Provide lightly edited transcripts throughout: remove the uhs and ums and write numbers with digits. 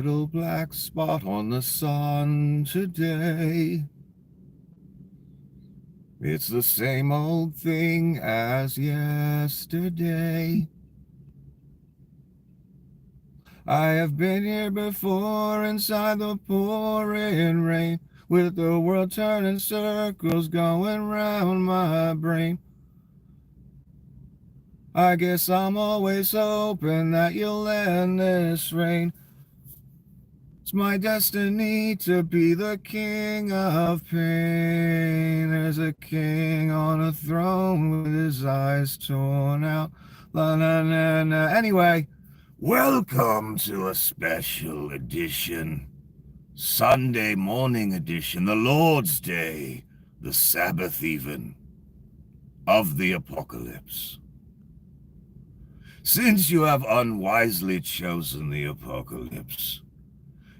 Little black spot on the sun today. It's the same old thing as yesterday. I have been here before inside the pouring rain, with the world turning circles going round my brain. I guess I'm always hoping that you'll end this rain. It's my destiny to be the king of pain. There's a king on a throne with his eyes torn out. La na na na. Anyway, welcome to a special edition. Sunday morning edition, the Lord's Day, the Sabbath even, of the apocalypse. Since you have unwisely chosen the apocalypse,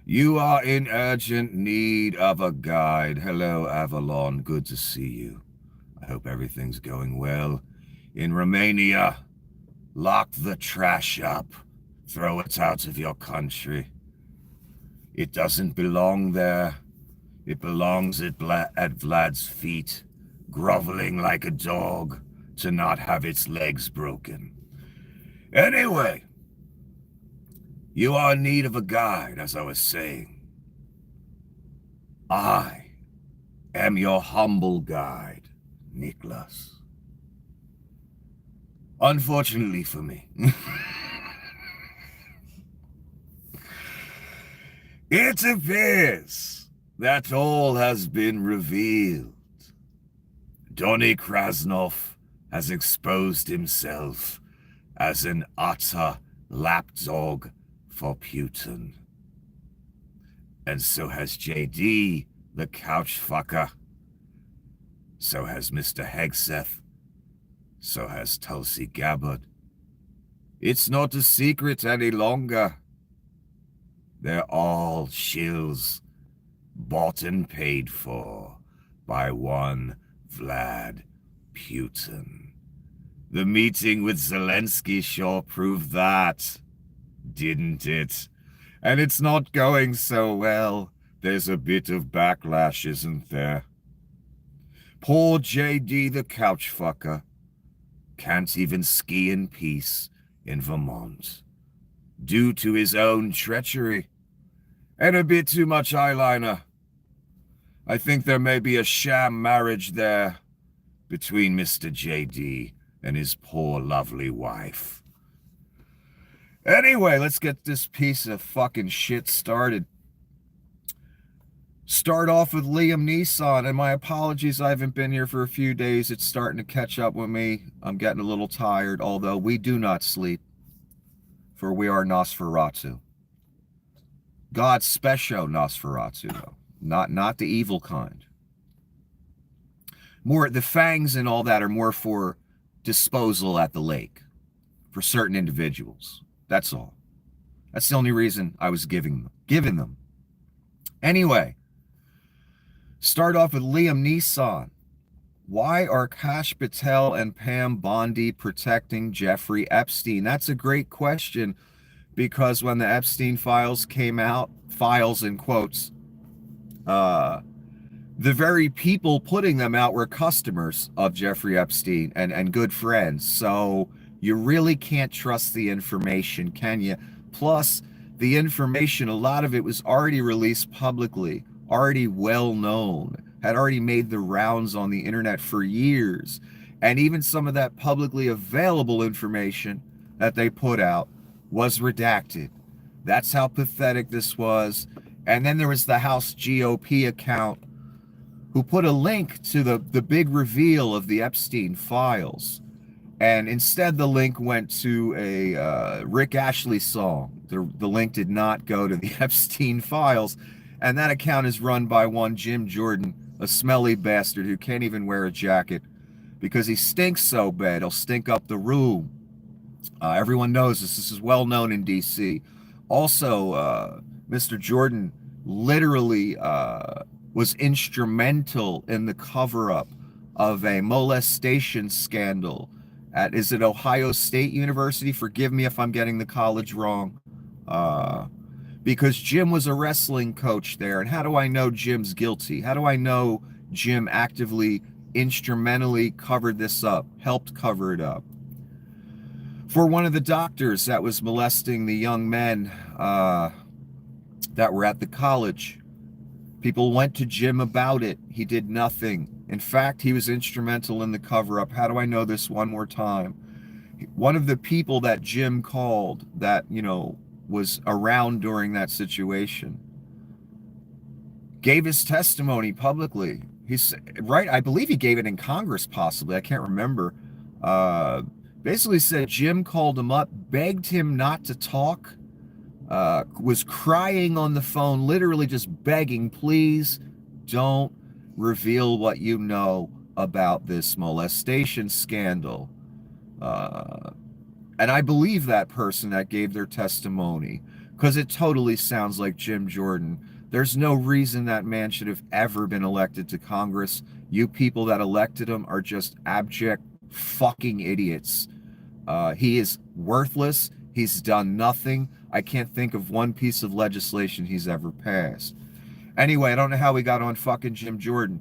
you are in urgent need of a guide. Hello, Avalon. Good to see you. I hope everything's going well. In Romania, lock the trash up. Throw it out of your country. It doesn't belong there. It belongs at Vlad's feet, groveling like a dog to not have its legs broken. Anyway, you are in need of a guide, as I was saying. I am your humble guide, Nicholas. Unfortunately for me, it appears that all has been revealed. Donny Krasnov has exposed himself as an utter lapdog for Putin. And so has JD, the couch fucker. So has Mr. Hegseth. So has Tulsi Gabbard. It's not a secret any longer. They're all shills, bought and paid for by one Vlad Putin. The meeting with Zelensky sure proved that, didn't it? And it's not going so well. There's a bit of backlash, isn't there? Poor JD the couch fucker can't even ski in peace in Vermont due to his own treachery and a bit too much eyeliner. I think there may be a sham marriage there between Mr. JD and his poor lovely wife. Anyway, let's get this piece of fucking shit started. Start off with Liam Neeson, and my apologies, I haven't been here for a few days. It's starting to catch up with me. I'm getting a little tired, although we do not sleep, for we are Nosferatu. God's special Nosferatu, though. Not the evil kind. More, the fangs and all that are more for disposal at the lake for certain individuals. That's all. That's the only reason I was giving them. Anyway, start off with Liam Neeson. Why are Kash Patel and Pam Bondi protecting Jeffrey Epstein? That's a great question, because when the Epstein files came out, files in quotes, the very people putting them out were customers of Jeffrey Epstein and good friends. So you really can't trust the information, can you? Plus, the information, a lot of it was already released publicly, already well known, had already made the rounds on the internet for years. And even some of that publicly available information that they put out was redacted. That's how pathetic this was. And then there was the House GOP account who put a link to the big reveal of the Epstein files. And instead, the link went to a Rick Ashley song. The link did not go to the Epstein files. And that account is run by one Jim Jordan, a smelly bastard who can't even wear a jacket because he stinks so bad, he'll stink up the room. Everyone knows this. This is well known in D.C. Also, Mr. Jordan literally was instrumental in the cover-up of a molestation scandal at, is it Ohio State University? Forgive me if I'm getting the college wrong. because Jim was a wrestling coach there. And how do I know Jim's guilty? How do I know Jim actively, instrumentally covered this up, helped cover it up? For one of the doctors that was molesting the young men that were at the college, people went to Jim about it. He did nothing. In fact, he was instrumental in the cover-up. How do I know this one more time? One of the people that Jim called that, was around during that situation gave his testimony publicly. He's right. I believe he gave it in Congress, possibly. I can't remember. Basically said Jim called him up, begged him not to talk, was crying on the phone, literally just begging, please don't reveal what you know about this molestation scandal. And I believe that person that gave their testimony, because it totally sounds like Jim Jordan. There's no reason that man should have ever been elected to Congress. You people that elected him are just abject fucking idiots. He is worthless. He's done nothing. I can't think of one piece of legislation he's ever passed. Anyway, I don't know how we got on fucking Jim Jordan.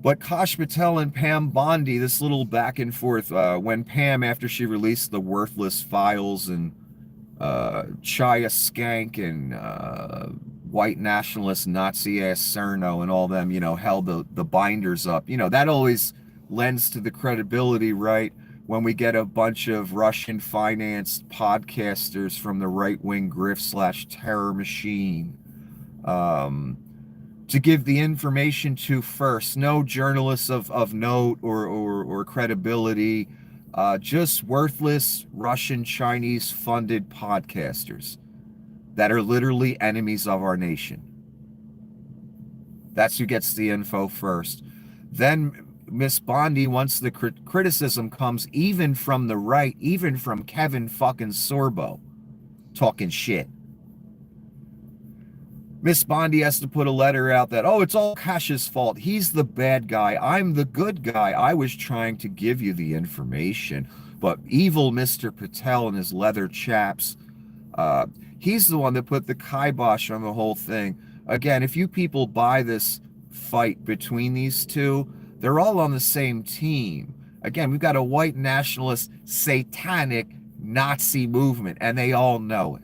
But Kash Patel and Pam Bondi, this little back and forth, when Pam, after she released the worthless files and Chaya Skank and white nationalist Nazi-ass Cerno and all them, held the binders up. That always lends to the credibility, right? When we get a bunch of Russian-financed podcasters from the right-wing grift/terror machine to give the information to first. No journalists of note or credibility, just worthless Russian, Chinese funded podcasters that are literally enemies of our nation. That's who gets the info first. Then Miss Bondi, once the criticism comes, even from the right, even from Kevin fucking Sorbo, talking shit, Miss Bondi has to put a letter out that, it's all Kash's fault. He's the bad guy. I'm the good guy. I was trying to give you the information. But evil Mr. Patel and his leather chaps, he's the one that put the kibosh on the whole thing. Again, if you people buy this fight between these two, they're all on the same team. Again, we've got a white nationalist, satanic Nazi movement, and they all know it.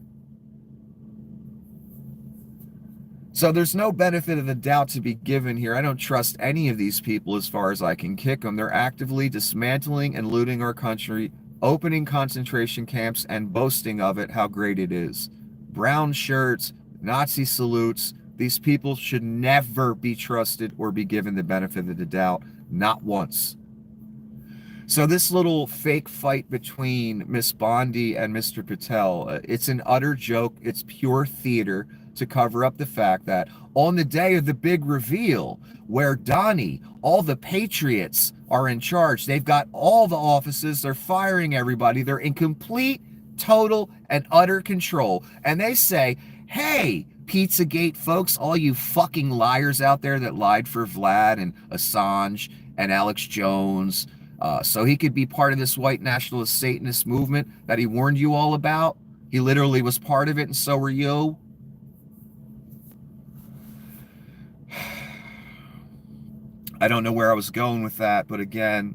So there's no benefit of the doubt to be given here. I don't trust any of these people as far as I can kick them. They're actively dismantling and looting our country, opening concentration camps, and boasting of it, how great it is. Brown shirts, Nazi salutes. These people should never be trusted or be given the benefit of the doubt, not once. So this little fake fight between Miss Bondi and Mr. Patel, it's an utter joke. It's pure theater to cover up the fact that on the day of the big reveal, where Donny, all the patriots are in charge, they've got all the offices, they're firing everybody, they're in complete, total, and utter control. And they say, hey, Pizzagate folks, all you fucking liars out there that lied for Vlad and Assange and Alex Jones, so he could be part of this white nationalist Satanist movement that he warned you all about. He literally was part of it, and so were you. I don't know where I was going with that, but again,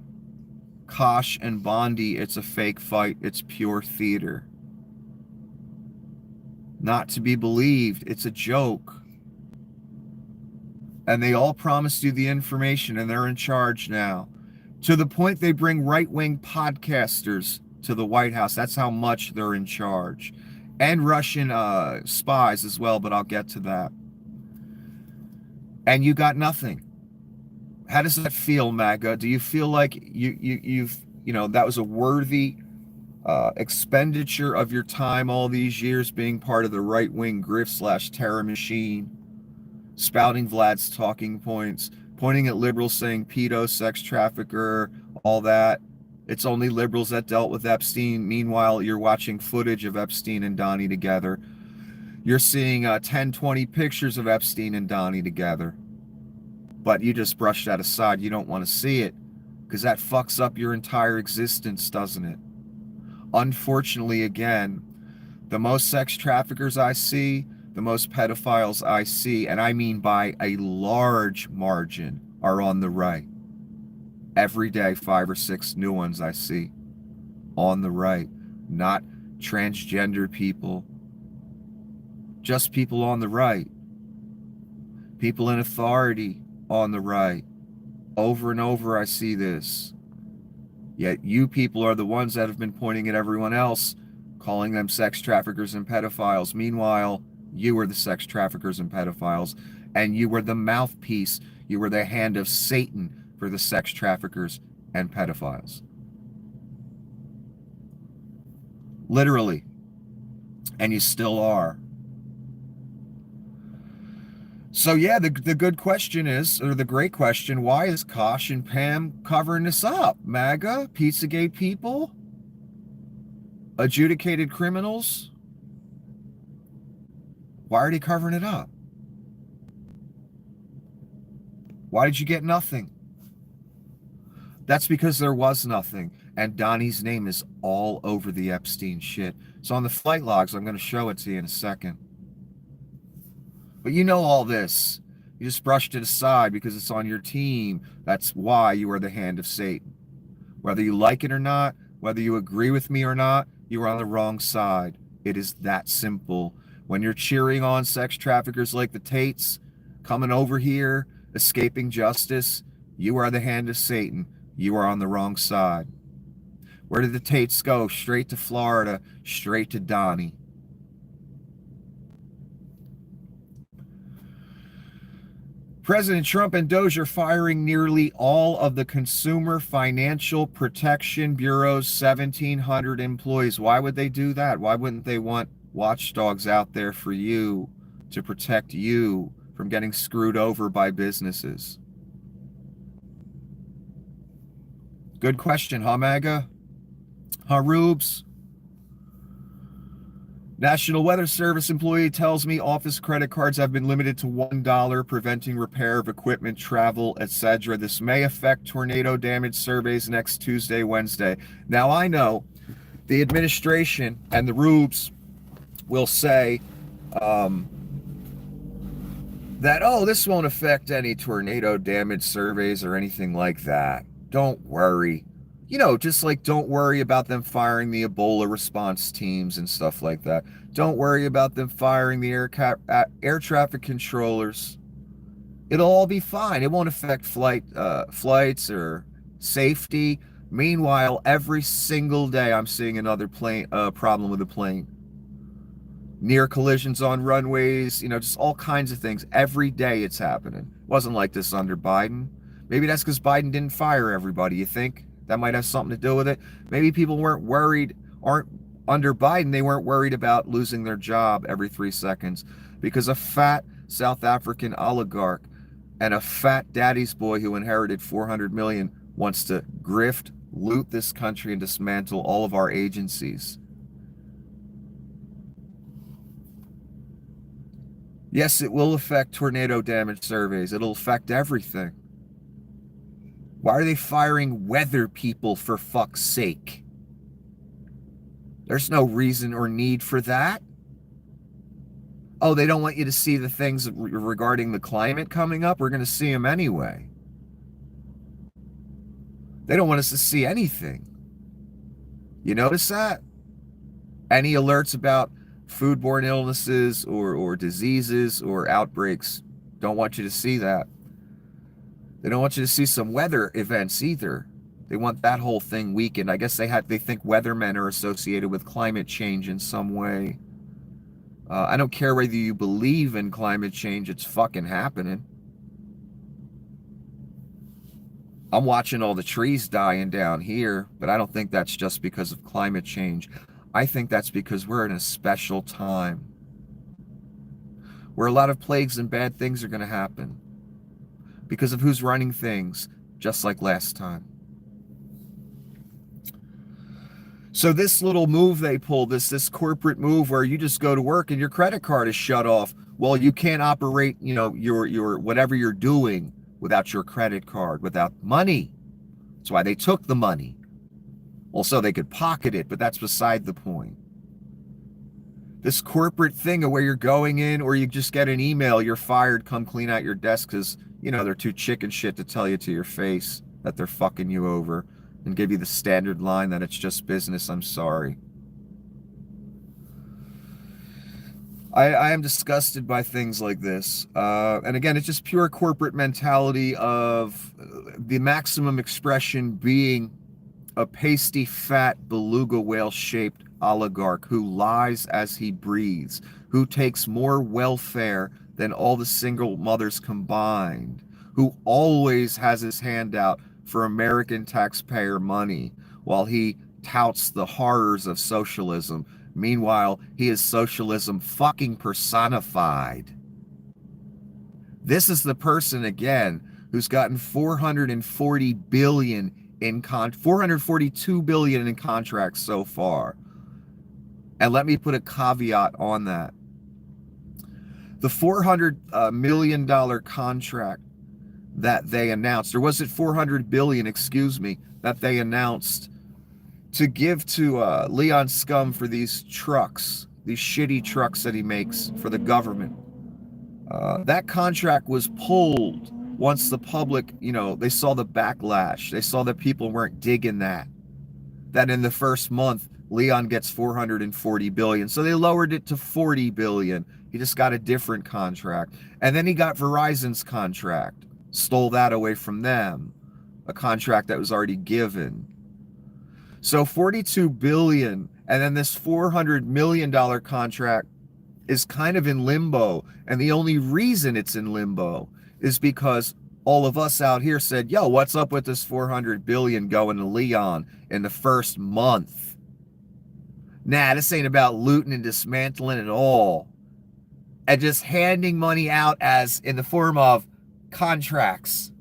Kash and Bondi, it's a fake fight. It's pure theater. Not to be believed. It's a joke. And they all promised you the information, and they're in charge now. To the point they bring right-wing podcasters to the White House. That's how much they're in charge. And Russian spies as well, but I'll get to that. And you got nothing. How does that feel, Maga? Do you feel like you've that was a worthy expenditure of your time all these years being part of the right-wing grift/terror machine, spouting Vlad's talking points, pointing at liberals saying pedo, sex trafficker, all that? It's only liberals that dealt with Epstein. Meanwhile, you're watching footage of Epstein and Donny together. You're seeing 10, 20 pictures of Epstein and Donny together. But you just brush that aside. You don't want to see it because that fucks up your entire existence, doesn't it? Unfortunately, again, The most sex traffickers I see, the most pedophiles I see, and I mean by a large margin, are on the right. Every day, 5 or 6 new ones I see on the right. Not transgender people, just people on the right. People in authority on the right. Over and over I see this. Yet you people are the ones that have been pointing at everyone else, calling them sex traffickers and pedophiles. Meanwhile, you were the sex traffickers and pedophiles, and you were the mouthpiece. You were the hand of Satan for the sex traffickers and pedophiles. Literally. And you still are. So yeah, the good question is, or the great question, why is Kosh and Pam covering this up? MAGA, Pizzagate people, adjudicated criminals. Why are they covering it up? Why did you get nothing? That's because there was nothing. And Donny's name is all over the Epstein shit. So on the flight logs, I'm going to show it to you in a second. But you know all this. You just brushed it aside because it's on your team. That's why you are the hand of Satan. Whether you like it or not, whether you agree with me or not, you are on the wrong side. It is that simple. When you're cheering on sex traffickers like the Tates, coming over here, escaping justice, you are the hand of Satan. You are on the wrong side. Where did the Tates go? Straight to Florida, straight to Donny. President Trump and Doge are firing nearly all of the Consumer Financial Protection Bureau's 1,700 employees. Why would they do that? Why wouldn't they want watchdogs out there for you to protect you from getting screwed over by businesses? Good question, huh, Maga? Huh, Rubes? National Weather Service employee tells me office credit cards have been limited to $1, preventing repair of equipment, travel, etc. This may affect tornado damage surveys next Tuesday, Wednesday. Now, I know the administration and the Rubes will say that, oh, this won't affect any tornado damage surveys or anything like that. Don't worry. You know, just like don't worry about them firing the Ebola response teams and stuff like that. Don't worry about them firing the air traffic controllers. It'll all be fine. It won't affect flights or safety. Meanwhile, every single day I'm seeing another problem with a plane. Near collisions on runways, you know, just all kinds of things. Every day it's happening. Wasn't like this under Biden. Maybe that's because Biden didn't fire everybody, you think? That might have something to do with it. Maybe people aren't under Biden, they weren't worried about losing their job every 3 seconds because a fat South African oligarch and a fat daddy's boy who inherited 400 million wants to grift, loot this country, and dismantle all of our agencies. Yes, it will affect tornado damage surveys. It'll affect everything. Why are they firing weather people, for fuck's sake? There's no reason or need for that. Oh, they don't want you to see the things regarding the climate coming up? We're going to see them anyway. They don't want us to see anything. You notice that? Any alerts about foodborne illnesses or diseases or outbreaks, don't want you to see that. They don't want you to see some weather events either. They want that whole thing weakened. I guess they think weathermen are associated with climate change in some way. I don't care whether you believe in climate change, it's fucking happening. I'm watching all the trees dying down here, but I don't think that's just because of climate change. I think that's because we're in a special time where a lot of plagues and bad things are going to happen because of who's running things, just like last time. So this little move they pulled, this corporate move where you just go to work and your credit card is shut off. Well, you can't operate, you know, your whatever you're doing without your credit card, without money. That's why they took the money. Also, they could pocket it, but that's beside the point. This corporate thing of where you're going in, or you just get an email, you're fired, come clean out your desk because, you know, they're too chicken shit to tell you to your face that they're fucking you over and give you the standard line that it's just business, I'm sorry. I am disgusted by things like this. And again, it's just pure corporate mentality of the maximum expression being a pasty, fat, beluga whale-shaped oligarch who lies as he breathes, who takes more welfare than all the single mothers combined, who always has his hand out for American taxpayer money while he touts the horrors of socialism. Meanwhile, he is socialism fucking personified. This is the person, again, who's gotten 442 billion in contracts so far. And let me put a caveat on that. The $400 million contract that they announced, or was it 400 billion, excuse me, that they announced to give to Leon Scum for these trucks, these shitty trucks that he makes for the government. That contract was pulled once the public, you know, they saw the backlash. They saw that people weren't digging that in the first month, Leon gets 440 billion. So they lowered it to 40 billion. He just got a different contract. And then he got Verizon's contract, stole that away from them, a contract that was already given. So 42 billion, and then this $400 million contract is kind of in limbo. And the only reason it's in limbo is because all of us out here said, yo, what's up with this 400 billion going to Leon in the first month? Nah, this ain't about looting and dismantling at all. And just handing money out as in the form of contracts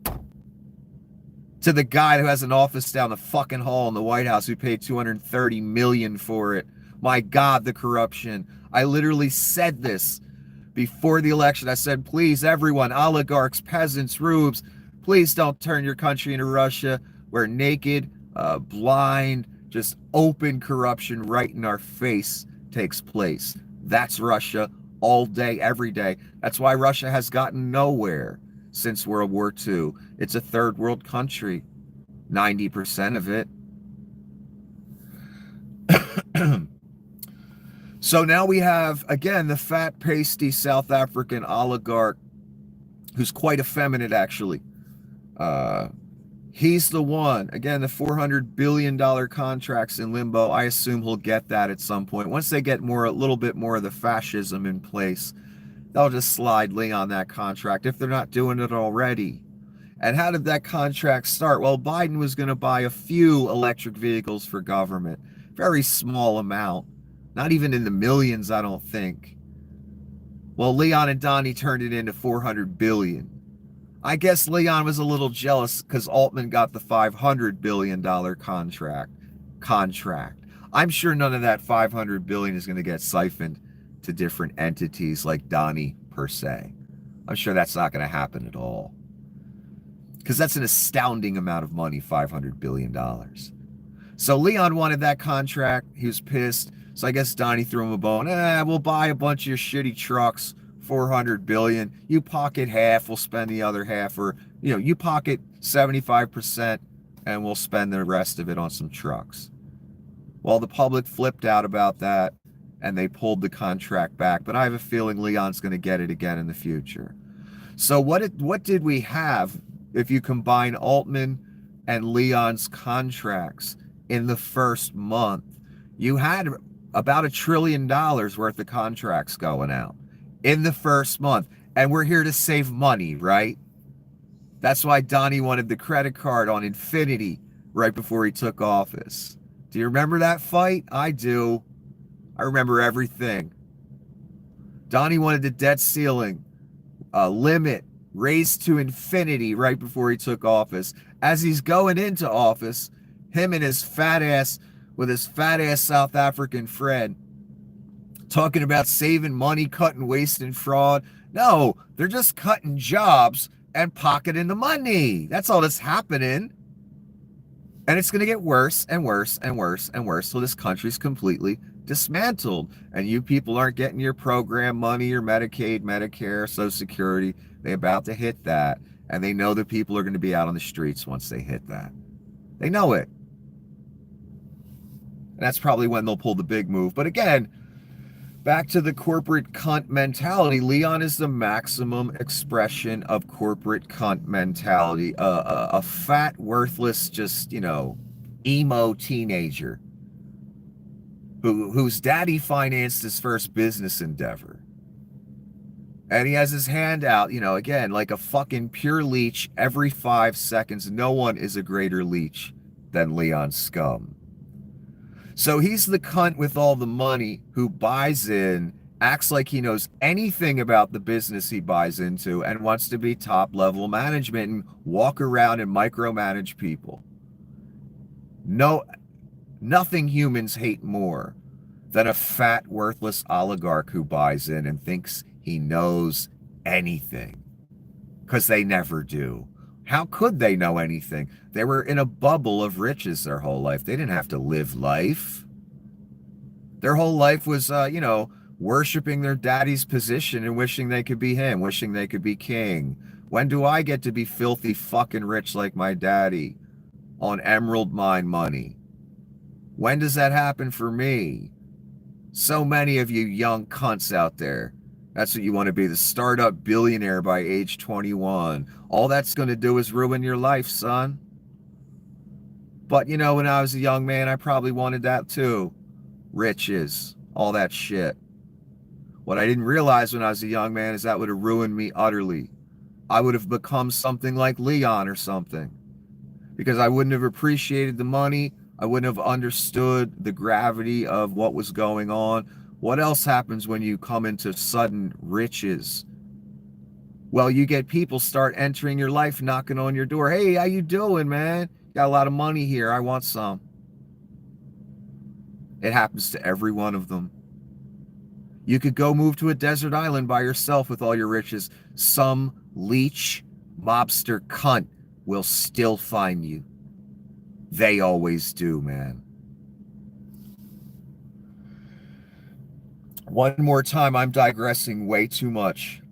to the guy who has an office down the fucking hall in the White House who paid 230 million for it. My God, the corruption. I literally said this before the election. I said, please, everyone, oligarchs, peasants, rubes, please don't turn your country into Russia, where naked, blind, just open corruption right in our face takes place. That's Russia all day, every day. That's why Russia has gotten nowhere since World War II. It's a third world country, 90% of it. So now we have, again, the fat, pasty South African oligarch who's quite effeminate, actually. He's the one, again, the $400 billion contracts in limbo. I assume he'll get that at some point. Once they get a little bit more of the fascism in place, they'll just slide Leon that contract if they're not doing it already. And how did that contract start? Well, Biden was going to buy a few electric vehicles for government. Very small amount. Not even in the millions, I don't think. Well, Leon and Donny turned it into 400 billion. I guess Leon was a little jealous because Altman got the $500 billion contract. I'm sure none of that 500 billion is going to get siphoned to different entities like Donny per se. I'm sure that's not going to happen at all. Because that's an astounding amount of money, $500 billion. So Leon wanted that contract. He was pissed. So I guess Donny threw him a bone. We'll buy a bunch of your shitty trucks, 400 billion. You pocket half, we'll spend the other half. Or, you pocket 75% and we'll spend the rest of it on some trucks. Well, the public flipped out about that and they pulled the contract back. But I have a feeling Leon's going to get it again in the future. So what did we have if you combine Altman and Leon's contracts in the first month? You had about $1 trillion worth of contracts going out in the first month. And we're here to save money, right? That's why Donny wanted the credit card on infinity right before he took office. Do you remember that fight? I do. I remember everything. Donny wanted the debt ceiling limit raised to infinity right before he took office. As he's going into office, him and his fat ass, with his fat ass South African friend, talking about saving money, cutting waste and fraud. No, they're just cutting jobs and pocketing the money. That's all that's happening. And it's going to get worse and worse and worse and worse till this country's completely dismantled. And you people aren't getting your program money, your Medicaid, Medicare, Social Security. They're about to hit that. And they know that people are going to be out on the streets once they hit that. They know it. And that's probably when they'll pull the big move. But again, back to the corporate cunt mentality. Leon is the maximum expression of corporate cunt mentality. A fat, worthless, just, emo teenager whose daddy financed his first business endeavor. And he has his hand out, again, like a fucking pure leech every 5 seconds. No one is a greater leech than Leon Scum. So he's the cunt with all the money who buys in, acts like he knows anything about the business he buys into, and wants to be top-level management and walk around and micromanage people. No, nothing humans hate more than a fat, worthless oligarch who buys in and thinks he knows anything. Because they never do. How could they know anything? They were in a bubble of riches their whole life. They didn't have to live life. Their whole life was, worshiping their daddy's position and wishing they could be him, wishing they could be king. When do I get to be filthy fucking rich like my daddy on emerald mine money? When does that happen for me? So many of you young cunts out there. That's what you want to be, the startup billionaire by age 21. All that's going to do is ruin your life, son. But, when I was a young man, I probably wanted that too. Riches, all that shit. What I didn't realize when I was a young man is that would have ruined me utterly. I would have become something like Leon or something. Because I wouldn't have appreciated the money. I wouldn't have understood the gravity of what was going on. What else happens when you come into sudden riches? Well, you get people start entering your life, knocking on your door. Hey, how you doing, man? Got a lot of money here. I want some. It happens to every one of them. You could go move to a desert island by yourself with all your riches. Some leech, mobster cunt will still find you. They always do, man. One more time, I'm digressing way too much.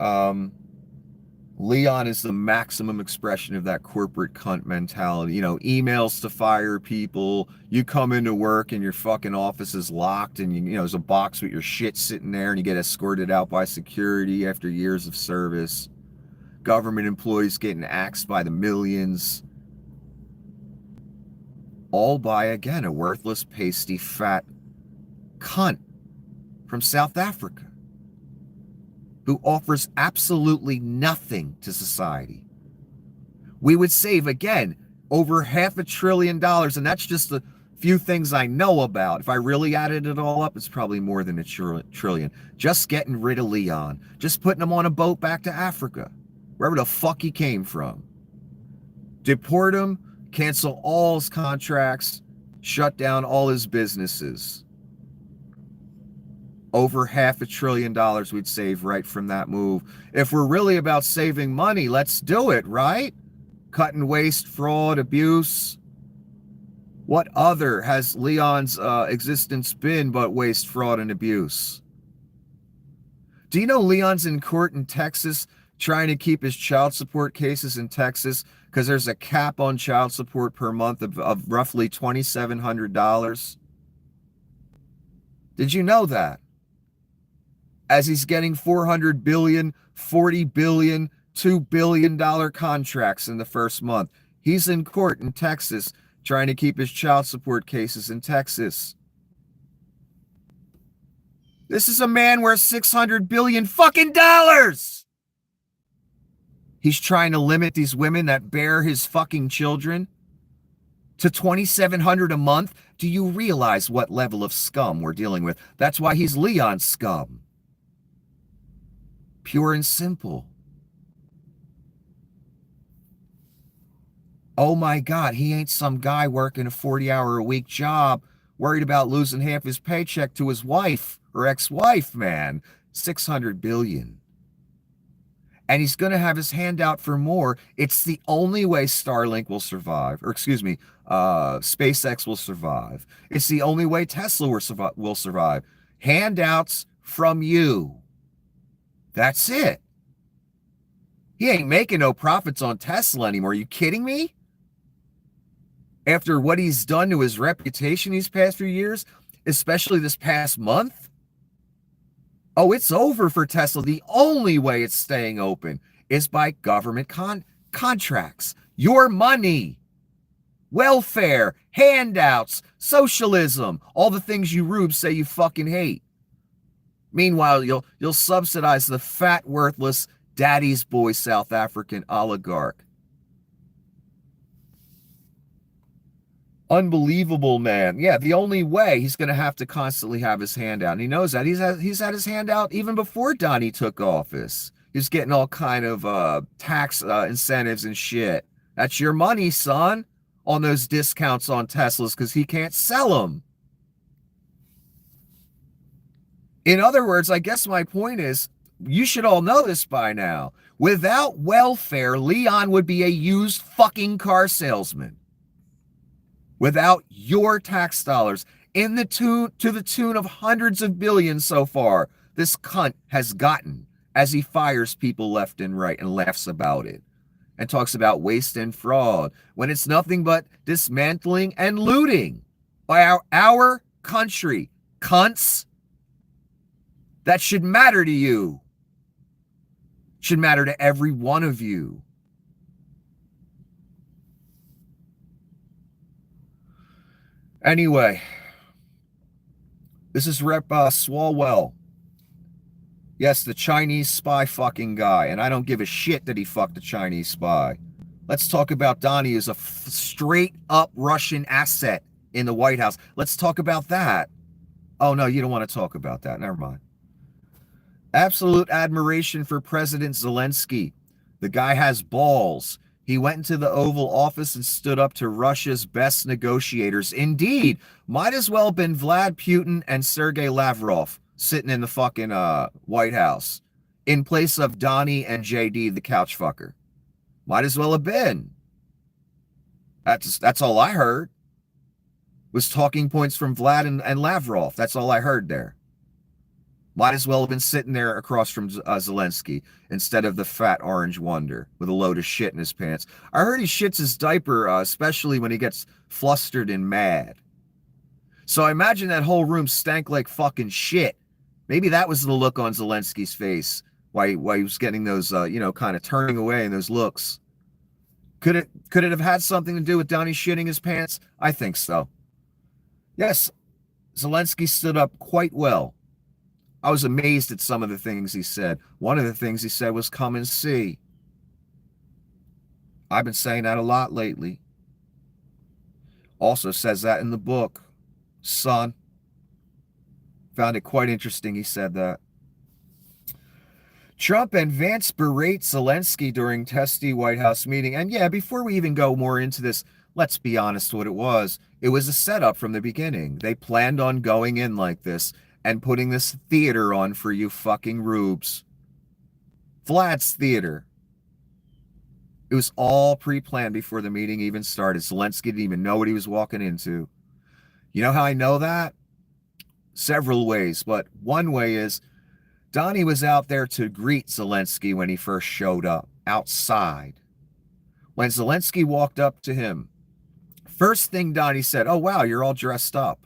Leon is the maximum expression of that corporate cunt mentality. Emails to fire people. You come into work and your fucking office is locked and, there's a box with your shit sitting there and you get escorted out by security after years of service. Government employees getting axed by the millions. All by, again, a worthless, pasty, fat cunt from South Africa who offers absolutely nothing to society. We would save, again, over $500 billion, and that's just the few things I know about. If I really added it all up, it's probably more than $1 trillion. Just getting rid of Leon. Just putting him on a boat back to Africa, wherever the fuck he came from. Deport him, cancel all his contracts, shut down all his businesses. Over $500 billion we'd save right from that move. If we're really about saving money, let's do it, right? Cutting waste, fraud, abuse. What other has Leon's existence been but waste, fraud, and abuse? Do you know Leon's in court in Texas trying to keep his child support cases in Texas because there's a cap on child support per month of roughly $2,700? Did you know that? As he's getting $400 billion, $40 billion, $2 billion contracts in the first month. He's in court in Texas trying to keep his child support cases in Texas. This is a man worth $600 billion fucking dollars. He's trying to limit these women that bear his fucking children to $2,700 a month. Do you realize what level of scum we're dealing with? That's why he's Leon Scum. Pure and simple. Oh my God, he ain't some guy working a 40-hour-a-week job, worried about losing half his paycheck to his wife or ex-wife, man. $600 billion. and he's going to have his hand out for more. It's the only way Starlink will survive, or excuse me, SpaceX will survive. It's the only way Tesla will survive. Handouts from you. That's it. He ain't making no profits on Tesla anymore. Are you kidding me? After what he's done to his reputation these past few years, especially this past month, oh, it's over for Tesla. The only way it's staying open is by government contracts. Your money, welfare, handouts, socialism, all the things you rubes say you fucking hate. Meanwhile, you'll subsidize the fat, worthless daddy's boy South African oligarch. Unbelievable, man. Yeah, the only way, he's going to have to constantly have his hand out. And he knows that. He's had his hand out even before Donny took office. He's getting all kind of tax incentives and shit. That's your money, son, on those discounts on Teslas because he can't sell them. In other words, I guess my point is, you should all know this by now. Without welfare, Leon would be a used fucking car salesman. Without your tax dollars, to the tune of hundreds of billions so far, this cunt has gotten as he fires people left and right and laughs about it and talks about waste and fraud when it's nothing but dismantling and looting by our country. Cunts. That should matter to you. Should matter to every one of you. Anyway, this is Rep Swalwell. Yes, the Chinese spy fucking guy. And I don't give a shit that he fucked a Chinese spy. Let's talk about Donny as a straight up Russian asset in the White House. Let's talk about that. Oh, no, you don't want to talk about that. Never mind. Absolute admiration for President Zelensky. The guy has balls. He went into the Oval Office and stood up to Russia's best negotiators. Indeed, might as well have been Vlad Putin and Sergei Lavrov sitting in the fucking White House in place of Donny and JD, the couch fucker. Might as well have been. That's all I heard. Was talking points from Vlad and Lavrov. That's all I heard there. Might as well have been sitting there across from Zelensky instead of the fat orange wonder with a load of shit in his pants. I heard he shits his diaper, especially when he gets flustered and mad. So I imagine that whole room stank like fucking shit. Maybe that was the look on Zelensky's face while he was getting those, kind of turning away in those looks. Could it have had something to do with Donny shitting his pants? I think so. Yes, Zelensky stood up quite well. I was amazed at some of the things he said. One of the things he said was, come and see. I've been saying that a lot lately. Also says that in the book. Son. Found it quite interesting he said that. Trump and Vance berate Zelensky during testy White House meeting. And yeah, before we even go more into this, let's be honest what it was. It was a setup from the beginning. They planned on going in like this and putting this theater on for you fucking rubes. Vlad's theater. It was all pre-planned before the meeting even started. Zelensky didn't even know what he was walking into. You know how I know that? Several ways, but one way is Donny was out there to greet Zelensky when he first showed up, outside. When Zelensky walked up to him, first thing Donny said, oh wow, you're all dressed up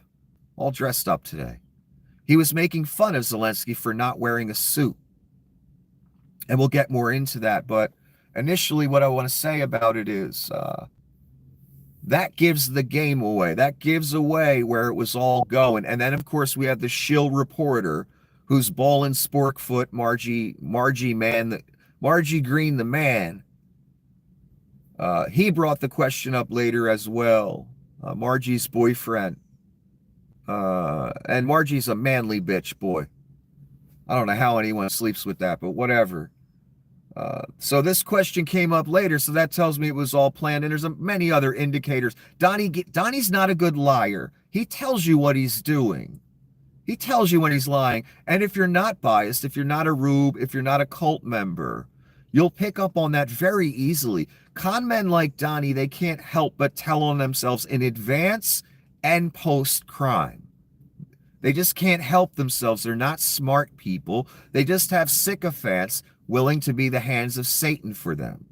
today. He was making fun of Zelensky for not wearing a suit. And we'll get more into that. But initially what I want to say about it is that gives the game away. That gives away where it was all going. And then, of course, we have the shill reporter who's ballin' sporkfoot, Margie Green, the man. He brought the question up later as well. Margie's boyfriend. And Margie's a manly bitch, boy. I don't know how anyone sleeps with that, but whatever. So this question came up later, so that tells me it was all planned, and there's many other indicators. Donny's not a good liar. He tells you what he's doing. He tells you when he's lying. And if you're not biased, if you're not a rube, if you're not a cult member, You'll pick up on that very easily. Con men like Donny, they can't help but tell on themselves in advance and post-crime. They just can't help themselves. They're not smart people. They just have sycophants willing to be the hands of Satan for them.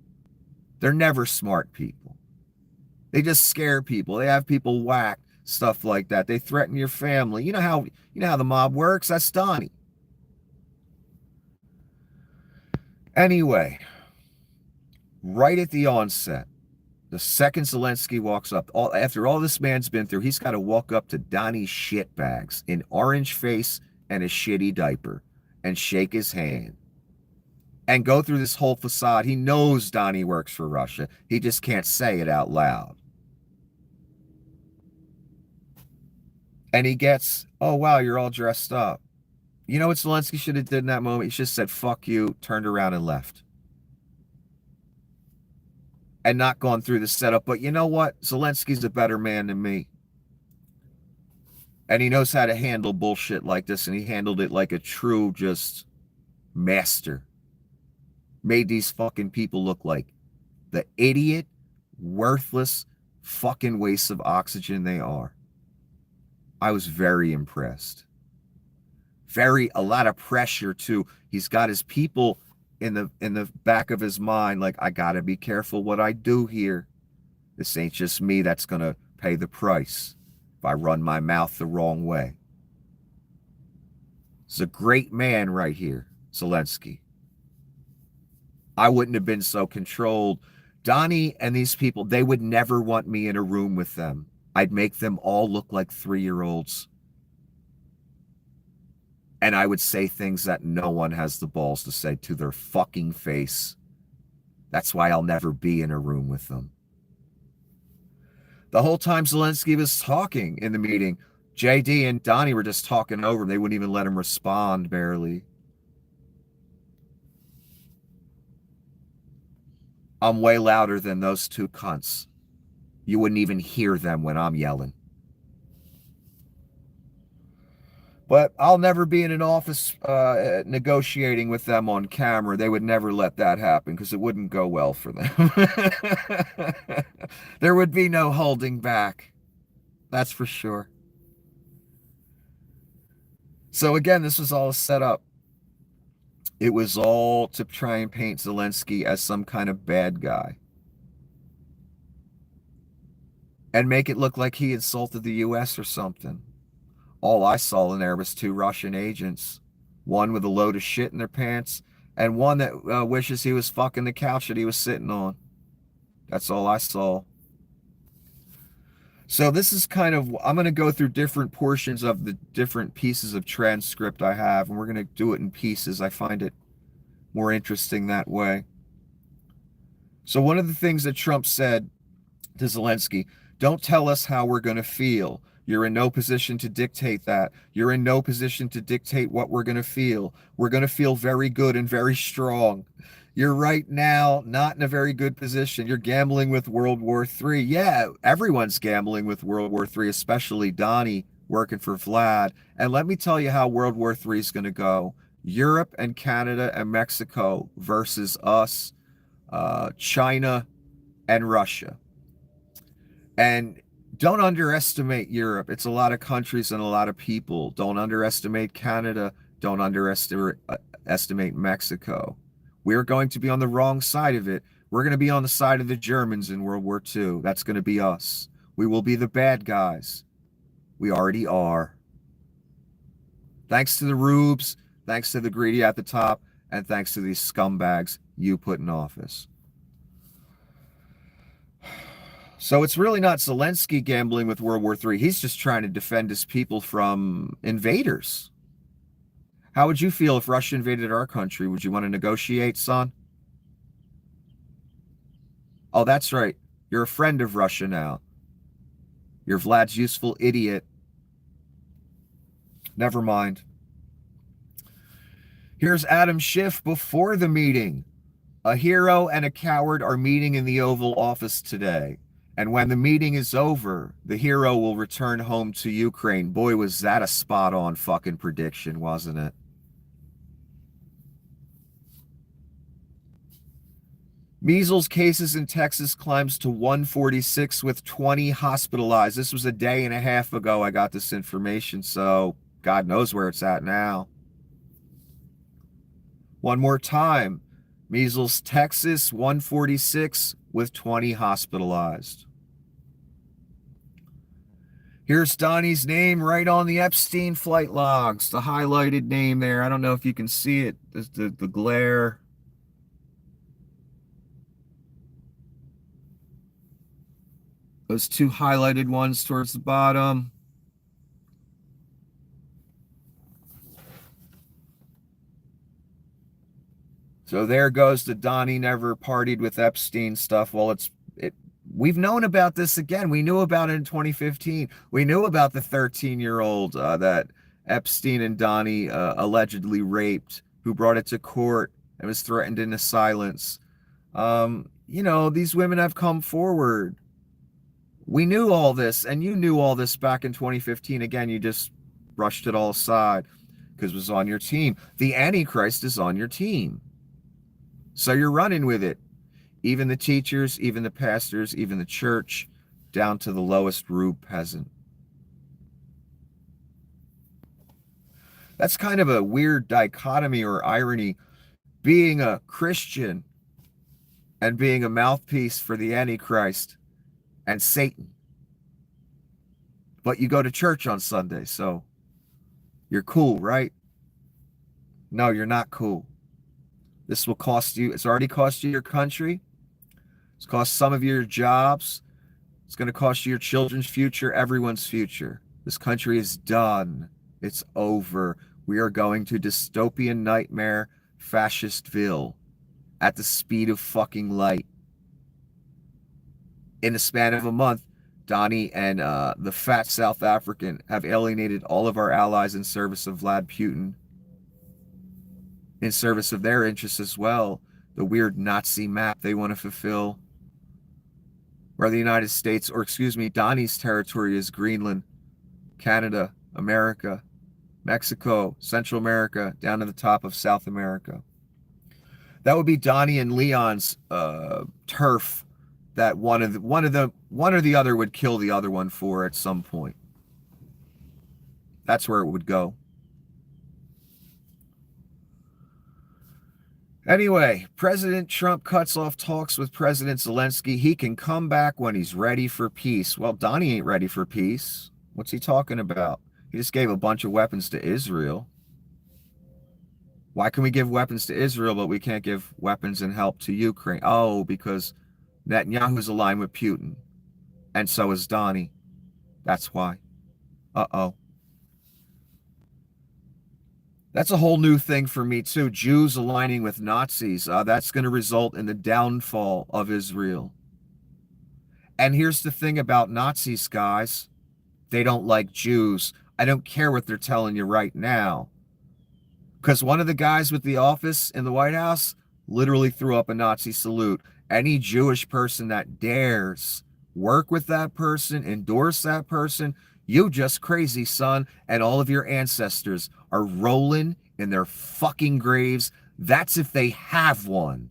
They're never smart people. They just scare people. They have people whacked, stuff like that. They threaten your family. You know how the mob works? That's Donny. Anyway, right at the onset, the second Zelensky walks up, after all this man's been through, he's got to walk up to Donny's shitbags in orange face and a shitty diaper and shake his hand and go through this whole facade. He knows Donny works for Russia. He just can't say it out loud. And he gets, oh, wow, you're all dressed up. You know what Zelensky should have did in that moment? He just said, fuck you, turned around and left. And not gone through the setup. But you know what? Zelensky's a better man than me. And he knows how to handle bullshit like this. And he handled it like a true just master. Made these fucking people look like the idiot, worthless fucking wastes of oxygen they are. I was very impressed. A lot of pressure too. He's got his people in the back of his mind, like, I gotta be careful what I do here. This ain't just me that's gonna pay the price if I run my mouth the wrong way. He's a great man right here, Zelensky. I wouldn't have been so controlled. Donny and these people, they would never want me in a room with them. I'd make them all look like 3-year-olds. And I would say things that no one has the balls to say to their fucking face. That's why I'll never be in a room with them. The whole time Zelensky was talking in the meeting, JD and Donny were just talking over him. They wouldn't even let him respond, barely. I'm way louder than those two cunts. You wouldn't even hear them when I'm yelling. But I'll never be in an office negotiating with them on camera. They would never let that happen because it wouldn't go well for them. There would be no holding back. That's for sure. So again, this was all set up. It was all to try and paint Zelensky as some kind of bad guy. And make it look like he insulted the U.S. or something. All I saw in there was 2 Russian agents. One with a load of shit in their pants, and one that wishes he was fucking the couch that he was sitting on. That's all I saw. So this is kind of, I'm going to go through different portions of the different pieces of transcript I have, and we're going to do it in pieces. I find it more interesting that way. So one of the things that Trump said to Zelensky, don't tell us how we're going to feel. You're in no position to dictate that. You're in no position to dictate what we're going to feel. We're going to feel very good and very strong. You're right now not in a very good position. You're gambling with World War III. Yeah, everyone's gambling with World War III, especially Donny working for Vlad. And let me tell you how World War III is going to go. Europe and Canada and Mexico versus us, China and Russia. And don't underestimate Europe. It's a lot of countries and a lot of people. Don't underestimate Canada. Don't underestimate Mexico. We're going to be on the wrong side of it. We're going to be on the side of the Germans in World War II. That's going to be us. We will be the bad guys. We already are. Thanks to the rubes, thanks to the greedy at the top, and thanks to these scumbags you put in office. So it's really not Zelensky gambling with World War III. He's just trying to defend his people from invaders. How would you feel if Russia invaded our country? Would you want to negotiate, son? Oh, that's right. You're a friend of Russia now. You're Vlad's useful idiot. Never mind. Here's Adam Schiff before the meeting. A hero and a coward are meeting in the Oval Office today. And when the meeting is over, the hero will return home to Ukraine. Boy, was that a spot-on fucking prediction, wasn't it? Measles cases in Texas climbs to 146 with 20 hospitalized. This was a day and a half ago I got this information, so God knows where it's at now. One more time. Measles, Texas, 146 with 20 hospitalized. Here's Donny's name right on the Epstein flight logs, the highlighted name there. I don't know if you can see it, the glare. Those two highlighted ones towards the bottom. So there goes the Donny never partied with Epstein stuff. Well, we've known about this again. We knew about it in 2015. We knew about the 13-year-old that Epstein and Donny allegedly raped, who brought it to court and was threatened into silence. You know, these women have come forward. We knew all this, and you knew all this back in 2015. Again, you just brushed it all aside because it was on your team. The Antichrist is on your team. So you're running with it. Even the teachers, even the pastors, even the church, down to the lowest rube peasant. That's kind of a weird dichotomy or irony, being a Christian and being a mouthpiece for the Antichrist and Satan. But you go to church on Sunday, so you're cool, right? No, you're not cool. This will cost you, it's already cost you your country. It's cost some of your jobs. It's going to cost you your children's future, everyone's future. This country is done. It's over. We are going to dystopian nightmare fascistville at the speed of fucking light. In the span of a month, Donny and the fat South African have alienated all of our allies in service of Vlad Putin, in service of their interests as well. The weird Nazi map they want to fulfill, where the United States, or excuse me, Donny's territory is Greenland, Canada, America, Mexico, Central America, down to the top of South America. That would be Donny and Leon's turf that one or the other would kill the other one for at some point. That's where it would go. Anyway, President Trump cuts off talks with President Zelensky. He can come back when he's ready for peace. Well, Donny ain't ready for peace. What's he talking about? He just gave a bunch of weapons to Israel. Why can we give weapons to Israel, but we can't give weapons and help to Ukraine? Oh, because Netanyahu's aligned with Putin. And so is Donny. That's why. Uh-oh. That's a whole new thing for me, too. Jews aligning with Nazis. That's going to result in the downfall of Israel. And here's the thing about Nazis, guys. They don't like Jews. I don't care what they're telling you right now. Because one of the guys with the office in the White House literally threw up a Nazi salute. Any Jewish person that dares work with that person, endorse that person, you just crazy, son, and all of your ancestors are rolling in their fucking graves. That's if they have one.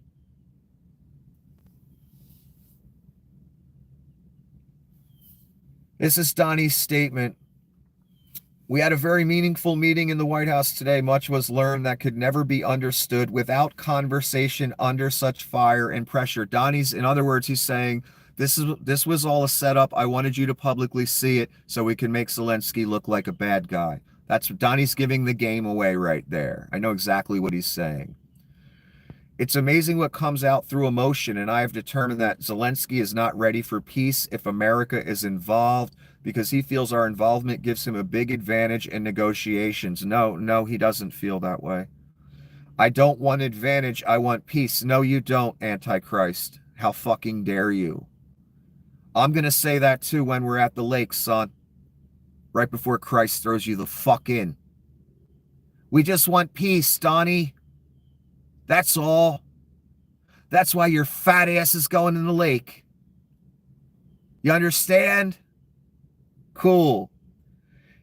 This is Donny's statement. We had a very meaningful meeting in the White House today. Much was learned that could never be understood without conversation under such fire and pressure. Donny's, in other words, he's saying, this was all a setup. I wanted you to publicly see it so we can make Zelensky look like a bad guy. That's what Donny's giving the game away right there. I know exactly what he's saying. It's amazing what comes out through emotion, and I have determined that Zelensky is not ready for peace if America is involved, because he feels our involvement gives him a big advantage in negotiations. No, he doesn't feel that way. I don't want advantage. I want peace. No, you don't, Antichrist. How fucking dare you? I'm going to say that too when we're at the lake, son. Right before Christ throws you the fuck in. We just want peace, Donny. That's all. That's why your fat ass is going in the lake. You understand? Cool.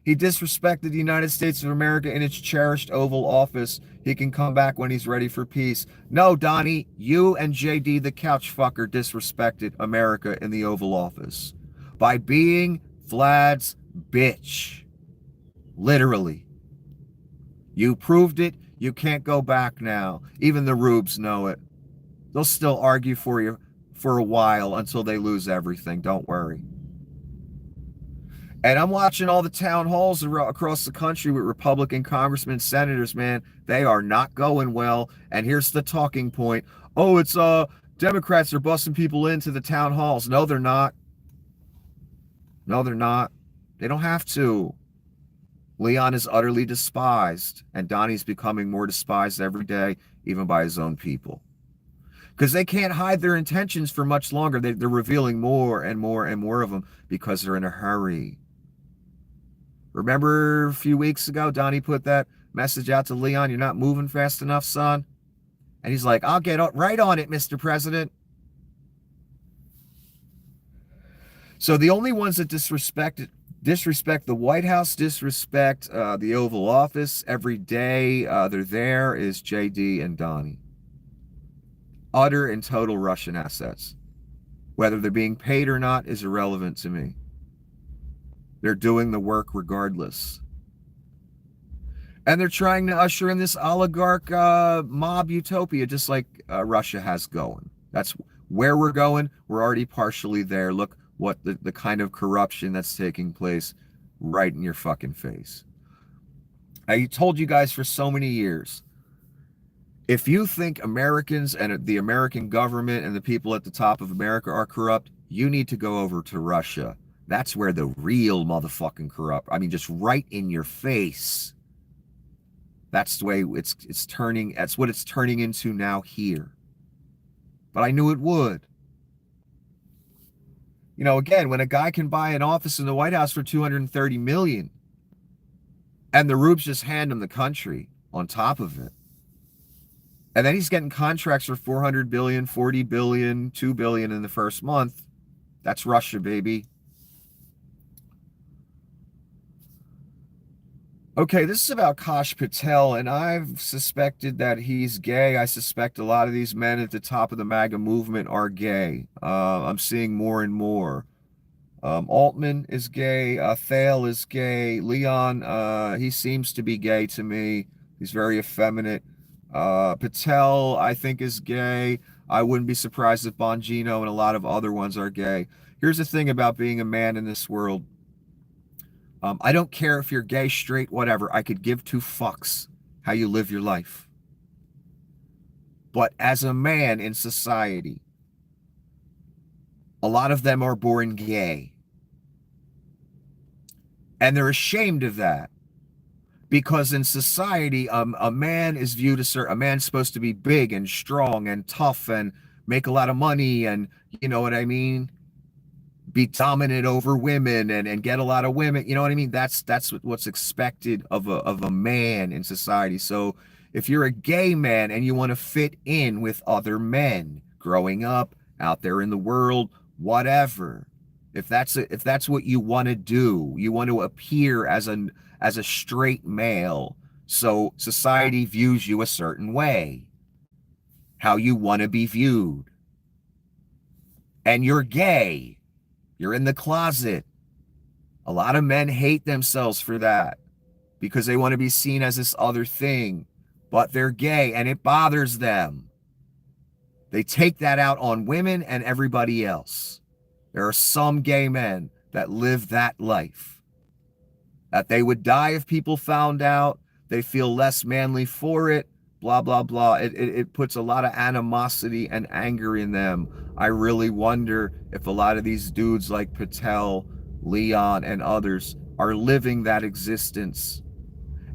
He disrespected the United States of America in its cherished Oval Office. He can come back when he's ready for peace. No, Donnie, you and JD the couch fucker disrespected America in the Oval Office by being Vlad's bitch. Literally. You proved it. You can't go back now. Even the rubes know it. They'll still argue for you for a while until they lose everything. Don't worry. And I'm watching all the town halls across the country with Republican congressmen, senators, man. They are not going well. And here's the talking point. Oh, it's Democrats are busting people into the town halls. No, they're not. No, they're not. They don't have to. Leon is utterly despised, and Donnie's becoming more despised every day, even by his own people. Because they can't hide their intentions for much longer. They're revealing more and more and more of them because they're in a hurry. Remember a few weeks ago, Donnie put that message out to Leon, you're not moving fast enough, son? And he's like, I'll get right on it, Mr. President. So the only ones that disrespect the White House, disrespect the Oval Office every day they're there is JD and Donnie. Utter and total Russian assets. Whether they're being paid or not is irrelevant to me. They're doing the work regardless. And they're trying to usher in this oligarch mob utopia, just like Russia has going. That's where we're going. We're already partially there. Look what the kind of corruption that's taking place right in your fucking face. I told you guys for so many years, if you think Americans and the American government and the people at the top of America are corrupt, you need to go over to Russia. That's where the real motherfucking corrupt, I mean, just right in your face. That's the way it's turning, that's what it's turning into now here. But I knew it would. You know, again, when a guy can buy an office in the White House for $230 million, and the rubes just hand him the country on top of it, and then he's getting contracts for $400 billion, $40 billion, $2 billion in the first month, that's Russia, baby. Okay, this is about Kash Patel, and I've suspected that he's gay. I suspect a lot of these men at the top of the Maga movement are gay. I'm seeing more and more. Altman is gay. Thale is gay. Leon, he seems to be gay to me. He's very effeminate. Patel, I think, is gay. I wouldn't be surprised if Bongino and a lot of other ones are gay. Here's the thing about being a man in this world. I don't care if you're gay, straight, whatever. I could give two fucks how you live your life. But as a man in society, a lot of them are born gay. And they're ashamed of that. Because in society, a man is viewed as a man's supposed to be big and strong and tough and make a lot of money and, you know what I mean? Be dominant over women and get a lot of women. You know what I mean? That's what's expected of a man in society. So if you're a gay man and you want to fit in with other men growing up out there in the world, whatever, if that's what you want to do, you want to appear as a straight male, so society views you a certain way, how you want to be viewed, and you're gay. You're in the closet. A lot of men hate themselves for that because they want to be seen as this other thing, but they're gay and it bothers them. They take that out on women and everybody else. There are some gay men that live that life, that they would die if people found out. They feel less manly for it. Blah, blah, blah. It puts a lot of animosity and anger in them. I really wonder if a lot of these dudes like Patel, Leon, and others are living that existence.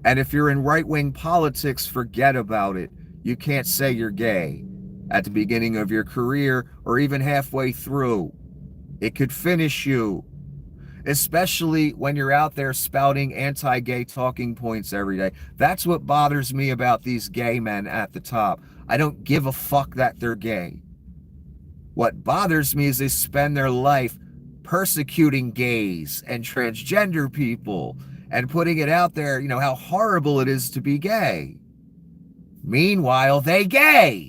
And if you're in right-wing politics, forget about it. You can't say you're gay at the beginning of your career or even halfway through. It could finish you. Especially when you're out there spouting anti-gay talking points every day. That's what bothers me about these gay men at the top. I don't give a fuck that they're gay. What bothers me is they spend their life persecuting gays and transgender people and putting it out there, how horrible it is to be gay. Meanwhile, they gay.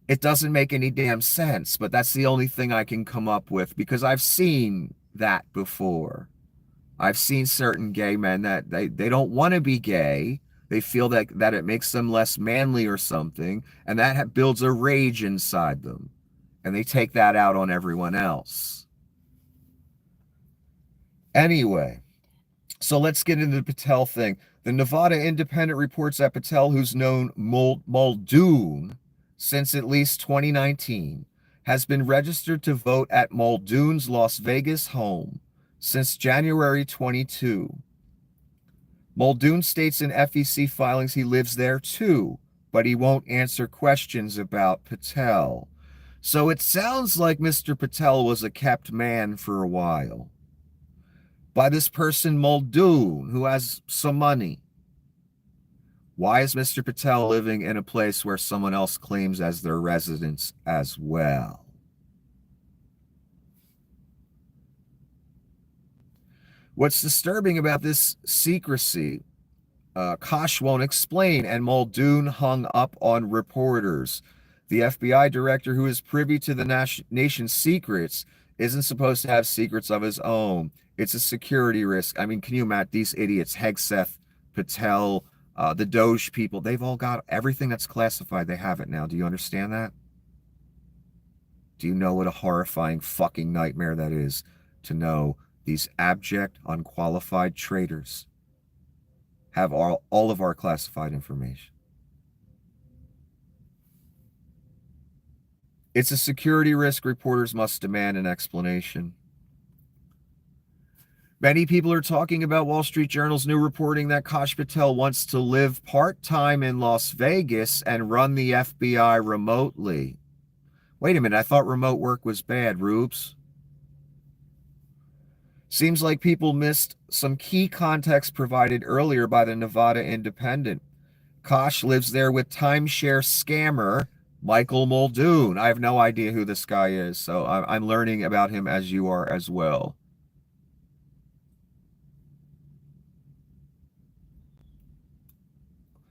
It doesn't make any damn sense, but that's the only thing I can come up with because I've seen that before. I've seen certain gay men that they don't want to be gay. They feel that it makes them less manly or something, and that builds a rage inside them. And they take that out on everyone else. Anyway, so let's get into the Patel thing. The Nevada Independent reports that Patel, who's known Muldoon since at least 2019, has been registered to vote at Muldoon's Las Vegas home since January 22. Muldoon states in FEC filings he lives there too, but he won't answer questions about Patel. So it sounds like Mr. Patel was a kept man for a while by this person Muldoon, who has some money. Why is Mr. Patel living in a place where someone else claims as their residence as well? What's disturbing about this secrecy, Koch won't explain, and Muldoon hung up on reporters. The FBI director, who is privy to the nation's secrets, isn't supposed to have secrets of his own. It's a security risk. I mean, can you imagine these idiots, Hegseth, Patel, the Doge people, they've all got everything that's classified. They have it now. Do you understand that? Do you know what a horrifying fucking nightmare that is to know these abject, unqualified traitors have all of our classified information? It's a security risk. Reporters must demand an explanation. Many people are talking about Wall Street Journal's new reporting that Koch Patel wants to live part-time in Las Vegas and run the FBI remotely. Wait a minute, I thought remote work was bad, Rubes. Seems like people missed some key context provided earlier by the Nevada Independent. Koch lives there with timeshare scammer Michael Muldoon. I have no idea who this guy is, so I'm learning about him as you are as well.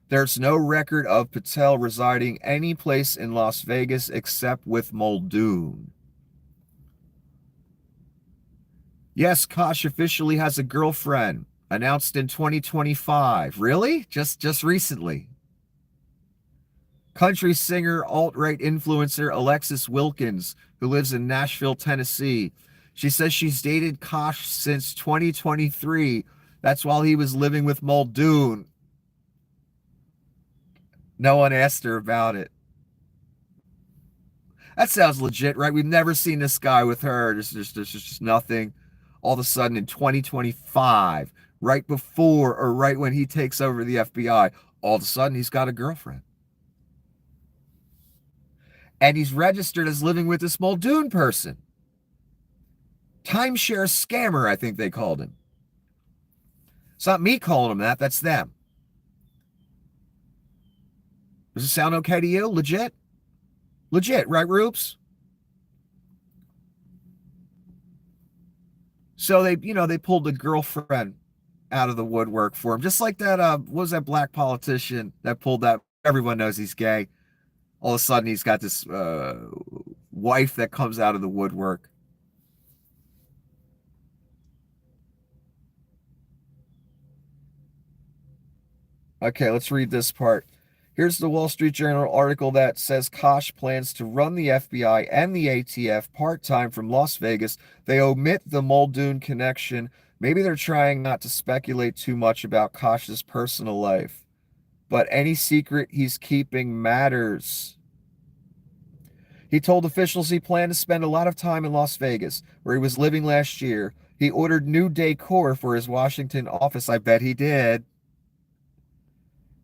There's no record of Patel residing any place in Las Vegas except with Muldoon. Yes, Koch officially has a girlfriend, announced in 2025. Really? Just recently. Country singer, alt-right influencer Alexis Wilkins, who lives in Nashville, Tennessee. She says she's dated Koch since 2023. That's while he was living with Muldoon. No one asked her about it. That sounds legit, right? We've never seen this guy with her. There's just nothing. All of a sudden in 2025, right before or right when he takes over the FBI, all of a sudden he's got a girlfriend. And he's registered as living with this Muldoon person. Timeshare scammer, I think they called him. It's not me calling him that, that's them. Does it sound okay to you? Legit? Legit, right, Roops? So they pulled the girlfriend out of the woodwork for him. Just like that, what was that black politician that pulled that? Everyone knows he's gay. All of a sudden, he's got this wife that comes out of the woodwork. Okay, let's read this part. Here's the Wall Street Journal article that says Koch plans to run the FBI and the ATF part-time from Las Vegas. They omit the Muldoon connection. Maybe they're trying not to speculate too much about Koch's personal life. But any secret he's keeping matters. He told officials he planned to spend a lot of time in Las Vegas, where he was living last year. He ordered new decor for his Washington office. I bet he did.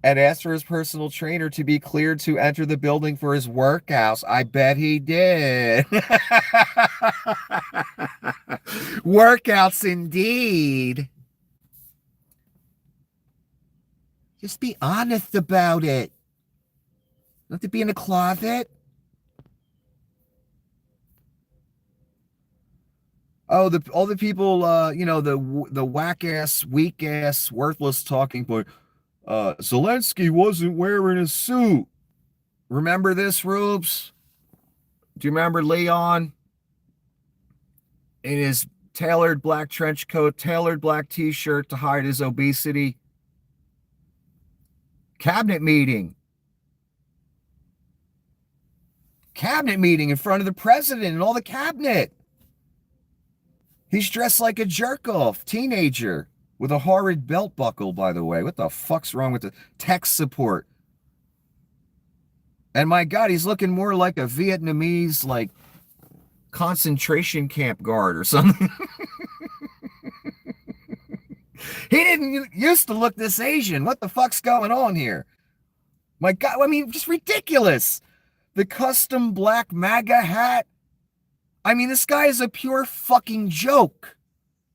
And asked for his personal trainer to be cleared to enter the building for his workouts. I bet he did. Workouts indeed. Just be honest about it. Not to be in a closet. Oh, the all the people, the whack ass, weak ass, worthless talking point. Zelensky wasn't wearing a suit. Remember this, Rubes? Do you remember Leon in his tailored black trench coat, tailored black t-shirt to hide his obesity? Cabinet meeting. Cabinet meeting in front of the president and all the cabinet. He's dressed like a jerk-off teenager with a horrid belt buckle, by the way. What the fuck's wrong with the tech support? And my God, he's looking more like a Vietnamese, like, concentration camp guard or something. He didn't used to look this Asian. What the fuck's going on here? My God, I mean, just ridiculous. The custom black Maga hat. I mean, this guy is a pure fucking joke.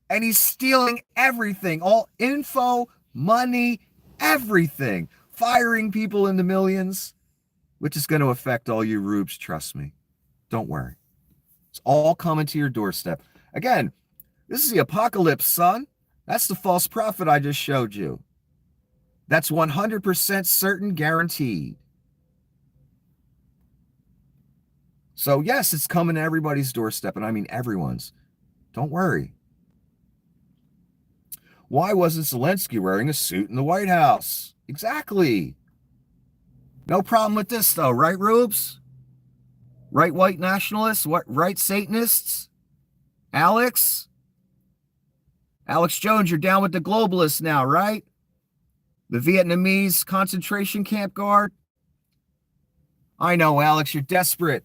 And he's stealing everything. All info, money, everything. Firing people in the millions. Which is going to affect all you rubes, trust me. Don't worry. It's all coming to your doorstep. Again, this is the apocalypse, son. That's the false prophet I just showed you. That's 100% certain, guaranteed. So yes, it's coming to everybody's doorstep, and I mean everyone's. Don't worry. Why wasn't Zelensky wearing a suit in the White House? Exactly. No problem with this, though, right, Rubes? Right white nationalists? What right Satanists? Alex? Alex Jones, you're down with the globalists now, right? The Vietnamese concentration camp guard? I know, Alex, you're desperate.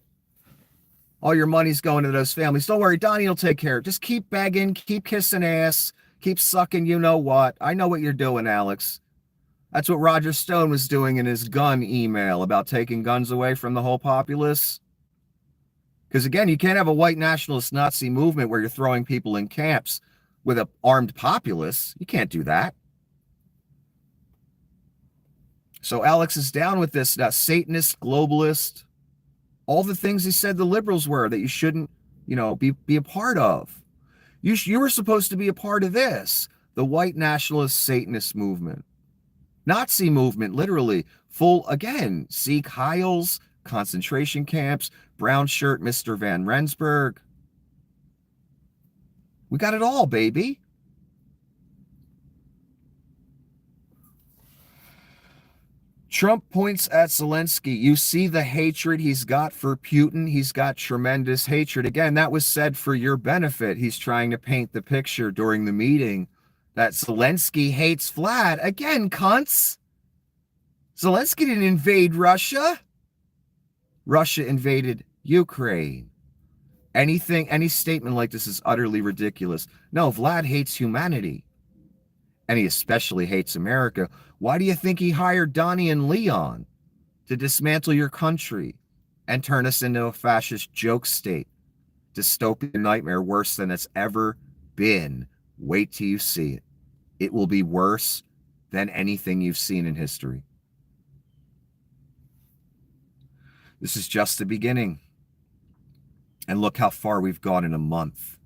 All your money's going to those families. Don't worry, Donny will take care of it. Just keep begging, keep kissing ass, keep sucking you know what. I know what you're doing, Alex. That's what Roger Stone was doing in his gun email about taking guns away from the whole populace. Because again, you can't have a white nationalist Nazi movement where you're throwing people in camps with an armed populace. You can't do that. So Alex is down with this Satanist, globalist, all the things he said the liberals were that you shouldn't, be a part of. You were supposed to be a part of this, the white nationalist Satanist movement. Nazi movement, literally, full, again, Sieg Heils, concentration camps, brown shirt, Mr. Van Rensburg. We got it all, baby. Trump points at Zelensky. You see the hatred he's got for Putin. He's got tremendous hatred. Again, that was said for your benefit. He's trying to paint the picture during the meeting that Zelensky hates Vlad. Again, cunts. Zelensky didn't invade Russia. Russia invaded Ukraine. Any statement like this is utterly ridiculous. No, Vlad hates humanity. And he especially hates America. Why do you think he hired Donny and Leon to dismantle your country and turn us into a fascist joke state? Dystopian nightmare worse than it's ever been. Wait till you see it. It will be worse than anything you've seen in history. This is just the beginning. And look how far we've gone in a month.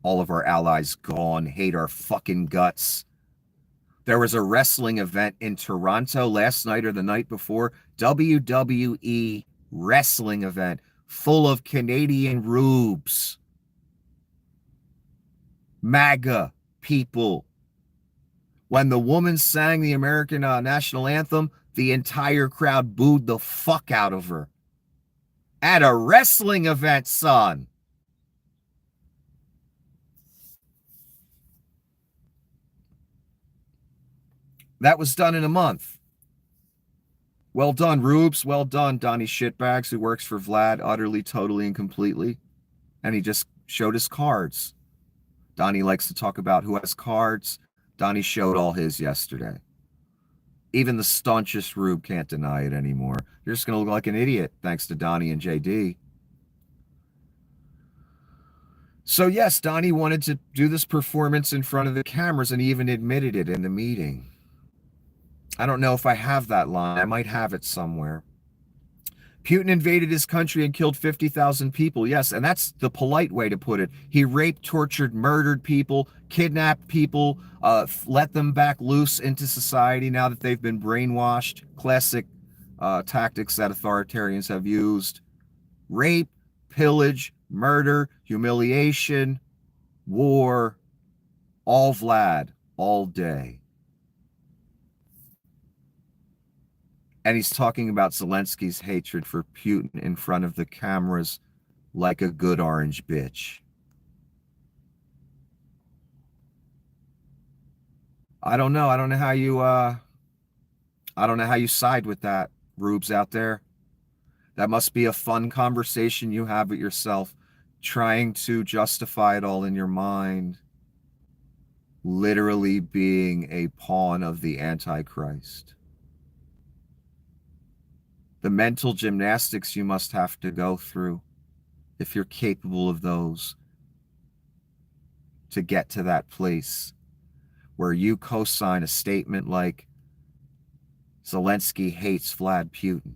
All of our allies gone, hate our fucking guts. There was a wrestling event in Toronto last night or the night before. WWE wrestling event full of Canadian rubes. MAGA people. When the woman sang the American national anthem, the entire crowd booed the fuck out of her. At a wrestling event, son. That was done in a month. Well done, Rubes. Well done, Donny Shitbags, who works for Vlad utterly, totally, and completely. And he just showed his cards. Donny likes to talk about who has cards. Donny showed all his yesterday. Even the staunchest Rube can't deny it anymore. You're just going to look like an idiot, thanks to Donny and JD. So yes, Donny wanted to do this performance in front of the cameras, and he even admitted it in the meeting. I don't know if I have that line. I might have it somewhere. Putin invaded his country and killed 50,000 people. Yes, and that's the polite way to put it. He raped, tortured, murdered people, kidnapped people, let them back loose into society now that they've been brainwashed. Classic tactics that authoritarians have used. Rape, pillage, murder, humiliation, war, all Vlad, all day. And he's talking about Zelensky's hatred for Putin in front of the cameras like a good orange bitch. I don't know. I don't know how you side with that, rubes out there. That must be a fun conversation you have with yourself, trying to justify it all in your mind. Literally being a pawn of the Antichrist. The mental gymnastics you must have to go through, if you're capable of those, to get to that place where you co-sign a statement like Zelensky hates Vlad Putin.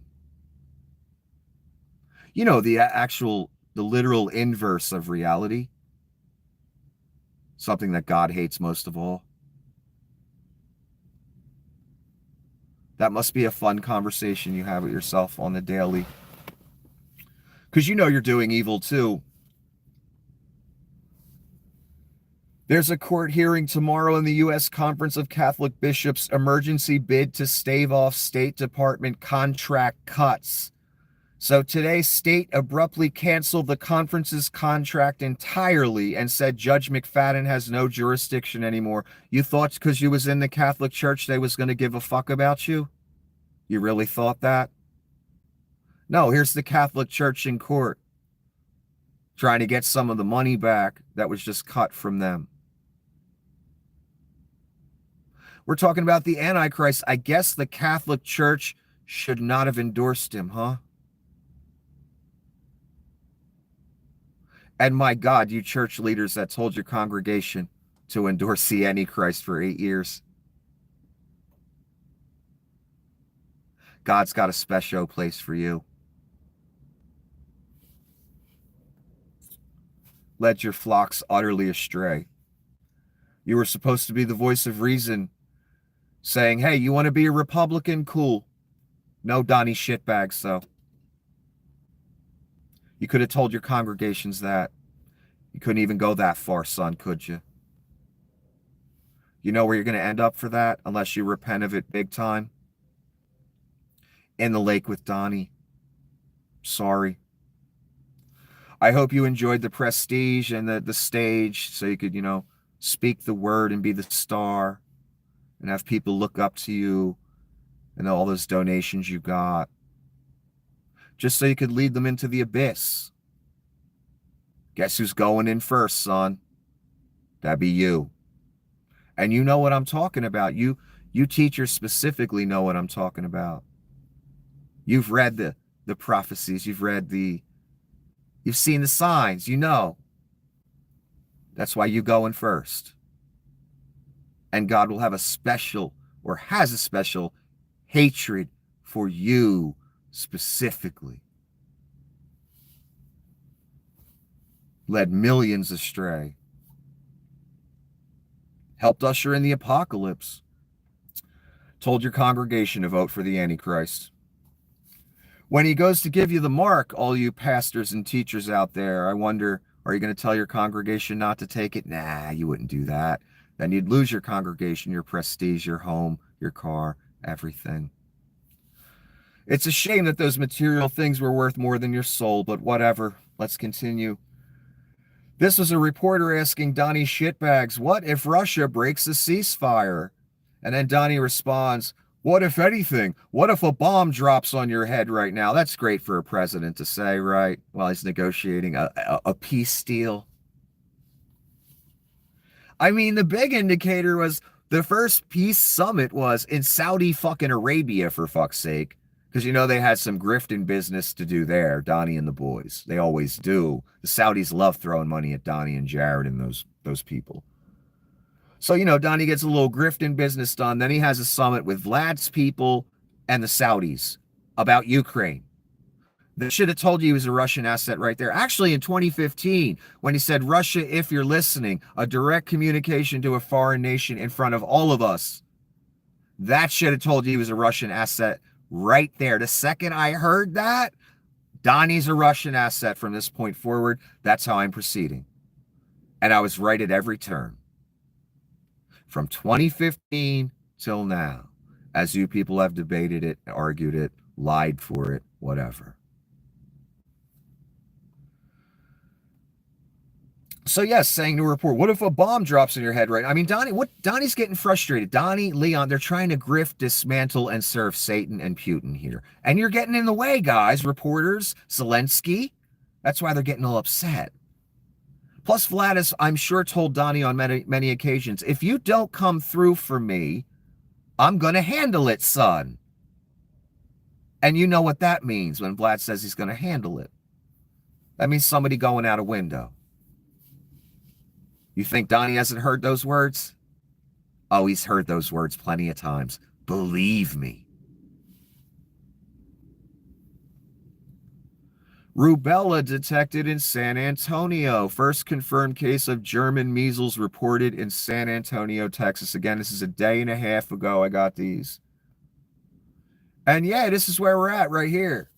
You know, the literal inverse of reality. Something that God hates most of all. That must be a fun conversation you have with yourself on the daily. Because you know you're doing evil too. There's a court hearing tomorrow in the U.S. Conference of Catholic Bishops' emergency bid to stave off State Department contract cuts. So today, state abruptly canceled the conference's contract entirely and said Judge McFadden has no jurisdiction anymore. You thought because you was in the Catholic Church they was going to give a fuck about you? You really thought that? No, here's the Catholic Church in court trying to get some of the money back that was just cut from them. We're talking about the Antichrist. I guess the Catholic Church should not have endorsed him, huh? And my God, you church leaders that told your congregation to endorse the Antichrist for 8 years. God's got a special place for you. Led your flocks utterly astray. You were supposed to be the voice of reason, saying, hey, you want to be a Republican? Cool. No Donny shitbags, though. You could have told your congregations that. You couldn't even go that far, son, could you? You know where you're going to end up for that, unless you repent of it big time? In the lake with Donny. Sorry. I hope you enjoyed the prestige and the stage so you could, speak the word and be the star and have people look up to you and all those donations you got. Just so you could lead them into the abyss. Guess who's going in first, son? That'd be you. And you know what I'm talking about. You teachers specifically know what I'm talking about. You've read the prophecies. You've seen the signs. You know. That's why you go in first. And God will have a special, or has a special, hatred for you specifically. Led millions astray. Helped usher in the apocalypse. Told your congregation to vote for the Antichrist. When he goes to give you the mark, all you pastors and teachers out there, I wonder, are you going to tell your congregation not to take it? Nah, you wouldn't do that. Then you'd lose your congregation, your prestige, your home, your car, everything. It's a shame that those material things were worth more than your soul, but whatever. Let's continue. This was a reporter asking Donny shitbags, what if Russia breaks the ceasefire? And then Donny responds, what if anything? What if a bomb drops on your head right now? That's great for a president to say, right? While he's negotiating a peace deal. I mean, the big indicator was the first peace summit was in Saudi fucking Arabia, for fuck's sake. Because, they had some grifting business to do there, Donny and the boys. They always do. The Saudis love throwing money at Donny and Jared and those people. So, Donny gets a little grifting business done. Then he has a summit with Vlad's people and the Saudis about Ukraine. They should have told you he was a Russian asset right there. Actually, in 2015, when he said, Russia, if you're listening, a direct communication to a foreign nation in front of all of us, that should have told you he was a Russian asset right there. The second I heard that, Donny's a Russian asset from this point forward. That's how I'm proceeding. And I was right at every turn. From 2015 till now, as you people have debated it, argued it, lied for it, whatever. So yes, saying to a report, what if a bomb drops in your head, right? I mean, Donny's getting frustrated. Donny, Leon, they're trying to grift, dismantle, and serve Satan and Putin here. And you're getting in the way, guys, reporters, Zelensky. That's why they're getting all upset. Plus, Vladis, I'm sure, told Donny on many occasions, if you don't come through for me, I'm going to handle it, son. And you know what that means when Vlad says he's going to handle it. That means somebody going out a window. You think Donny hasn't heard those words? Oh, he's heard those words plenty of times. Believe me. Rubella detected in San Antonio. First confirmed case of German measles reported in San Antonio, Texas. Again, this is a day and a half ago I got these. And yeah, this is where we're at right here.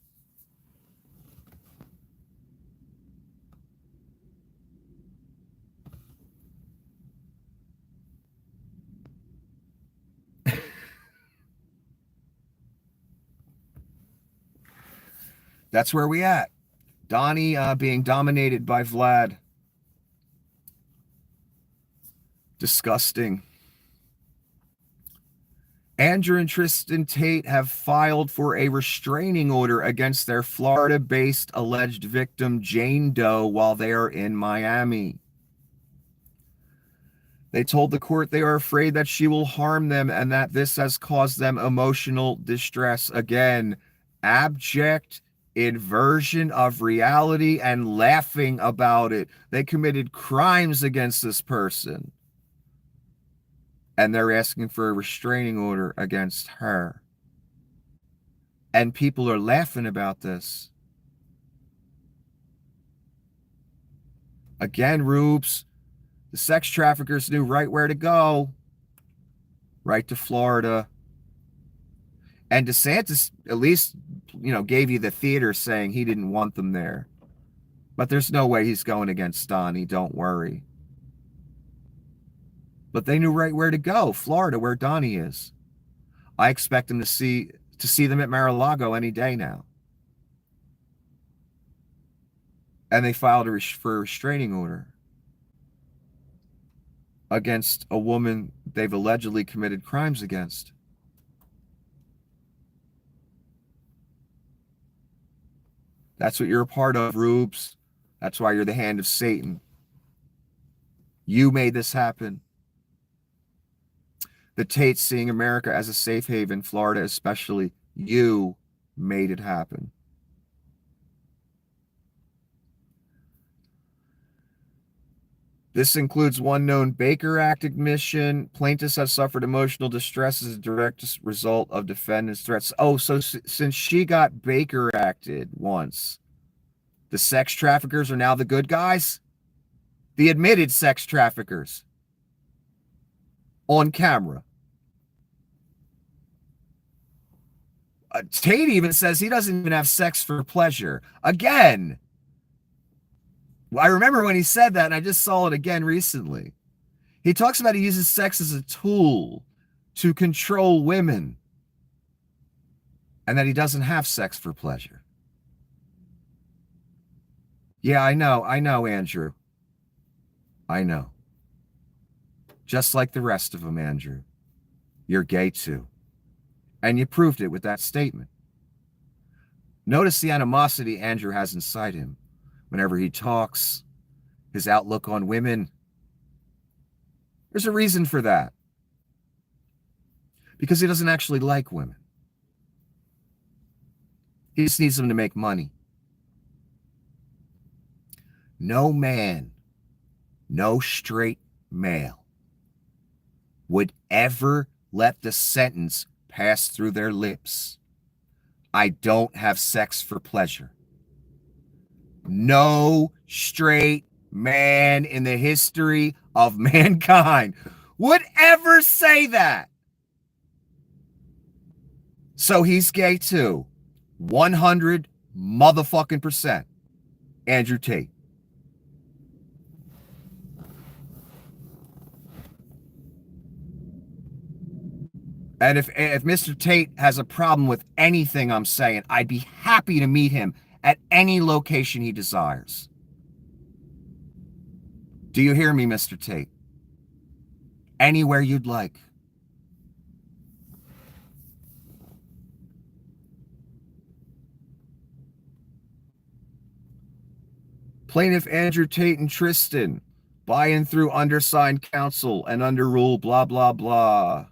That's where we at. Donny being dominated by Vlad. Disgusting. Andrew and Tristan Tate have filed for a restraining order against their Florida-based alleged victim, Jane Doe, while they are in Miami. They told the court they are afraid that she will harm them and that this has caused them emotional distress. Again, abject inversion of reality and laughing about it. They committed crimes against this person. And they're asking for a restraining order against her. And people are laughing about this. Again, Rubes, the sex traffickers knew right where to go. Right to Florida. And DeSantis at least, gave you the theater saying he didn't want them there. But there's no way he's going against Donny, don't worry. But they knew right where to go, Florida, where Donny is. I expect them to see them at Mar-a-Lago any day now. And they filed for a restraining order against a woman they've allegedly committed crimes against. That's what you're a part of, Rubes. That's why you're the hand of Satan. You made this happen. The Tates seeing America as a safe haven, Florida especially. You made it happen. This includes one known Baker Act admission. Plaintiffs have suffered emotional distress as a direct result of defendant's threats. Oh, so since she got Baker Acted once, the sex traffickers are now the good guys? The admitted sex traffickers. On camera. Tate even says he doesn't even have sex for pleasure. Again. I remember when he said that, and I just saw it again recently. He talks about he uses sex as a tool to control women, and that he doesn't have sex for pleasure. Yeah, I know, Andrew. I know. Just like the rest of them, Andrew. You're gay too. And you proved it with that statement. Notice the animosity Andrew has inside him. Whenever he talks, his outlook on women. There's a reason for that. Because he doesn't actually like women. He just needs them to make money. No man, no straight male would ever let the sentence pass through their lips. I don't have sex for pleasure. No straight man in the history of mankind would ever say that. So he's gay too. 100 motherfucking percent. Andrew Tate. And if Mr. Tate has a problem with anything I'm saying, I'd be happy to meet him at any location he desires. Do you hear me, Mr. Tate? Anywhere you'd like. Plaintiff Andrew Tate and Tristan, by and through undersigned counsel and under rule blah, blah, blah.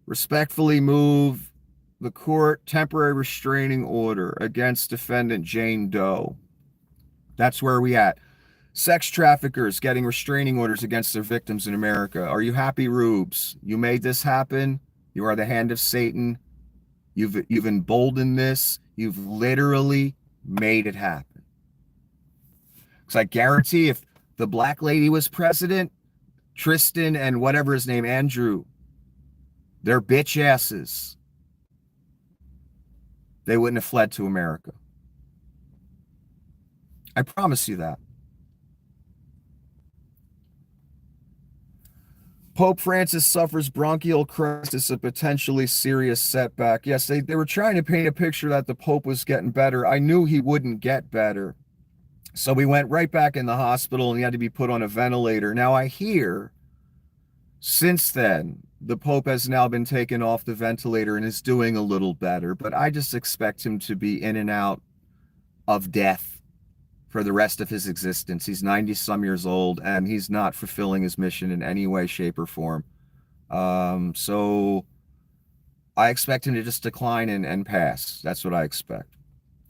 Respectfully move the court temporary restraining order against defendant Jane Doe. That's where we at. Sex traffickers getting restraining orders against their victims in America. Are you happy, Rubes? You made this happen. You are the hand of Satan. You've emboldened this. You've literally made it happen. Because I guarantee if the black lady was president, Tristan and whatever his name, Andrew, they're bitch asses. They wouldn't have fled to America. I promise you that. Pope Francis suffers bronchial crisis, a potentially serious setback. Yes, they were trying to paint a picture that the Pope was getting better. I knew he wouldn't get better. So we went right back in the hospital and he had to be put on a ventilator. Now I hear since then, the Pope has now been taken off the ventilator and is doing a little better, but I just expect him to be in and out of death for the rest of his existence. He's 90 some years old and he's not fulfilling his mission in any way, shape, or form. So I expect him to just decline and pass. That's what I expect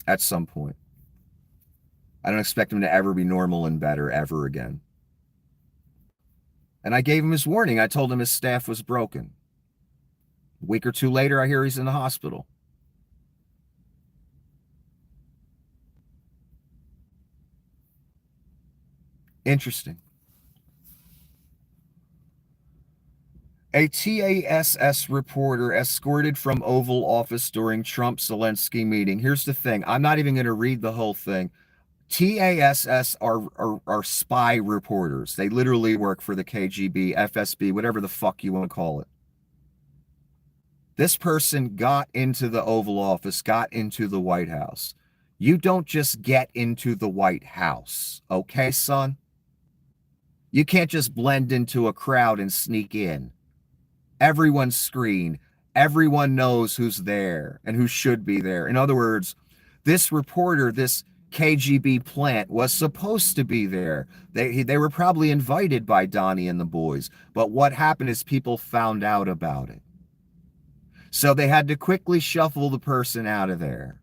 at some point. I don't expect him to ever be normal and better ever again. And I gave him his warning. I told him his staff was broken. A week or two later, I hear he's in the hospital. Interesting. A TASS reporter escorted from Oval Office during Trump-Zelensky meeting. Here's the thing. I'm not even going to read the whole thing. TASS are spy reporters. They literally work for the KGB, FSB, whatever the fuck you want to call it. This person got into the Oval Office, got into the White House. You don't just get into the White House, okay, son? You can't just blend into a crowd and sneak in. Everyone's screened. Everyone knows who's there and who should be there. In other words, this reporter, this KGB plant was supposed to be there. They were probably invited by Donny and the boys. But what happened is people found out about it. So they had to quickly shuffle the person out of there.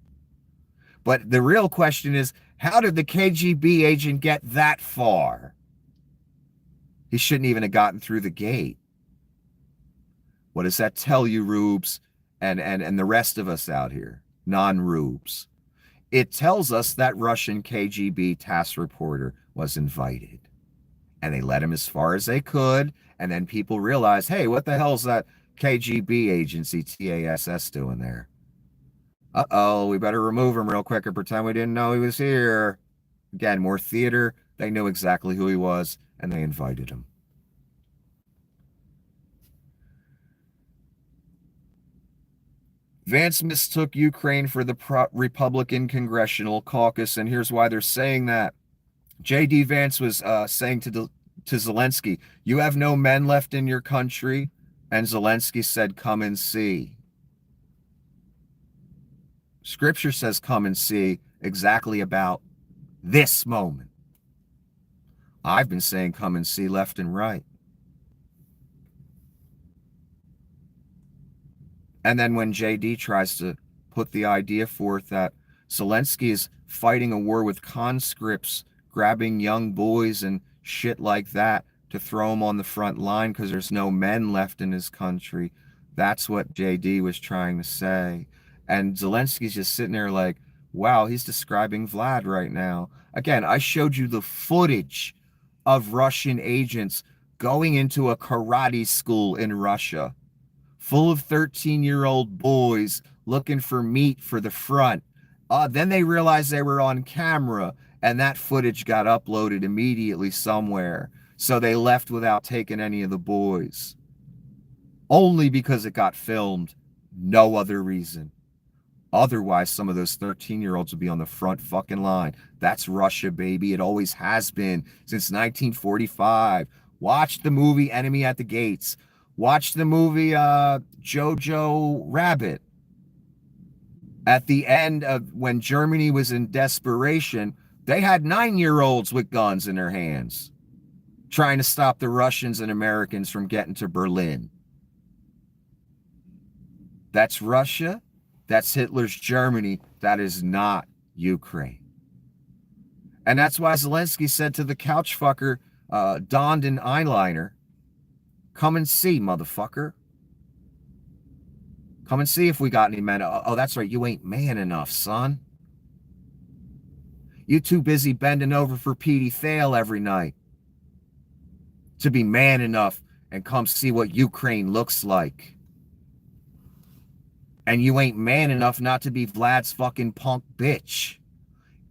But the real question is, how did the KGB agent get that far? He shouldn't even have gotten through the gate. What does that tell you, Rubes, and the rest of us out here, non-Rubes? It tells us that Russian KGB TASS reporter was invited. And they let him as far as they could. And then people realized, hey, what the hell is that KGB agency TASS doing there? Uh-oh, we better remove him real quick and pretend we didn't know he was here. Again, more theater. They knew exactly who he was, and they invited him. Vance mistook Ukraine for the Republican Congressional Caucus, and here's why they're saying that. J.D. Vance was saying to Zelensky, you have no men left in your country, and Zelensky said, come and see. Scripture says come and see exactly about this moment. I've been saying come and see left and right. And then when JD tries to put the idea forth that Zelensky is fighting a war with conscripts, grabbing young boys and shit like that to throw them on the front line because there's no men left in his country, that's what JD was trying to say. And Zelensky's just sitting there like, Wow, he's describing Vlad right now. Again, I showed you the footage of Russian agents going into a karate school in Russia, full of 13-year-old boys looking for meat for the front. Then they realized they were on camera, and that footage got uploaded immediately somewhere. So they left without taking any of the boys. Only because it got filmed. No other reason. Otherwise, some of those 13-year-olds would be on the front fucking line. That's Russia, baby. It always has been since 1945. Watch the movie Enemy at the Gates. Watch the movie Jojo Rabbit. At the end of when Germany was in desperation, they had 9-year-olds with guns in their hands trying to stop the Russians and Americans from getting to Berlin. That's Russia. That's Hitler's Germany. That is not Ukraine. And that's why Zelensky said to the couch fucker, donned in eyeliner, come and see, motherfucker. Come and see if we got any men. Oh, that's right. You ain't man enough, son. You too busy bending over for Petey Thale every night to be man enough and come see what Ukraine looks like. And you ain't man enough not to be Vlad's fucking punk bitch.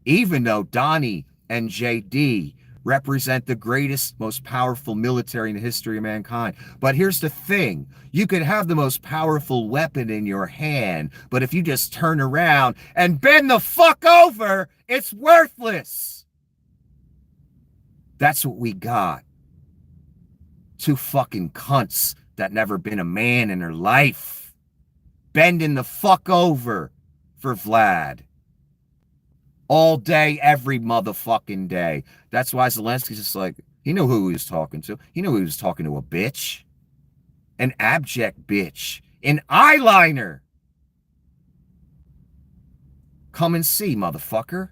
Even though Donny and JD represent the greatest, most powerful military in the history of mankind. But here's the thing. You could have the most powerful weapon in your hand, but if you just turn around and bend the fuck over, it's worthless. That's what we got. Two fucking cunts that never been a man in their life. Bending the fuck over for Vlad. All day, every motherfucking day. That's why Zelensky's just like, he knew who he was talking to. He knew he was talking to a bitch. An abject bitch. An eyeliner. Come and see, motherfucker.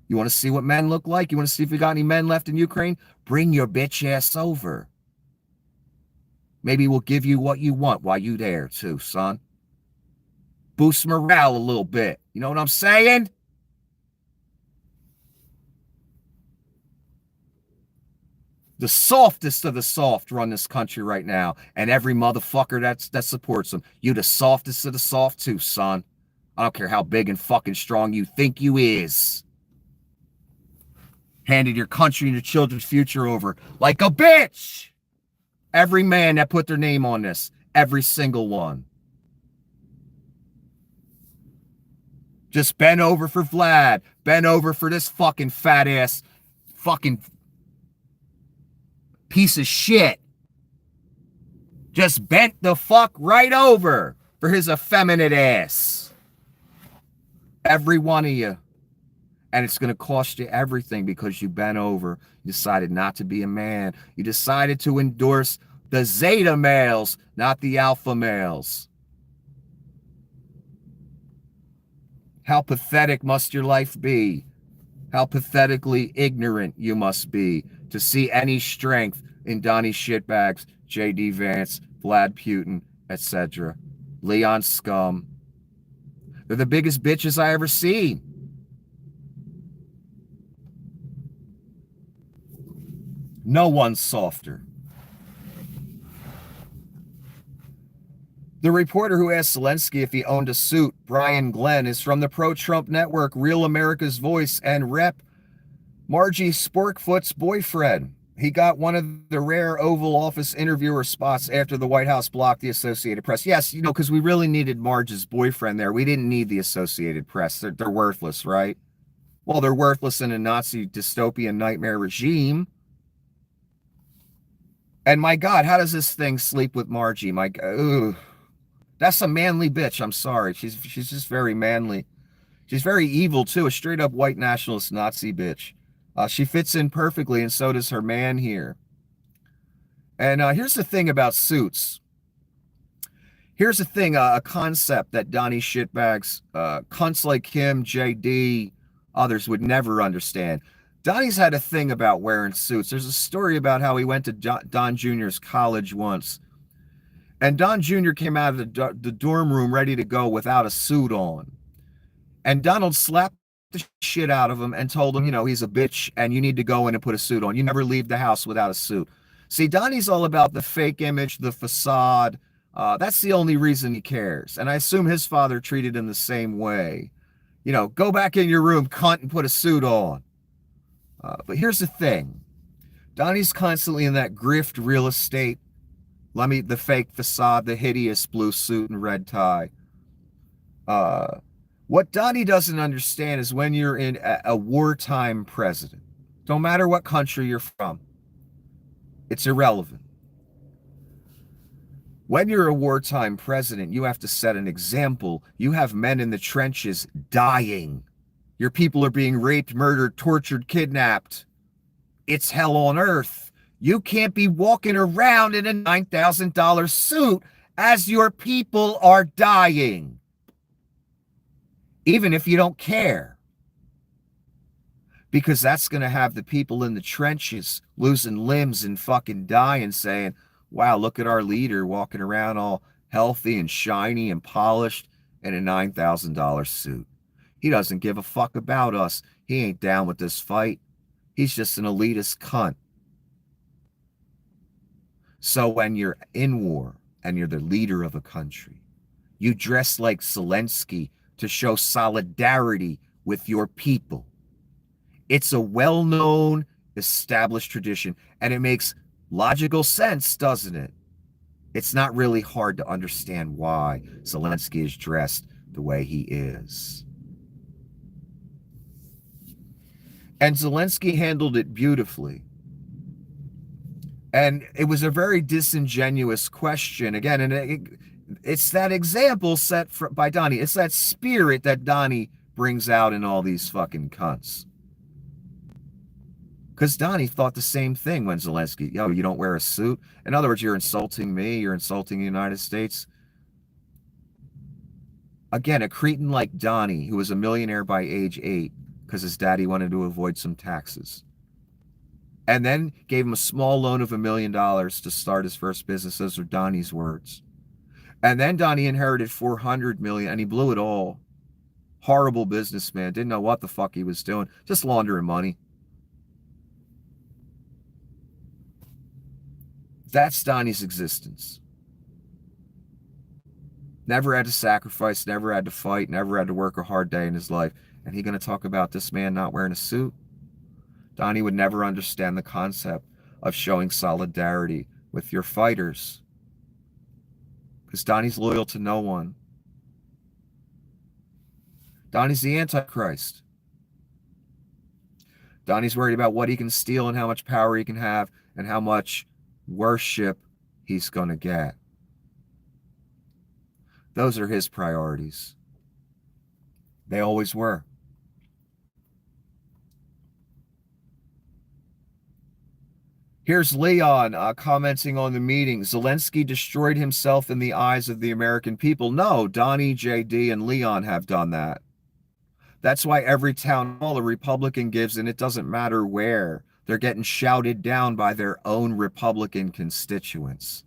You want to see what men look like? You want to see if we got any men left in Ukraine? Bring your bitch ass over. Maybe we'll give you what you want while you there too, son. Boost morale a little bit. You know what I'm saying? The softest of the soft run this country right now. And every motherfucker that supports them. You the softest of the soft too, son. I don't care how big and fucking strong you think you is. Handed your country and your children's future over like a bitch. Every man that put their name on this. Every single one. Just bend over for Vlad. Bend over for this fucking fat ass fucking piece of shit. Just bent the fuck right over for his effeminate ass. Every one of you. And it's going to cost you everything because you bent over. You decided not to be a man. You decided to endorse the Zeta males, not the alpha males. How pathetic must your life be? How pathetically ignorant you must be to see any strength in Donny Shitbags, J.D. Vance, Vlad Putin, etc. Leon Scum. They're the biggest bitches I ever seen. No one's softer. The reporter who asked Zelensky if he owned a suit, Brian Glenn, is from the pro-Trump network Real America's Voice and Rep. Margie Sporkfoot's boyfriend. He got one of the rare Oval Office interviewer spots after the White House blocked the Associated Press. Yes, you know, because we really needed Marge's boyfriend there. We didn't need the Associated Press. They're worthless, right? Well, they're worthless in a Nazi dystopian nightmare regime. And my God, how does this thing sleep with Margie? My God, ugh. That's a manly bitch. I'm sorry. She's just very manly. She's very evil, too. A straight-up white nationalist Nazi bitch. She fits in perfectly, and so does her man here. And here's the thing about suits. Here's the thing, a concept that Donny Shitbags, cunts like him, JD, others would never understand. Donny's had a thing about wearing suits. There's a story about how he went to Don Jr.'s college once. And Don Jr. came out of the dorm room ready to go without a suit on. And Donald slapped the shit out of him and told him, he's a bitch and you need to go in and put a suit on. You never leave the house without a suit. See, Donnie's all about the fake image, the facade. That's the only reason he cares. And I assume his father treated him the same way. Go back in your room, cunt, and put a suit on. But here's the thing. Donnie's constantly in that grift real estate. The fake facade, the hideous blue suit and red tie. What Donnie doesn't understand is when you're in a wartime president, don't matter what country you're from, it's irrelevant. When you're a wartime president, you have to set an example. You have men in the trenches dying. Your people are being raped, murdered, tortured, kidnapped. It's hell on earth. You can't be walking around in a $9,000 suit as your people are dying. Even if you don't care. Because that's going to have the people in the trenches losing limbs and fucking dying, saying, wow, look at our leader walking around all healthy and shiny and polished in a $9,000 suit. He doesn't give a fuck about us. He ain't down with this fight. He's just an elitist cunt. So when you're in war and you're the leader of a country, you dress like Zelensky to show solidarity with your people. It's a well-known, established tradition, and it makes logical sense, doesn't it? It's not really hard to understand why Zelensky is dressed the way he is. And Zelensky handled it beautifully. And it was a very disingenuous question. Again, and it's that example set by Donny. It's that spirit that Donny brings out in all these fucking cunts. Because Donny thought the same thing when Zelensky, you don't wear a suit. In other words, you're insulting me. You're insulting the United States. Again, a cretin like Donny, who was a millionaire by age 8 because his daddy wanted to avoid some taxes. And then gave him a small loan of $1 million to start his first business. Those are Donny's words. And then Donny inherited $400 million and he blew it all. Horrible businessman. Didn't know what the fuck he was doing. Just laundering money. That's Donny's existence. Never had to sacrifice, never had to fight, never had to work a hard day in his life. And he going to talk about this man not wearing a suit? Donny would never understand the concept of showing solidarity with your fighters. Because Donny's loyal to no one. Donny's the Antichrist. Donny's worried about what he can steal and how much power he can have and how much worship he's going to get. Those are his priorities. They always were. Here's Leon commenting on the meeting. Zelensky destroyed himself in the eyes of the American people. No, Donny, JD, and Leon have done that. That's why every town hall a Republican gives, and it doesn't matter where, they're getting shouted down by their own Republican constituents.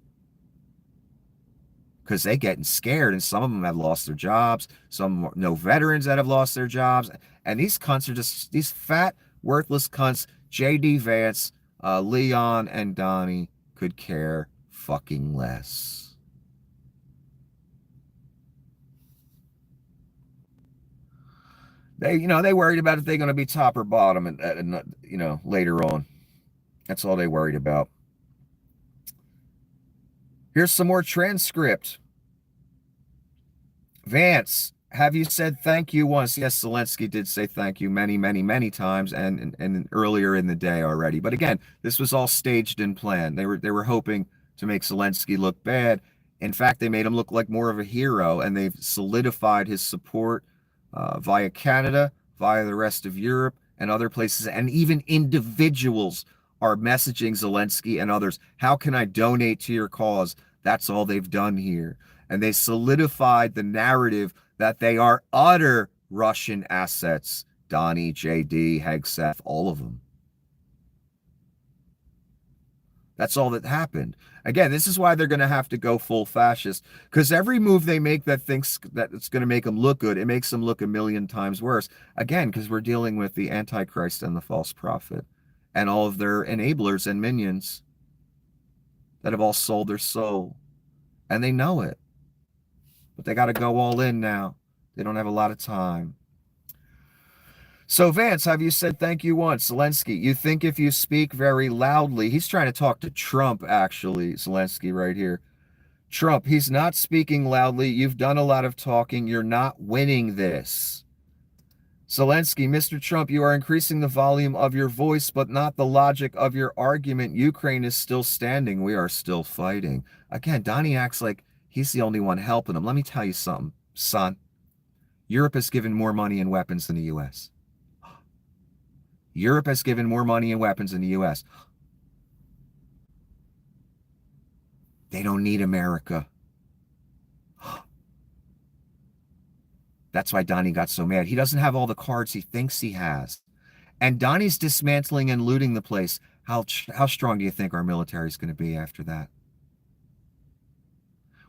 Because they're getting scared, and some of them have lost their jobs. Some know veterans that have lost their jobs. And these cunts are just, these fat, worthless cunts, JD Vance, Leon and Donny could care fucking less. They worried about if they're going to be top or bottom and later on. That's all they worried about. Here's some more transcript. Vance, have you said thank you once? Yes, Zelensky did say thank you many, many, many times and earlier in the day already. But again, this was all staged and planned. They were hoping to make Zelensky look bad. In fact, they made him look like more of a hero, and they've solidified his support via Canada, via the rest of Europe and other places. And even individuals are messaging Zelensky and others, how can I donate to your cause? That's all they've done here. And they solidified the narrative that they are utter Russian assets. Donny, JD, Hegseth, all of them. That's all that happened. Again, this is why they're going to have to go full fascist, because every move they make that thinks that it's going to make them look good, it makes them look a million times worse. Again, because we're dealing with the Antichrist and the false prophet and all of their enablers and minions that have all sold their soul. And they know it. But they got to go all in now. They don't have a lot of time. So, Vance, have you said thank you once? Zelensky, you think if you speak very loudly, he's trying to talk to Trump, actually, Zelensky right here. Trump, he's not speaking loudly. You've done a lot of talking. You're not winning this. Zelensky, Mr. Trump, you are increasing the volume of your voice, but not the logic of your argument. Ukraine is still standing. We are still fighting. Again, Donny acts like he's the only one helping him. Let me tell you something, son. Europe has given more money and weapons than the U.S. Europe has given more money and weapons than the U.S. They don't need America. That's why Donny got so mad. He doesn't have all the cards he thinks he has. And Donny's dismantling and looting the place. How strong do you think our military is going to be after that?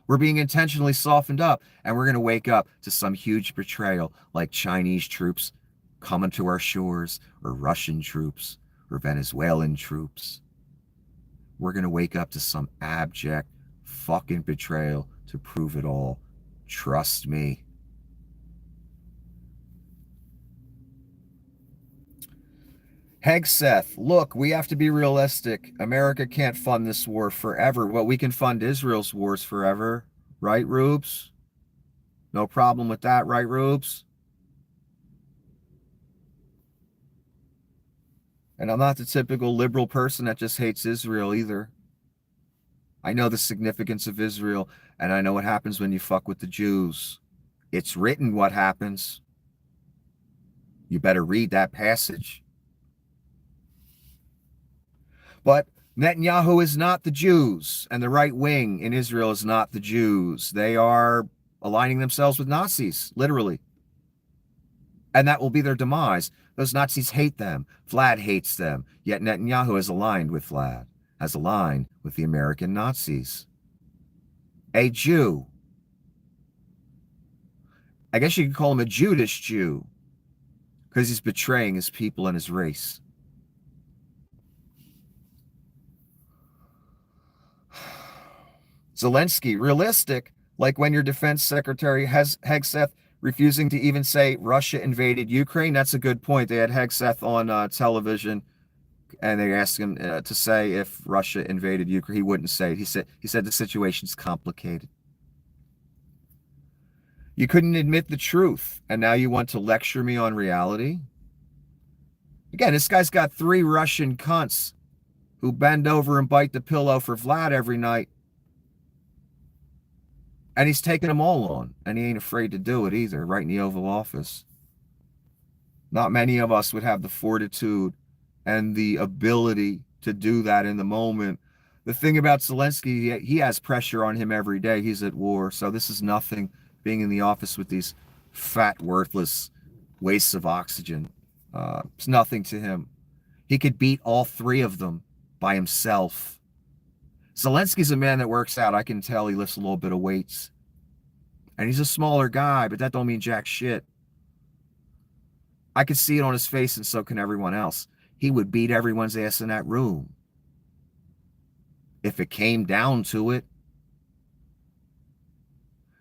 We're being intentionally softened up, and we're going to wake up to some huge betrayal like Chinese troops coming to our shores, or Russian troops, or Venezuelan troops. We're going to wake up to some abject fucking betrayal to prove it all. Trust me. Hegseth, look, we have to be realistic. America can't fund this war forever. Well, we can fund Israel's wars forever. Right, Rubes? No problem with that, right, Rubes? And I'm not the typical liberal person that just hates Israel either. I know the significance of Israel, and I know what happens when you fuck with the Jews. It's written what happens. You better read that passage. But Netanyahu is not the Jews, and the right wing in Israel is not the Jews. They are aligning themselves with Nazis, literally. And that will be their demise. Those Nazis hate them. Vlad hates them. Yet Netanyahu is aligned with Vlad, has aligned with the American Nazis. A Jew. I guess you could call him a Judas Jew, because he's betraying his people and his race. Zelensky, realistic, like when your defense secretary has Hegseth refusing to even say Russia invaded Ukraine. That's a good point. They had Hegseth on television, and they asked him to say if Russia invaded Ukraine. He wouldn't say it. He said the situation's complicated. You couldn't admit the truth, and now you want to lecture me on reality? Again, this guy's got 3 Russian cunts who bend over and bite the pillow for Vlad every night. And he's taking them all on, and he ain't afraid to do it either, right in the Oval Office. Not many of us would have the fortitude and the ability to do that in the moment. The thing about Zelensky, he has pressure on him every day. He's at war, so this is nothing, being in the office with these fat, worthless wastes of oxygen. It's nothing to him. He could beat all 3 of them by himself. Zelensky's a man that works out. I can tell he lifts a little bit of weights. And he's a smaller guy, but that don't mean jack shit. I could see it on his face, and so can everyone else. He would beat everyone's ass in that room. If it came down to it.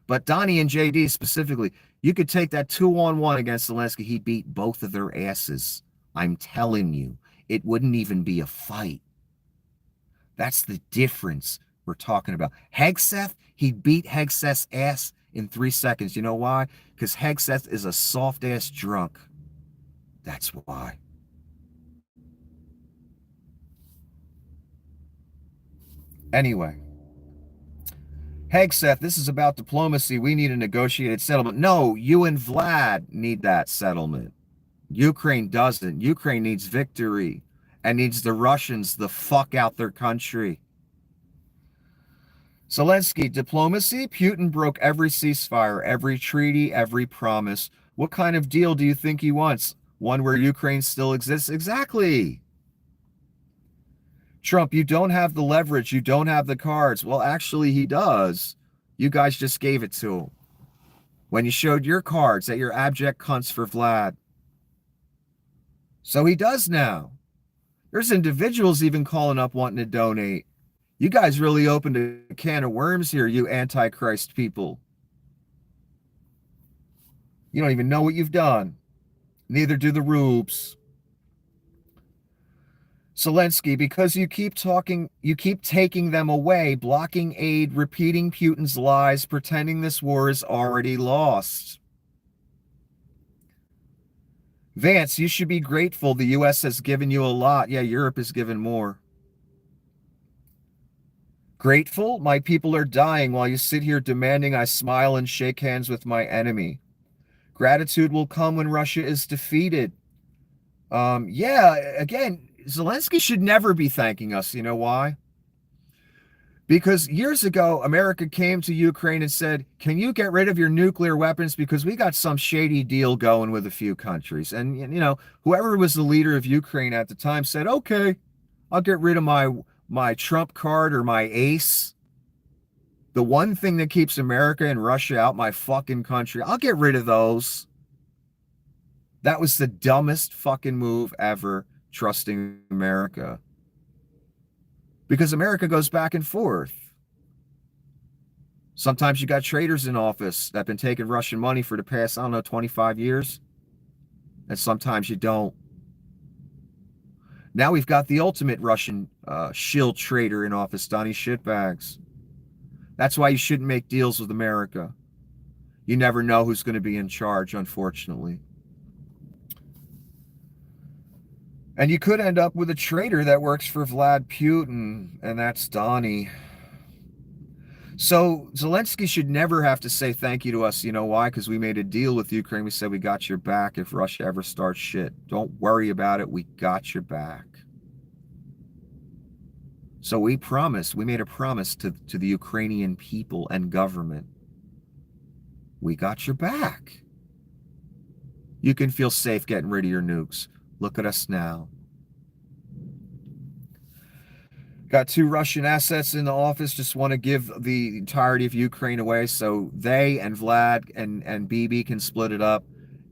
But Donny and JD specifically, you could take that 2-on-1 against Zelensky. He'd beat both of their asses. I'm telling you, it wouldn't even be a fight. That's the difference we're talking about. Hegseth, he beat Hegseth's ass in 3 seconds. You know why? Because Hegseth is a soft-ass drunk. That's why. Anyway. Hegseth, this is about diplomacy. We need a negotiated settlement. No, you and Vlad need that settlement. Ukraine doesn't. Ukraine needs victory. And needs the Russians the fuck out their country. Zelensky, diplomacy? Putin broke every ceasefire, every treaty, every promise. What kind of deal do you think he wants? One where Ukraine still exists? Exactly. Trump, you don't have the leverage. You don't have the cards. Well, actually, he does. You guys just gave it to him. When you showed your cards that you're abject cunts for Vlad. So he does now. There's individuals even calling up wanting to donate. You guys really opened a can of worms here, you Antichrist people. You don't even know what you've done. Neither do the rubes. Zelensky, because you keep taking them away, blocking aid, repeating Putin's lies, pretending this war is already lost. Vance, you should be grateful. The U.S. has given you a lot. Yeah, Europe has given more. Grateful? My people are dying while you sit here demanding I smile and shake hands with my enemy. Gratitude will come when Russia is defeated. Yeah, again, Zelensky should never be thanking us. You know why? Because years ago, America came to Ukraine and said, can you get rid of your nuclear weapons? Because we got some shady deal going with a few countries. And, you know, whoever was the leader of Ukraine at the time said, okay, I'll get rid of my Trump card or my ace. The one thing that keeps America and Russia out my fucking country, I'll get rid of those. That was the dumbest fucking move ever, trusting America. Because America goes back and forth. Sometimes you got traitors in office that have been taking Russian money for the past, I don't know, 25 years. And sometimes you don't. Now we've got the ultimate Russian shill traitor in office, Donny shitbags. That's why you shouldn't make deals with America. You never know who's going to be in charge, unfortunately. And you could end up with a traitor that works for Vlad Putin, and that's Donny. So Zelensky should never have to say thank you to us. You know why? Because we made a deal with Ukraine. We said we got your back if Russia ever starts shit. Don't worry about it. We got your back. So we made a promise to the Ukrainian people and government. We got your back. You can feel safe getting rid of your nukes. Look at us now. Got 2 Russian assets in the office, just want to give the entirety of Ukraine away so they and Vlad and Bibi can split it up.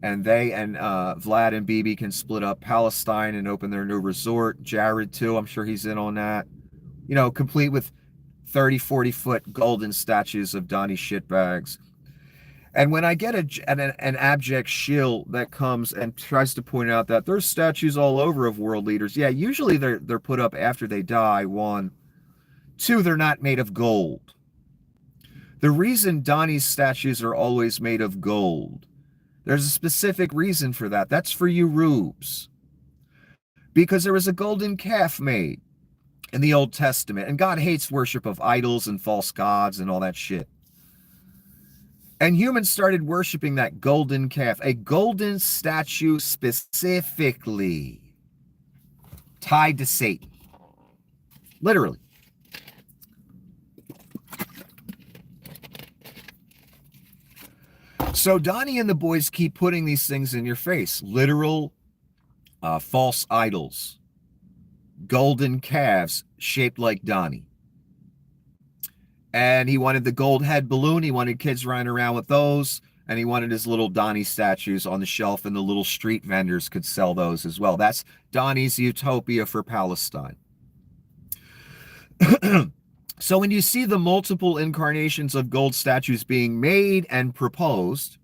And they and Vlad and Bibi can split up Palestine and open their new resort. Jared, too, I'm sure he's in on that. You know, complete with 30, 40-foot golden statues of Donny shitbags. And when I get an abject shill that comes and tries to point out that there's statues all over of world leaders, yeah, usually they're put up after they die, 1. 2, they're not made of gold. The reason Donny's statues are always made of gold, there's a specific reason for that. That's for you rubes. Because there was a golden calf made in the Old Testament, and God hates worship of idols and false gods and all that shit. And humans started worshiping that golden calf, a golden statue specifically tied to Satan. Literally. So Donny and the boys keep putting these things in your face. Literal false idols. Golden calves shaped like Donny. And he wanted the gold head balloon. He wanted kids running around with those. And he wanted his little Donny statues on the shelf, and the little street vendors could sell those as well. That's Donny's utopia for Palestine. So when you see the multiple incarnations of gold statues being made and proposed,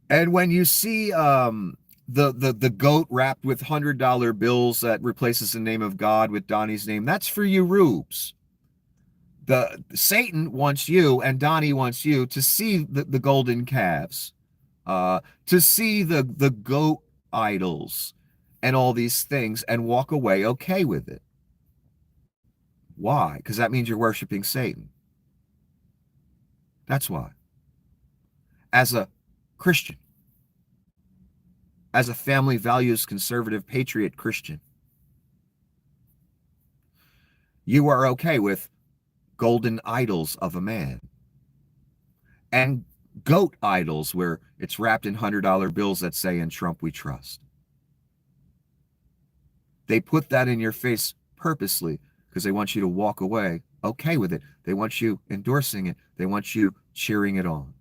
and when you see the goat wrapped with $100 bills that replaces the name of God with Donny's name, that's for you rubes. Satan wants you and Donny wants you to see the golden calves, to see the goat idols and all these things and walk away okay with it. Why? Because that means you're worshiping Satan. That's why. As a Christian, as a family values conservative patriot Christian, you are okay with golden idols of a man and goat idols where it's wrapped in $100 bills that say "In Trump we trust." They put that in your face purposely, because they want you to walk away okay with it. They want you endorsing it. They want you cheering it on.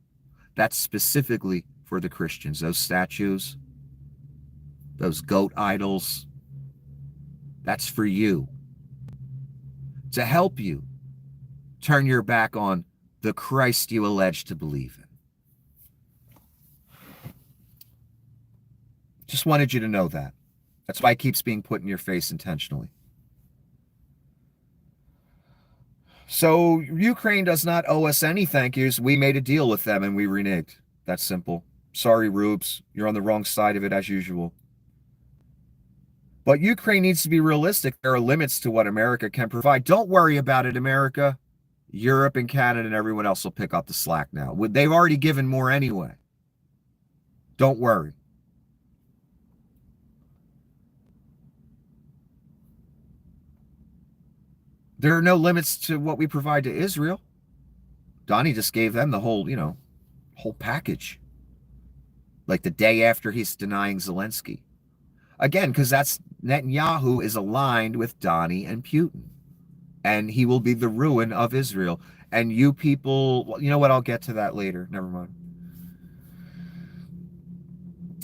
That's specifically for the Christians. Those statues, those goat idols, that's for you. To help you turn your back on the Christ you allege to believe in. Just wanted you to know that. That's why it keeps being put in your face intentionally. So Ukraine does not owe us any thank yous. We made a deal with them and we reneged. That's simple. Sorry, Rubes. You're on the wrong side of it as usual. But Ukraine needs to be realistic. There are limits to what America can provide. Don't worry about it, America. Europe and Canada and everyone else will pick up the slack now. They've already given more anyway. Don't worry. There are no limits to what we provide to Israel. Donny just gave them the whole, whole package. Like the day after he's denying Zelensky. Again, because that's Netanyahu is aligned with Donny and Putin. And he will be the ruin of Israel. And you people, you know what? I'll get to that later. Never mind.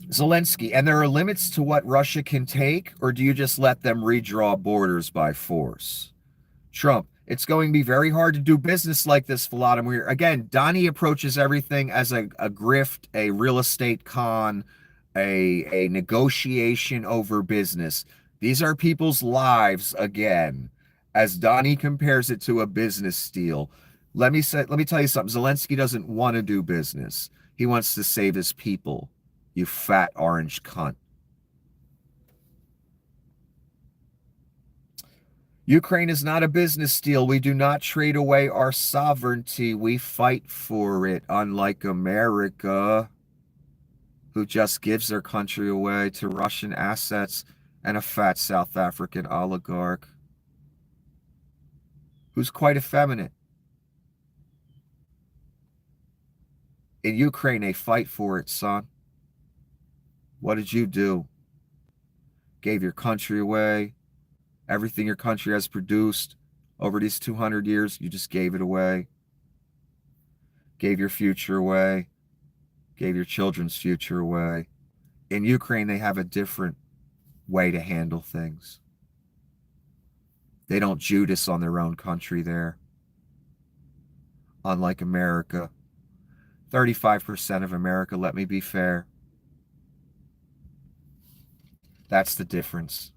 Zelensky, and there are limits to what Russia can take, or do you just let them redraw borders by force? Trump, it's going to be very hard to do business like this, Volodymyr. Again, Donny approaches everything as a grift, a real estate con, a negotiation over business. These are people's lives, again, as Donny compares it to a business deal. Let me tell you something. Zelensky doesn't want to do business. He wants to save his people, you fat orange cunt. Ukraine is not a business deal. We do not trade away our sovereignty. We fight for it, unlike America, who just gives their country away to Russian assets and a fat South African oligarch who's quite effeminate. In Ukraine, they fight for it, son. What did you do? Gave your country away. Everything your country has produced over these 200 years, you just gave it away. Gave your future away. Gave your children's future away. In Ukraine, they have a different way to handle things. They don't Judas on their own country there. Unlike America. 35% of America, let me be fair. That's the difference.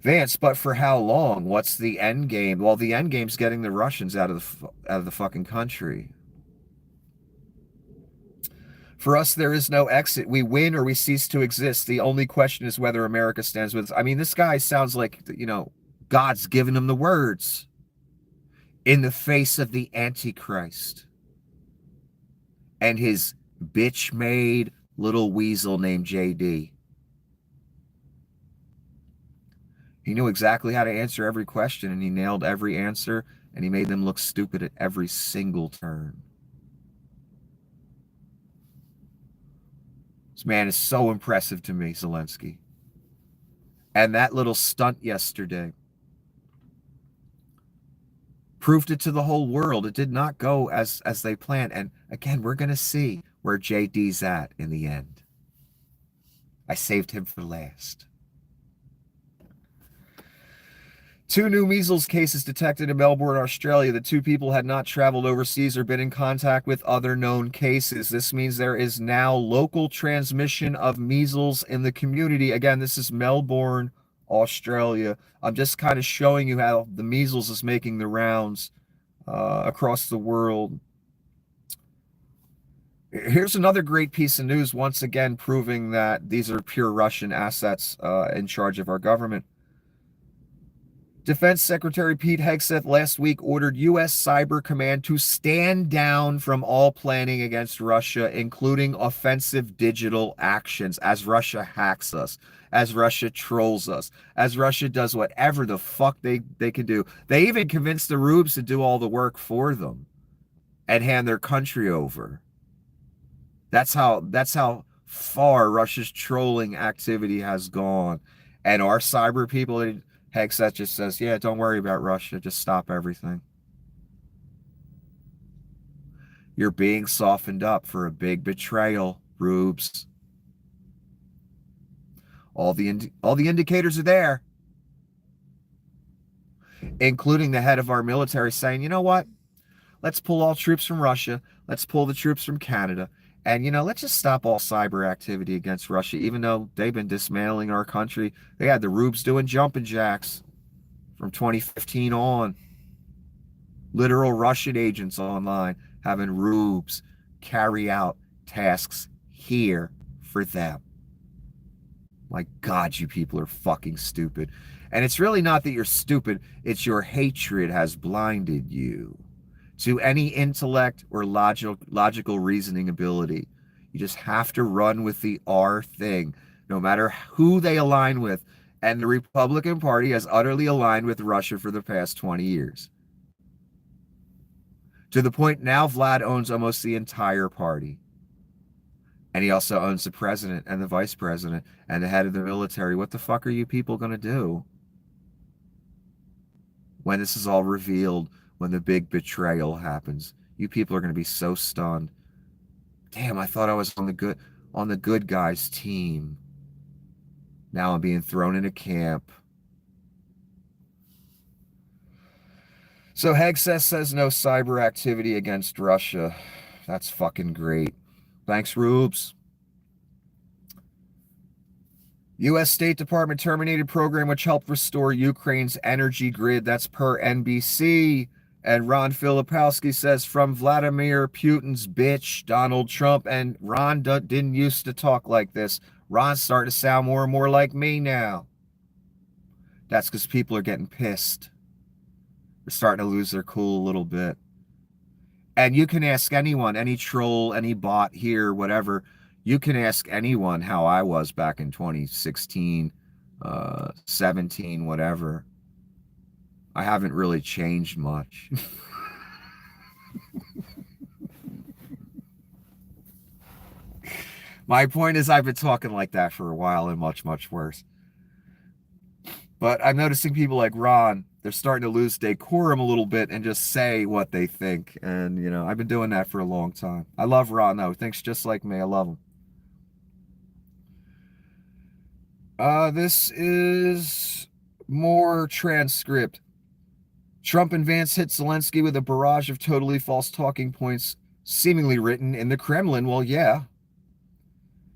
Vance, but for how long? What's the end game? Well, the end game's getting the Russians out of the fucking country. For us, there is no exit. We win or we cease to exist. The only question is whether America stands with us. I mean, this guy sounds like, God's given him the words in the face of the Antichrist and his bitch-made little weasel named JD. He knew exactly how to answer every question, and he nailed every answer, and he made them look stupid at every single turn. This man is so impressive to me, Zelensky. And that little stunt yesterday proved it to the whole world. It did not go as they planned. And again, we're going to see where JD's at in the end. I saved him for last. 2 new measles cases detected in Melbourne, Australia. The 2 people had not traveled overseas or been in contact with other known cases. This means there is now local transmission of measles in the community. Again, this is Melbourne, Australia. I'm just kind of showing you how the measles is making the rounds across the world. Here's another great piece of news, once again proving that these are pure Russian assets in charge of our government. Defense Secretary Pete Hegseth last week ordered U.S. Cyber Command to stand down from all planning against Russia, including offensive digital actions, as Russia hacks us, as Russia trolls us, as Russia does whatever the fuck they can do. They even convinced the rubes to do all the work for them and hand their country over. That's how far Russia's trolling activity has gone. And our cyber people, Hegseth just says, yeah, don't worry about Russia. Just stop everything. You're being softened up for a big betrayal, Rubes. All the indicators are there, including the head of our military saying, you know what? Let's pull all troops from Russia. Let's pull the troops from Canada. And, let's just stop all cyber activity against Russia, even though they've been dismantling our country. They had the Rubes doing jumping jacks from 2015 on. Literal Russian agents online having Rubes carry out tasks here for them. My God, you people are fucking stupid. And it's really not that you're stupid. It's your hatred has blinded you to any intellect or logical reasoning ability. You just have to run with the R thing, no matter who they align with. And the Republican Party has utterly aligned with Russia for the past 20 years. To the point now Vlad owns almost the entire party. And he also owns the president and the vice president and the head of the military. What the fuck are you people going to do when this is all revealed, when the big betrayal happens? You people are going to be so stunned. Damn, I thought I was on the good guys team. Now I'm being thrown in a camp. So Hegseth says no cyber activity against Russia. That's fucking great. Thanks, Rubes. U.S. State Department terminated program which helped restore Ukraine's energy grid. That's per NBC. And Ron Filipowski says, from Vladimir Putin's bitch, Donald Trump. And Ron didn't used to talk like this. Ron's starting to sound more and more like me now. That's because people are getting pissed. They're starting to lose their cool a little bit. And you can ask anyone, any troll, any bot here, whatever. You can ask anyone how I was back in 2016, 17, whatever. I haven't really changed much. My point is I've been talking like that for a while and much, much worse. But I'm noticing people like Ron, they're starting to lose decorum a little bit and just say what they think. And, I've been doing that for a long time. I love Ron, though. He thinks just like me. I love him. This is more transcript. Trump and Vance hit Zelensky with a barrage of totally false talking points, seemingly written in the Kremlin. Well, yeah.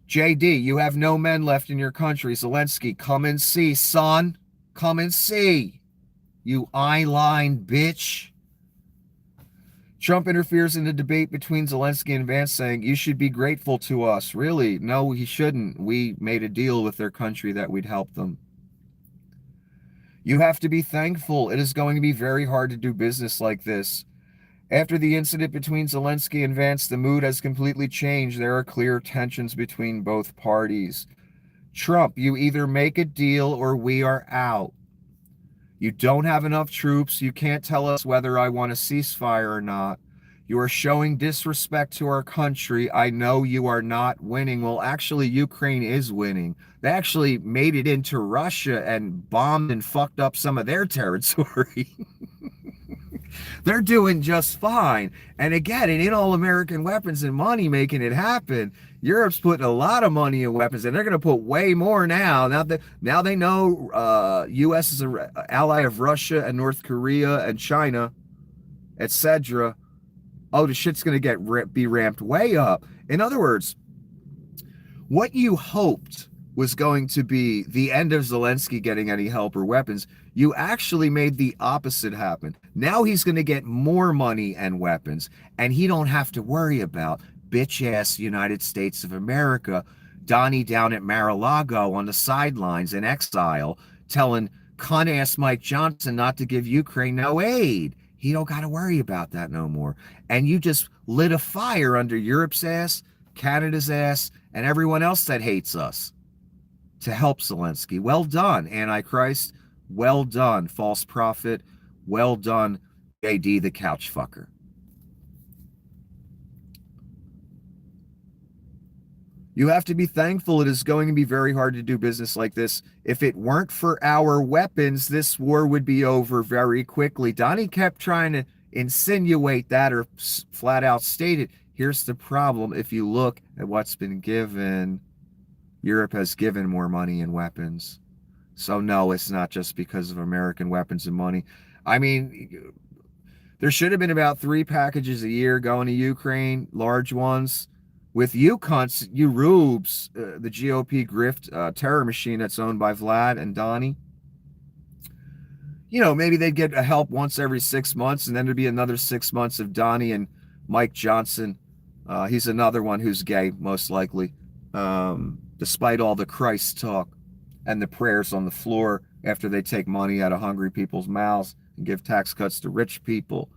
JD, you have no men left in your country. Zelensky, come and see, son. Come and see. You eye-line bitch. Trump interferes in the debate between Zelensky and Vance, saying, you should be grateful to us. Really? No, he shouldn't. We made a deal with their country that we'd help them. You have to be thankful. It is going to be very hard to do business like this. After the incident between Zelensky and Vance, the mood has completely changed. There are clear tensions between both parties. Trump, you either make a deal or we are out. You don't have enough troops. You can't tell us whether I want a ceasefire or not. You are showing disrespect to our country. I know you are not winning. Well, actually, Ukraine is winning. They actually made it into Russia and bombed and fucked up some of their territory. They're doing just fine. And again, it ain't all American weapons and money making it happen. Europe's putting a lot of money in weapons, and they're going to put way more now. Now they know U.S. is an ally of Russia and North Korea and China, etc. Oh, the shit's going to be ramped way up. In other words, what you hoped was going to be the end of Zelensky getting any help or weapons, you actually made the opposite happen. Now he's going to get more money and weapons, and he don't have to worry about bitch-ass United States of America, Donny down at Mar-a-Lago on the sidelines in exile, telling cunt-ass Mike Johnson not to give Ukraine no aid. He don't got to worry about that no more. And you just lit a fire under Europe's ass, Canada's ass, and everyone else that hates us to help Zelensky. Well done, Antichrist. Well done, false prophet. Well done, JD the couch fucker. You have to be thankful. It is going to be very hard to do business like this. If it weren't for our weapons, this war would be over very quickly. Donny kept trying to insinuate that or flat out state it. Here's the problem. If you look at what's been given, Europe has given more money and weapons. So no, it's not just because of American weapons and money. I mean, there should have been about 3 packages a year going to Ukraine, large ones, with you cunts, you rubes, the GOP grift terror machine that's owned by Vlad and Donny. You know, maybe they'd get a help once every 6 months, and then there'd be another 6 months of Donny and Mike Johnson. He's another one who's gay, most likely, despite all the Christ talk and the prayers on the floor after they take money out of hungry people's mouths and give tax cuts to rich people.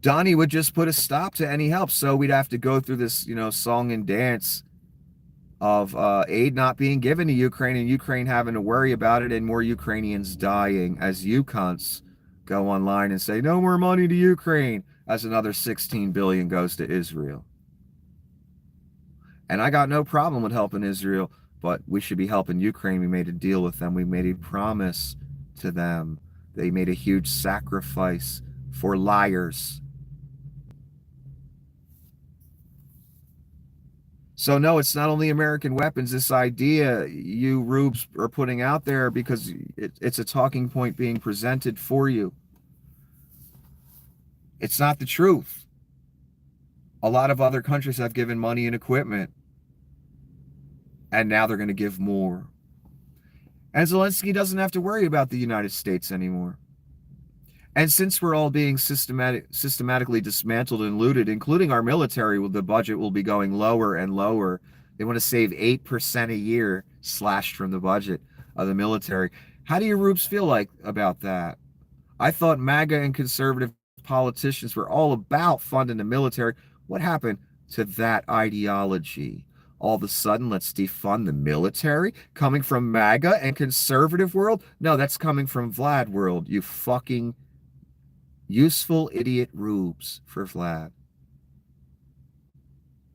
Donny would just put a stop to any help. So we'd have to go through this, you know, song and dance of aid not being given to Ukraine and Ukraine having to worry about it and more Ukrainians dying as you cunts go online and say, no more money to Ukraine, as another 16 billion goes to Israel. And I got no problem with helping Israel, but we should be helping Ukraine. We made a deal with them. We made a promise to them. They made a huge sacrifice for liars. So no, it's not only American weapons. This idea you rubes are putting out there because it's a talking point being presented for you. It's not the truth. A lot of other countries have given money and equipment, and now they're going to give more. And Zelensky doesn't have to worry about the United States anymore. And since we're all being systematically dismantled and looted, including our military, the budget will be going lower and lower. They want to save 8% a year slashed from the budget of the military. How do your rubes feel like about that? I thought MAGA and conservative politicians were all about funding the military. What happened to that ideology? All of a sudden, let's defund the military? Coming from MAGA and conservative world? No, that's coming from Vlad world, you fucking useful idiot rubes for Vlad.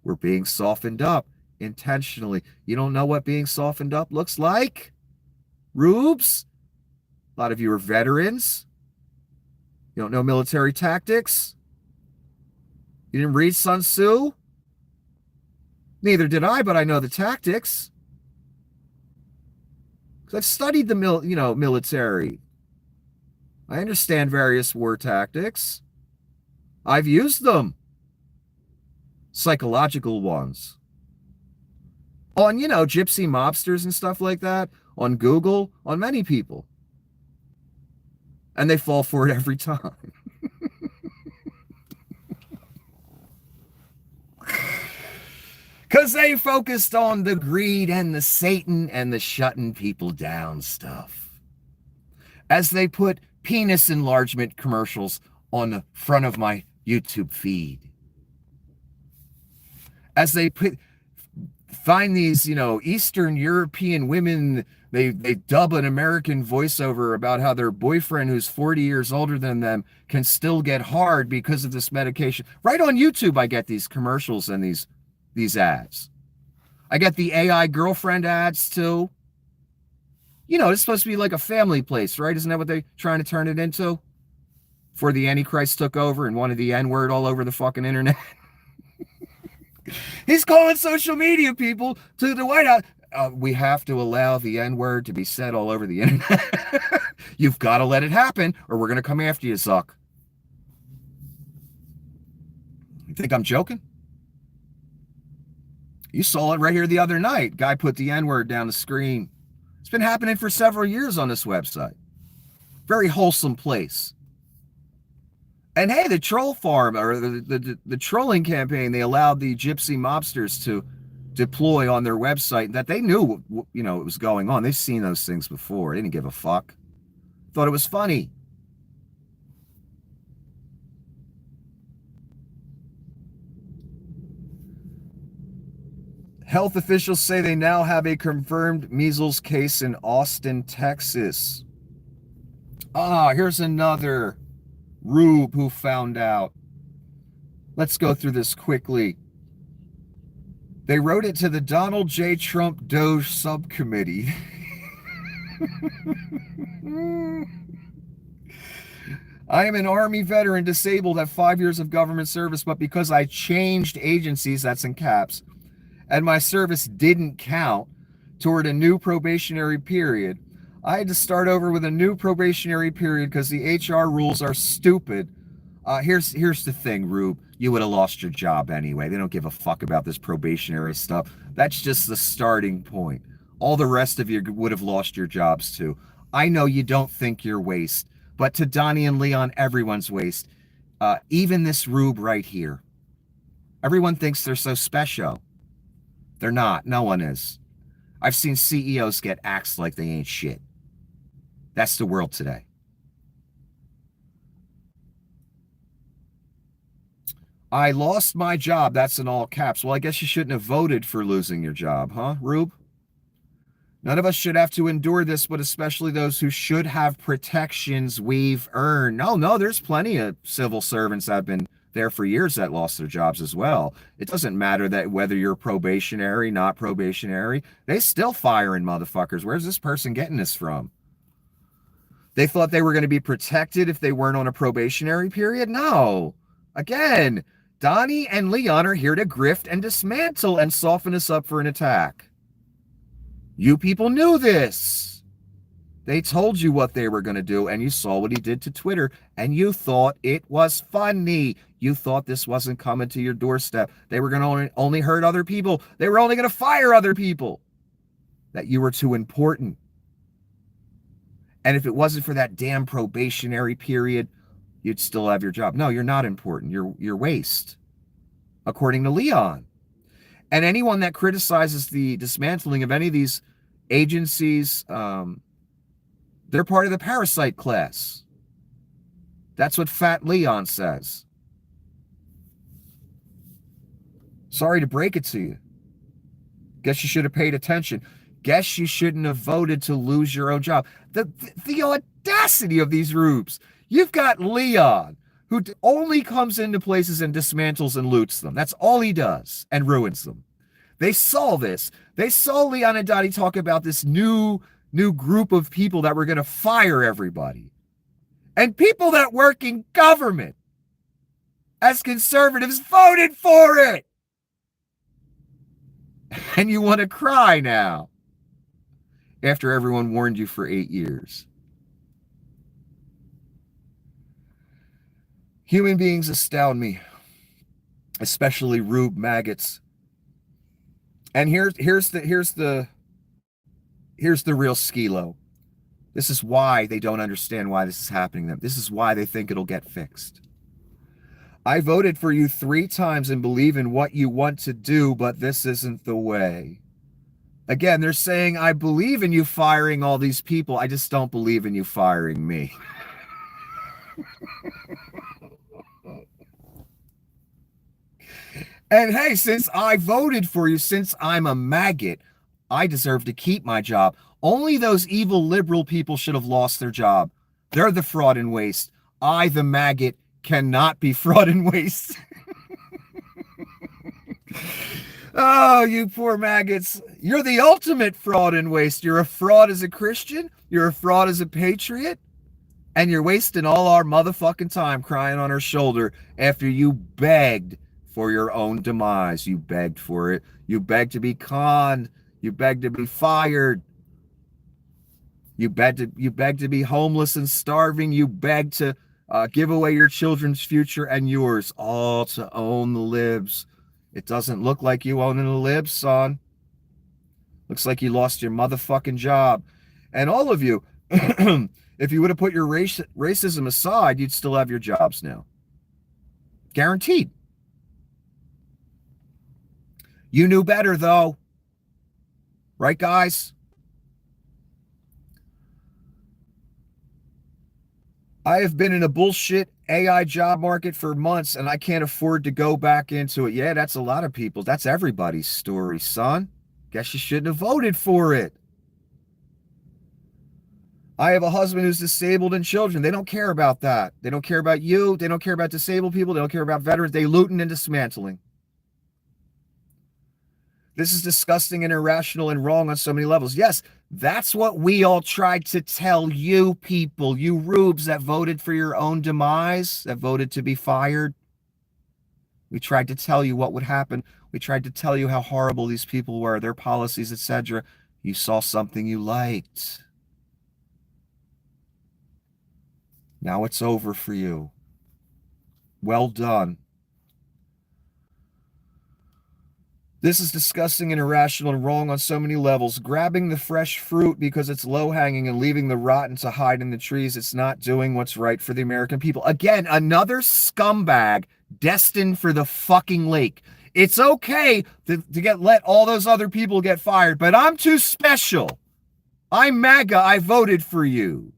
We're being softened up intentionally. You don't know what being softened up looks like? Rubes? A lot of you are veterans. You don't know military tactics? You didn't read Sun Tzu? Neither did I, but I know the tactics. Because I've studied the military. I understand various war tactics. I've used them. Psychological ones. On, gypsy mobsters and stuff like that. On Google. On many people. And they fall for it every time. Because they focused on the greed and the Satan and the shutting people down stuff. As they put penis enlargement commercials on the front of my YouTube feed. As they find these, Eastern European women, they dub an American voiceover about how their boyfriend who's 40 years older than them can still get hard because of this medication. Right on YouTube, I get these commercials and these ads. I get the AI girlfriend ads too. It's supposed to be like a family place, right? Isn't that what they're trying to turn it into? Before the Antichrist took over and wanted the N-word all over the fucking internet. He's calling social media people to the White House. We have to allow the N-word to be said all over the internet. You've got to let it happen or we're going to come after you, Zuck. You think I'm joking? You saw it right here the other night. Guy put the N-word down the screen. It's been happening for several years on this website. Very wholesome place. And hey, the troll farm, or the trolling campaign, they allowed the gypsy mobsters to deploy on their website that they knew, it was going on. They've seen those things before. They didn't give a fuck. Thought it was funny. Health officials say they now have a confirmed measles case in Austin, Texas. Here's another rube who found out. Let's go through this quickly. They wrote it to the Donald J. Trump Doge subcommittee. I am an Army veteran, disabled, have 5 years of government service, but because I changed agencies, that's in caps, and my service didn't count toward a new probationary period, I had to start over with a new probationary period because the HR rules are stupid. Here's the thing, Rube. You would have lost your job anyway. They don't give a fuck about this probationary stuff. That's just the starting point. All the rest of you would have lost your jobs too. I know you don't think you're waste, but to Donny and Leon, everyone's waste. Even this Rube right here. Everyone thinks they're so special. They're not. No one is. I've seen CEOs get axed like they ain't shit. That's the world today. I lost my job. That's in all caps. Well, I guess you shouldn't have voted for losing your job, huh, Rube? None of us should have to endure this, but especially those who should have protections we've earned. No, there's plenty of civil servants that have been there for years that lost their jobs as well. It doesn't matter that whether you're probationary, not probationary. They still firing motherfuckers. Where's this person getting this from? They thought they were going to be protected if they weren't on a probationary period? No. Again, Donny and Leon are here to grift and dismantle and soften us up for an attack. You people knew this. They told you what they were going to do, and you saw what he did to Twitter, and you thought it was funny. You thought this wasn't coming to your doorstep. They were going to only hurt other people. They were only going to fire other people. That you were too important. And if it wasn't for that damn probationary period, you'd still have your job. No, you're not important. You're waste, according to Leon. And anyone that criticizes the dismantling of any of these agencies, they're part of the parasite class. That's what Fat Leon says. Sorry to break it to you. Guess you should have paid attention. Guess you shouldn't have voted to lose your own job. The audacity of these rubes. You've got Leon, who only comes into places and dismantles and loots them. That's all he does, and ruins them. They saw this. They saw Leon and Donny talk about this new group of people that were going to fire everybody. And people that work in government, as conservatives, voted for it. And you want to cry now, after everyone warned you for 8 years. Human beings astound me, especially rube maggots. And here's the real skilo. This is why they don't understand why this is happening to them. This is why they think it'll get fixed. I voted for you 3 times and believe in what you want to do, but this isn't the way. Again, they're saying, I believe in you firing all these people. I just don't believe in you firing me. And hey, since I voted for you, since I'm a maggot, I deserve to keep my job. Only those evil liberal people should have lost their job. They're the fraud and waste. I, the maggot, cannot be fraud and waste. Oh, you poor maggots. You're the ultimate fraud and waste. You're a fraud as a Christian. You're a fraud as a patriot. And you're wasting all our motherfucking time crying on our shoulder after you begged for your own demise. You begged for it. You begged to be conned. You begged to be fired. You begged to be homeless and starving. You begged to give away your children's future and yours, all to own the libs. It doesn't look like you owning the libs, son. Looks like you lost your motherfucking job. And all of you, if you would have put your racism aside, you'd still have your jobs now. Guaranteed. You knew better, though. Right, guys? I have been in a bullshit AI job market for months, and I can't afford to go back into it. Yeah, that's a lot of people. That's everybody's story, son. Guess you shouldn't have voted for it. I have a husband who's disabled and children. They don't care about that. They don't care about you. They don't care about disabled people. They don't care about veterans. They looting and dismantling. This is disgusting and irrational and wrong on so many levels. Yes, that's what we all tried to tell you people, you rubes that voted for your own demise, that voted to be fired. We tried to tell you what would happen. We tried to tell you how horrible these people were, their policies, etc. You saw something you liked. Now it's over for you. Well done. This is disgusting and irrational and wrong on so many levels. Grabbing the fresh fruit because it's low-hanging and leaving the rotten to hide in the trees. It's not doing what's right for the American people. Again, another scumbag destined for the fucking lake. It's okay to let all those other people get fired, but I'm too special. I'm Maga. I voted for you.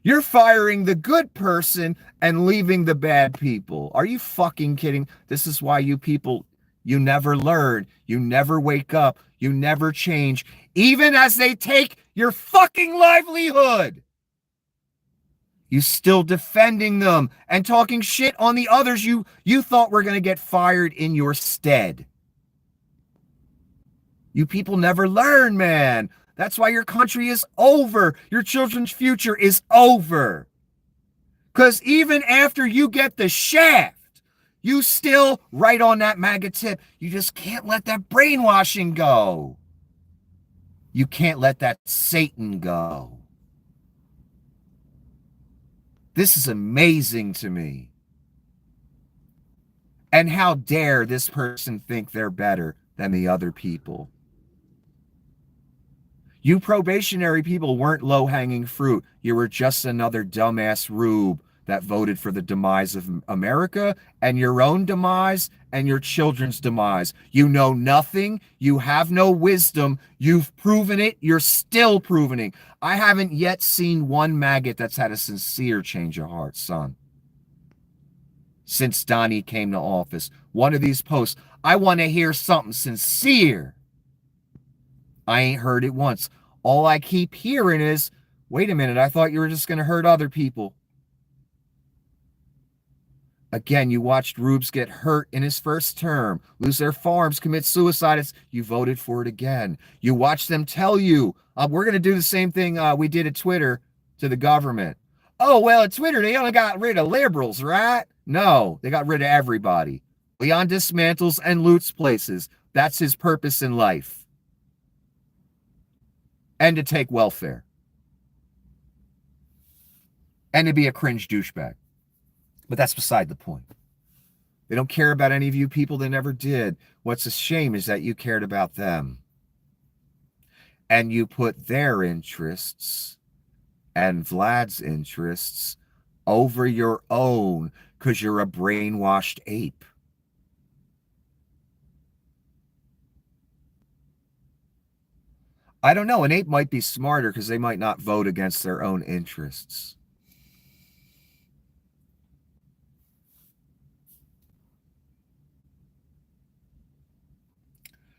You're firing the good person and leaving the bad people. Are you fucking kidding? This is why you people, you never learn. You never wake up. You never change. Even as they take your fucking livelihood. You still defending them and talking shit on the others you thought were going to get fired in your stead. You people never learn, man. That's why your country is over. Your children's future is over. Because even after you get the shaft, you still right on that MAGA tip. You just can't let that brainwashing go. You can't let that Satan go. This is amazing to me. And how dare this person think they're better than the other people? You probationary people weren't low-hanging fruit. You were just another dumbass rube that voted for the demise of America and your own demise and your children's demise. You know nothing. You have no wisdom. You've proven it. You're still proving it. I haven't yet seen one maggot that's had a sincere change of heart, son. Since Donny came to office, one of these posts, I want to hear something sincere. I ain't heard it once. All I keep hearing is, wait a minute, I thought you were just going to hurt other people. Again, you watched Rubes get hurt in his first term, lose their farms, commit suicide. You voted for it again. You watched them tell you, we're going to do the same thing we did at Twitter to the government. Oh, well, at Twitter, they only got rid of liberals, right? No, they got rid of everybody. Leon dismantles and loots places. That's his purpose in life. And to take welfare. And to be a cringe douchebag. But that's beside the point. They don't care about any of you people. They never did. What's a shame is that you cared about them. And you put their interests and Vlad's interests over your own because you're a brainwashed ape. I don't know. An ape might be smarter because they might not vote against their own interests.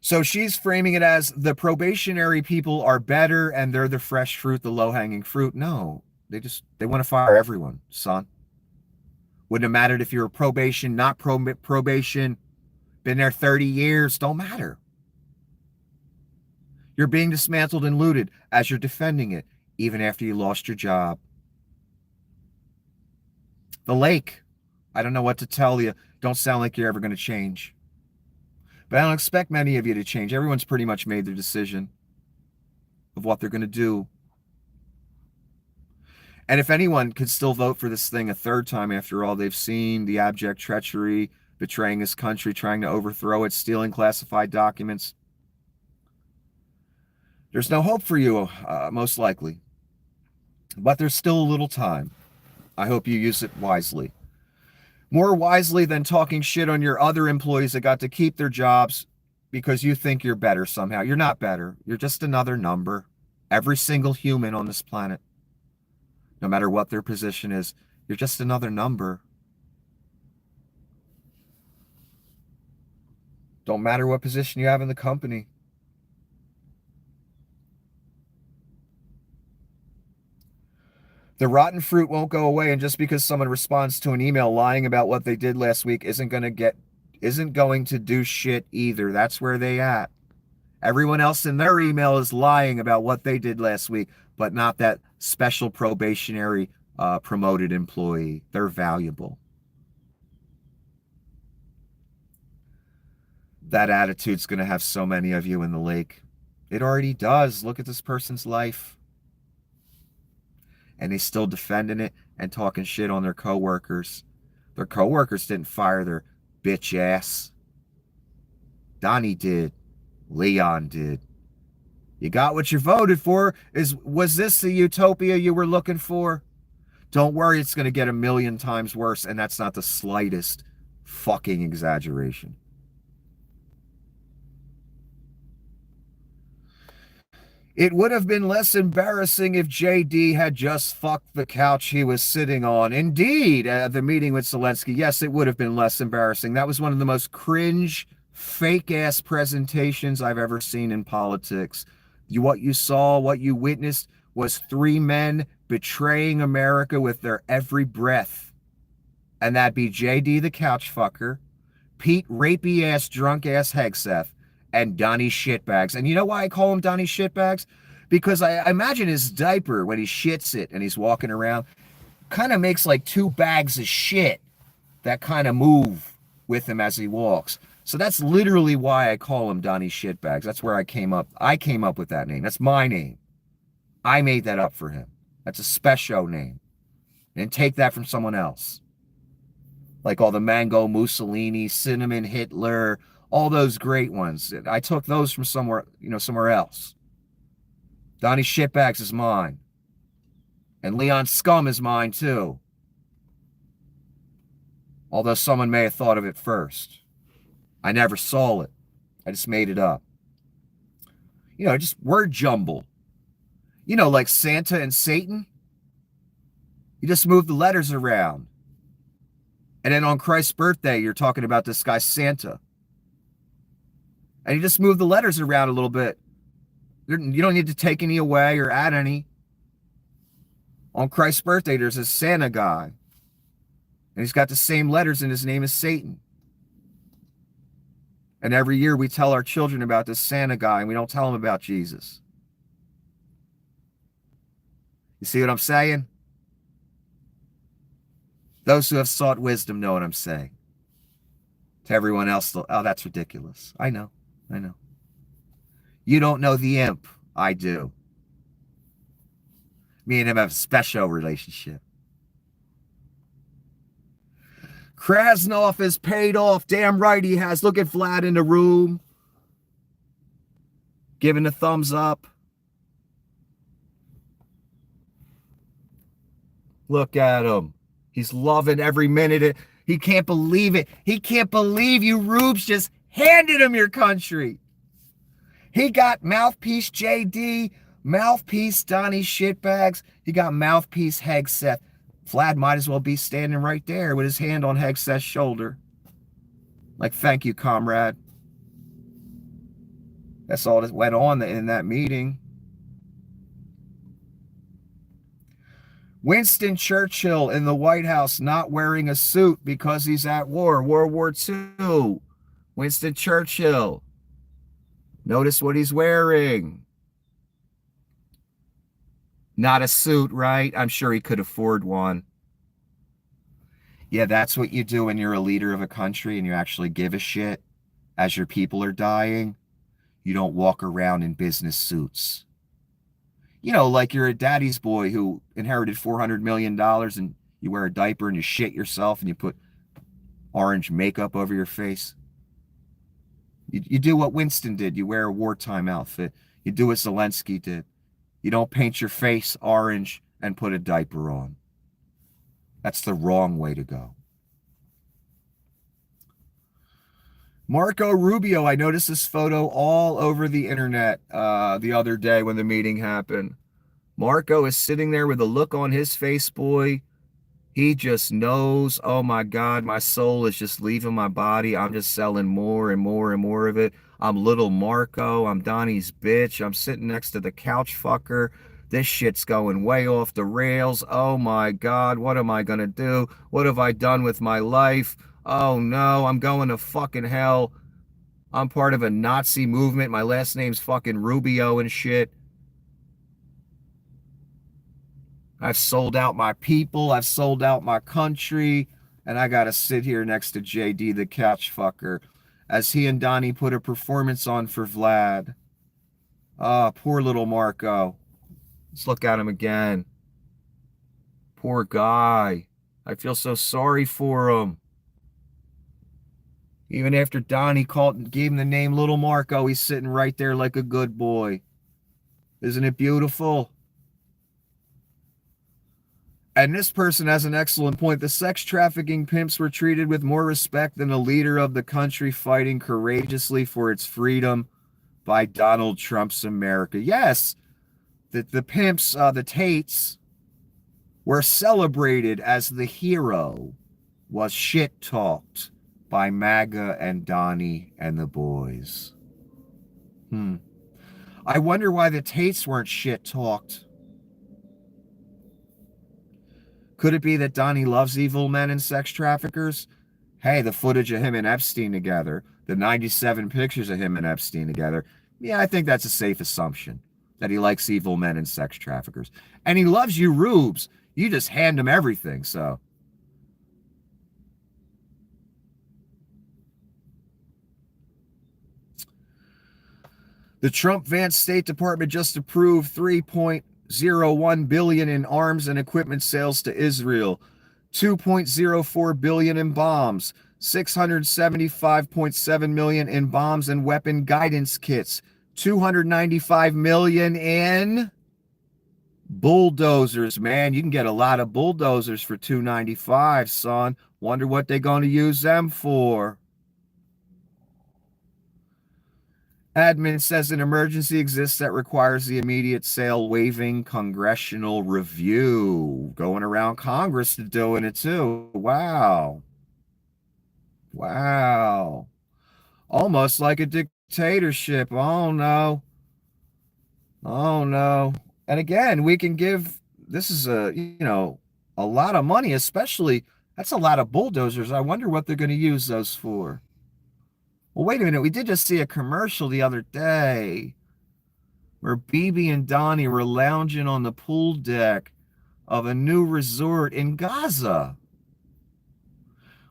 So she's framing it as the probationary people are better and they're the fresh fruit, the low-hanging fruit. No, they want to fire everyone, son. Wouldn't have mattered if you're probation, not probation, been there 30 years, don't matter. You're being dismantled and looted as you're defending it, even after you lost your job. The lake, I don't know what to tell you. Don't sound like you're ever going to change. But I don't expect many of you to change. Everyone's pretty much made their decision of what they're going to do. And if anyone could still vote for this thing a third time after all they've seen, the abject treachery, betraying his country, trying to overthrow it, stealing classified documents, there's no hope for you, most likely. But there's still a little time. I hope you use it wisely. More wisely than talking shit on your other employees that got to keep their jobs because you think you're better somehow. You're not better. You're just another number. Every single human on this planet, no matter what their position is, you're just another number. Don't matter what position you have in the company. The rotten fruit won't go away, and just because someone responds to an email lying about what they did last week isn't going to isn't going to do shit either. That's where they at. Everyone else in their email is lying about what they did last week, but not that special probationary promoted employee. They're valuable. That attitude's going to have so many of you in the lake. It already does. Look at this person's life. And they still defending it and talking shit on their coworkers. Their coworkers didn't fire their bitch ass. Donny did. Leon did. You got what you voted for. Was this the utopia you were looking for? Don't worry, it's going to get 1,000,000 times worse, and that's not the slightest fucking exaggeration. It would have been less embarrassing if JD had just fucked the couch he was sitting on. Indeed, the meeting with Zelensky, yes, it would have been less embarrassing. That was one of the most cringe, fake-ass presentations I've ever seen in politics. What you saw, what you witnessed, was 3 men betraying America with their every breath. And that'd be JD the couch fucker, Pete rapey-ass, drunk-ass Hegseth, and Donny Shitbags. And you know why I call him Donny Shitbags? Because I imagine his diaper, when he shits it and he's walking around, kind of makes like 2 bags of shit that kind of move with him as he walks. So that's literally why I call him Donny Shitbags. That's where I came up with that name. That's my name. I made that up for him. That's a special name. And take that from someone else. Like all the Mango Mussolini, Cinnamon Hitler, all those great ones. I took those from somewhere else. Donny Shitbags is mine. And Leon Scum is mine too. Although someone may have thought of it first. I never saw it. I just made it up. Just word jumble. Like Santa and Satan. You just move the letters around. And then on Christ's birthday, you're talking about this guy Santa. And you just move the letters around a little bit. You don't need to take any away or add any. On Christ's birthday, there's a Santa guy. And he's got the same letters in his name as Satan. And every year we tell our children about this Santa guy, and we don't tell them about Jesus. You see what I'm saying? Those who have sought wisdom know what I'm saying. To everyone else, oh, that's ridiculous. I know. You don't know the imp. I do. Me and him have a special relationship. Krasnov is paid off. Damn right he has. Look at Vlad in the room. Giving a thumbs up. Look at him. He's loving every minute. He can't believe it. He can't believe you rubes just handed him your country. He got mouthpiece JD, mouthpiece Donny Shitbags. He got mouthpiece Hegseth. Vlad might as well be standing right there with his hand on Hegseth's shoulder. Like, thank you, comrade. That's all that went on in that meeting. Winston Churchill in the White House not wearing a suit because he's at war. World War II. Winston Churchill. Notice what he's wearing. Not a suit, right? I'm sure he could afford one. Yeah, that's what you do when you're a leader of a country and you actually give a shit as your people are dying. You don't walk around in business suits. Like you're a daddy's boy who inherited $400 million and you wear a diaper and you shit yourself and you put orange makeup over your face. You do what Winston did. You wear a wartime outfit. You do what Zelensky did. You don't paint your face orange and put a diaper on. That's the wrong way to go. Marco Rubio, I noticed this photo all over the internet the other day when the meeting happened. Marco is sitting there with a look on his face, boy. He just knows, oh my God, my soul is just leaving my body. I'm just selling more and more and more of it. I'm little Marco. I'm Donnie's bitch. I'm sitting next to the couch fucker. This shit's going way off the rails. Oh my God, what am I going to do? What have I done with my life? Oh no, I'm going to fucking hell. I'm part of a Nazi movement. My last name's fucking Rubio and shit. I've sold out my people. I've sold out my country. And I got to sit here next to JD the couch fucker as he and Donnie put a performance on for Vlad. Ah, poor little Marco. Let's look at him again. Poor guy. I feel so sorry for him. Even after Donnie gave him the name Little Marco, he's sitting right there like a good boy. Isn't it beautiful? And this person has an excellent point. The sex trafficking pimps were treated with more respect than a leader of the country fighting courageously for its freedom by Donald Trump's America. Yes, the pimps, the Tates, were celebrated as the hero, was shit-talked by Maga and Donny and the boys. I wonder why the Tates weren't shit-talked. Could it be that Donnie loves evil men and sex traffickers? Hey, the footage of him and Epstein together, the 97 pictures of him and Epstein together, yeah, I think that's a safe assumption, that he likes evil men and sex traffickers. And he loves you rubes. You just hand him everything, so. The Trump-Vance State Department just approved $3.01 billion in arms and equipment sales to Israel, $2.04 billion in bombs, $675.7 million in bombs and weapon guidance kits, $295 million in bulldozers. Man, you can get a lot of bulldozers for $295, son. Wonder what they're going to use them for. Admin says an emergency exists that requires the immediate sale, waiving congressional review. Going around Congress to doing it too. Wow. Wow. Almost like a dictatorship. Oh no. Oh no. And again, we can give, this is a lot of money, especially, that's a lot of bulldozers. I wonder what they're going to use those for. Well, wait a minute. We did just see a commercial the other day where BB and Donnie were lounging on the pool deck of a new resort in Gaza.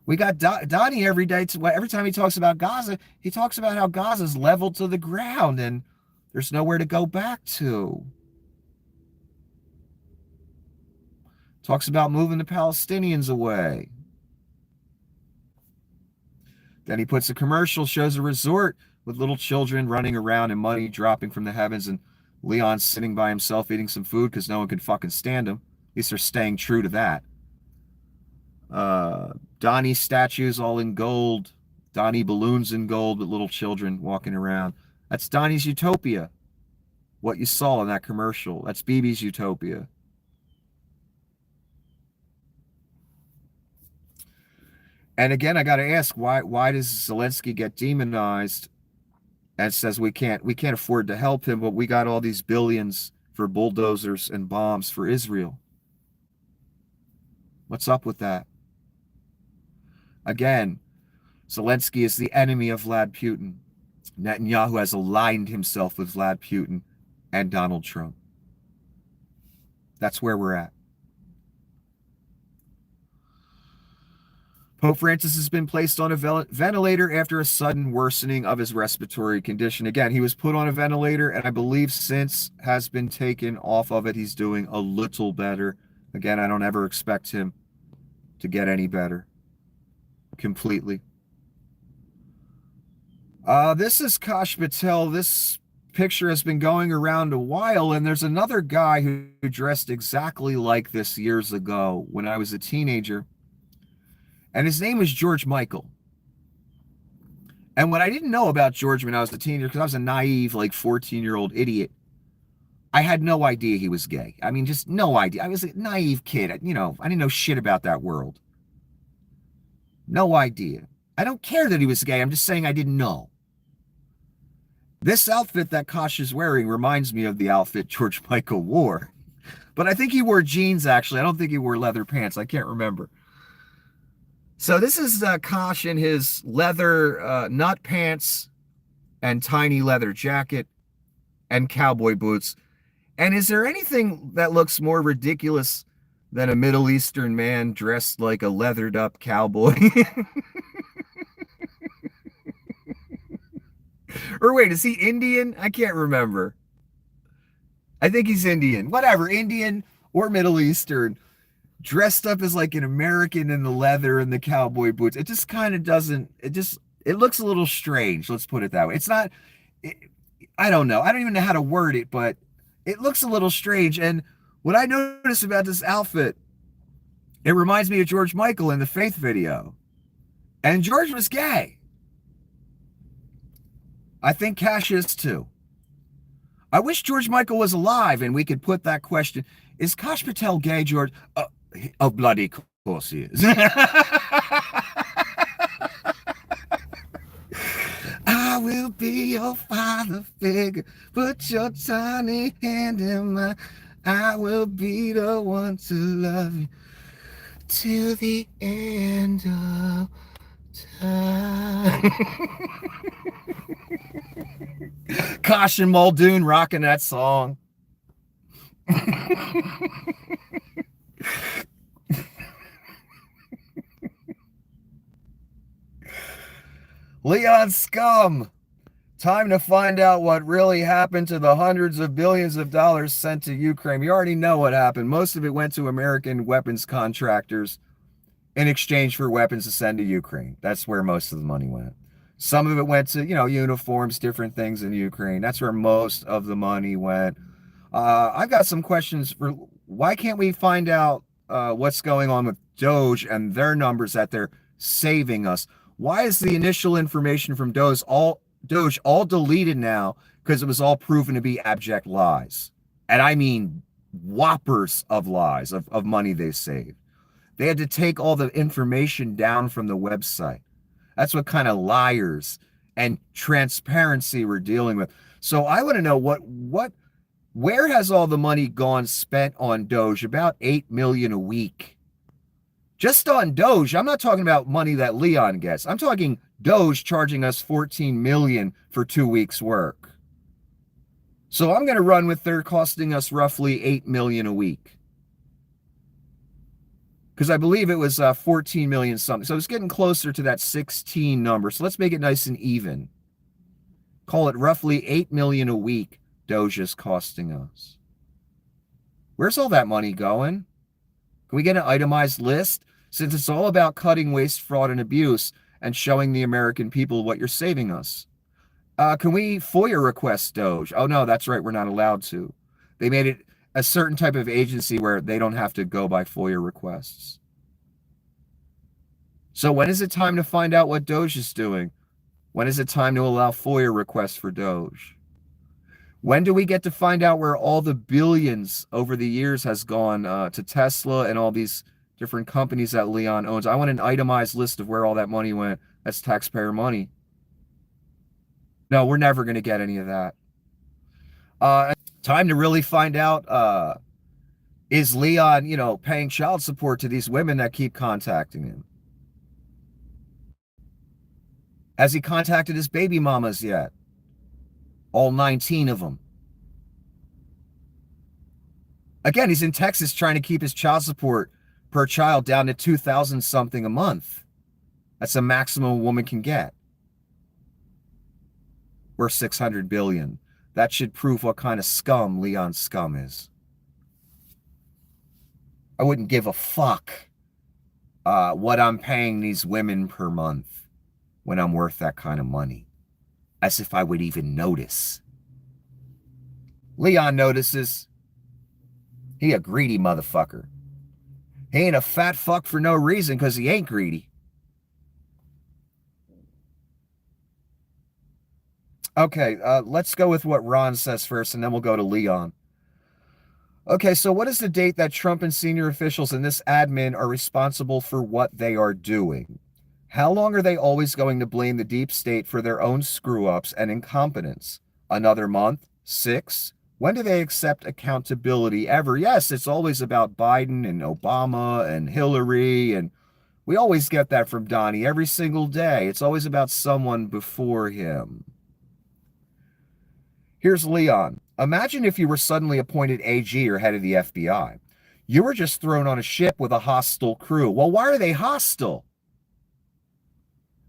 We got Donnie every day. Every time he talks about Gaza, he talks about how Gaza's leveled to the ground and there's nowhere to go back to. Talks about moving the Palestinians away. Then he puts a commercial, shows a resort with little children running around and money dropping from the heavens, and Leon sitting by himself eating some food because no one can fucking stand him. At least they're staying true to that. Donnie statues all in gold. Donnie balloons in gold with little children walking around. That's Donnie's utopia. What you saw in that commercial. That's BB's utopia. And again, I got to ask, why does Zelensky get demonized and says we can't afford to help him, but we got all these billions for bulldozers and bombs for Israel? What's up with that? Again, Zelensky is the enemy of Vlad Putin. Netanyahu has aligned himself with Vlad Putin and Donald Trump. That's where we're at. Pope Francis has been placed on a ventilator after a sudden worsening of his respiratory condition. Again, he was put on a ventilator and I believe since has been taken off of it. He's doing a little better. Again, I don't ever expect him to get any better completely. This is Kash Patel. This picture has been going around a while, and there's another guy who dressed exactly like this years ago when I was a teenager. And his name is George Michael. And what I didn't know about George when I was a teenager, because I was a naive, like 14-year-old idiot, I had no idea he was gay. I mean, just no idea. I was a naive kid. I didn't know shit about that world. No idea. I don't care that he was gay. I'm just saying I didn't know. This outfit that Kosh is wearing reminds me of the outfit George Michael wore. But I think he wore jeans, actually. I don't think he wore leather pants. I can't remember. So this is Kosh in his leather nut pants and tiny leather jacket and cowboy boots. And is there anything that looks more ridiculous than a Middle Eastern man dressed like a leathered up cowboy? Or wait, is he Indian? I can't remember. I think he's Indian. Whatever, Indian or Middle Eastern, dressed up as like an American in the leather and the cowboy boots. It just kind of doesn't, it looks a little strange. Let's put it that way. It's not, it, I don't know. I don't even know how to word it, but it looks a little strange. And what I noticed about this outfit, it reminds me of George Michael in the Faith video. And George was gay. I think Cash is too. I wish George Michael was alive and we could put that question. Is Kash Patel gay, George? Oh, bloody course he is. I will be your father figure. Put your tiny hand in mine. I will be the one to love you till the end of time. Kosh and Muldoon rocking that song. Leon scum. Time to find out what really happened to the hundreds of billions of dollars sent to Ukraine. You already know what happened. Most of it went to American weapons contractors in exchange for weapons to send to Ukraine. That's where most of the money went. Some of it went to, uniforms, different things in Ukraine. That's where most of the money went. I've got some questions for why can't we find out what's going on with Doge and their numbers that they're saving us? Why is the initial information from Doge all deleted now? Because it was all proven to be abject lies. And I mean whoppers of lies of money they saved. They had to take all the information down from the website. That's what kind of liars and transparency we're dealing with. So I want to know where has all the money gone spent on Doge? About 8 million a week. Just on Doge. I'm not talking about money that Leon gets. I'm talking Doge charging us 14 million for 2 weeks work. So I'm going to run with they're costing us roughly 8 million a week. Because I believe it was 14 million something. So it's getting closer to that 16 number. So let's make it nice and even. Call it roughly 8 million a week Doge is costing us. Where's all that money going? Can we get an itemized list? Since it's all about cutting waste, fraud, and abuse and showing the American people what you're saving us. Can we FOIA request Doge? Oh, no, that's right. We're not allowed to. They made it a certain type of agency where they don't have to go by FOIA requests. So when is it time to find out what Doge is doing? When is it time to allow FOIA requests for Doge? When do we get to find out where all the billions over the years has gone to Tesla and all these different companies that Leon owns? I want an itemized list of where all that money went. That's taxpayer money. No, we're never going to get any of that. Time to really find out, is Leon, paying child support to these women that keep contacting him? Has he contacted his baby mamas yet? All 19 of them. Again, he's in Texas trying to keep his child support per child down to 2,000 something a month. That's the maximum a woman can get. We're 600 billion. That should prove what kind of scum Leon Scum is. I wouldn't give a fuck what I'm paying these women per month when I'm worth that kind of money. As if I would even notice. Leon notices. He a greedy motherfucker. He ain't a fat fuck for no reason because he ain't greedy. Okay, let's go with what Ron says first, and then we'll go to Leon. Okay, so what is the date that Trump and senior officials in this admin are responsible for what they are doing? How long are they always going to blame the deep state for their own screw-ups and incompetence? Another month? 6? When do they accept accountability ever? Yes, it's always about Biden and Obama and Hillary and We always get that from Donny every single day. It's always about someone before him. Here's Leon. Imagine if you were suddenly appointed AG or head of the FBI. You were just thrown on a ship with a hostile crew. Well, why are they hostile?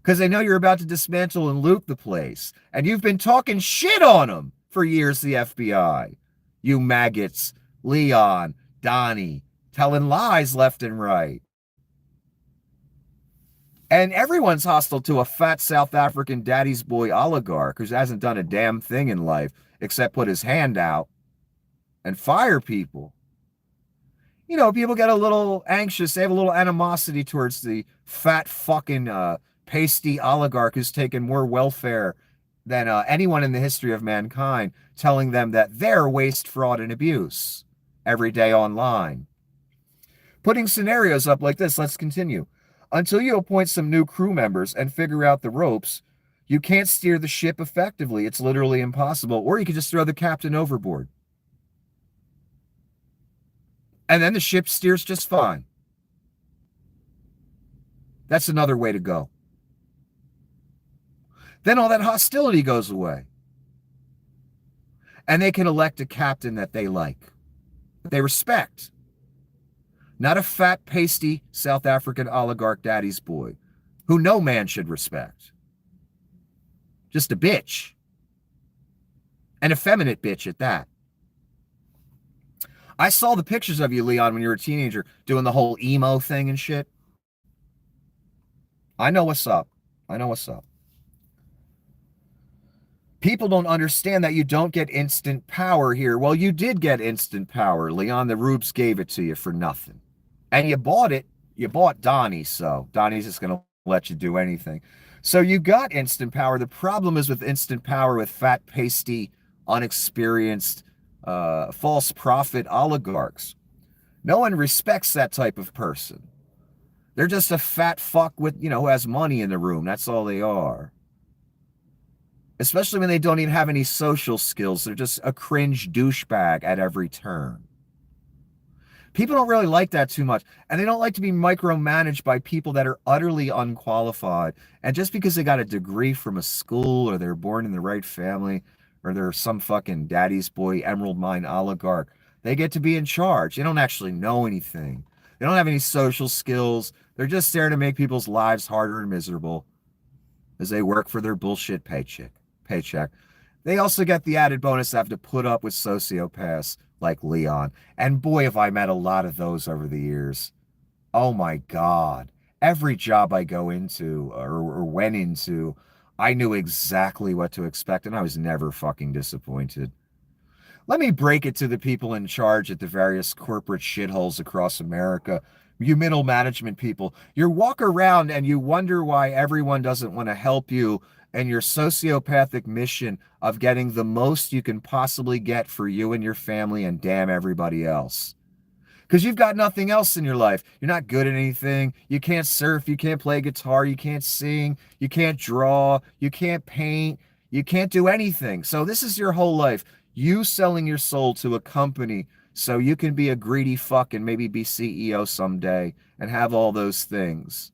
Because they know you're about to dismantle and loot the place. And you've been talking shit on them for years, the FBI. You maggots, Leon, Donny, telling lies left and right. And everyone's hostile to a fat South African daddy's boy oligarch who hasn't done a damn thing in life except put his hand out and fire people. You know, people get a little anxious. They have a little animosity towards the fat fucking pasty oligarch who's taken more welfare than anyone in the history of mankind, telling them that they're waste, fraud, and abuse every day online. Putting scenarios up like this, let's continue. Until you appoint some new crew members and figure out the ropes, you can't steer the ship effectively. It's literally impossible. Or you could just throw the captain overboard. And then the ship steers just fine. That's another way to go. Then all that hostility goes away. And they can elect a captain that they like, that they respect. Not a fat, pasty South African oligarch daddy's boy who no man should respect. Just a bitch. An effeminate bitch at that. I saw the pictures of you, Leon, when you were a teenager doing the whole emo thing and shit. I know what's up. I know what's up. People don't understand that you don't get instant power here. Well, you did get instant power, Leon. The Rubes gave it to you for nothing. And you bought it. You bought Donny, so Donny's just going to let you do anything. So you got instant power. The problem is with instant power with fat, pasty, unexperienced, false prophet oligarchs. No one respects that type of person. They're just a fat fuck with, who has money in the room. That's all they are. Especially when they don't even have any social skills. They're just a cringe douchebag at every turn. People don't really like that too much. And they don't like to be micromanaged by people that are utterly unqualified. And just because they got a degree from a school or they're born in the right family or they're some fucking daddy's boy emerald mine oligarch, they get to be in charge. They don't actually know anything. They don't have any social skills. They're just there to make people's lives harder and miserable as they work for their bullshit paycheck. They also get the added bonus to have to put up with sociopaths like Leon. And boy, have I met a lot of those over the years. Oh my God. Every job I go into or went into, I knew exactly what to expect and I was never fucking disappointed. Let me break it to the people in charge at the various corporate shitholes across America. You middle management people, you walk around and you wonder why everyone doesn't want to help you and your sociopathic mission of getting the most you can possibly get for you and your family and damn everybody else. Because you've got nothing else in your life. You're not good at anything. You can't surf. You can't play guitar. You can't sing. You can't draw. You can't paint. You can't do anything. So this is your whole life. You selling your soul to a company so you can be a greedy fuck and maybe be CEO someday and have all those things.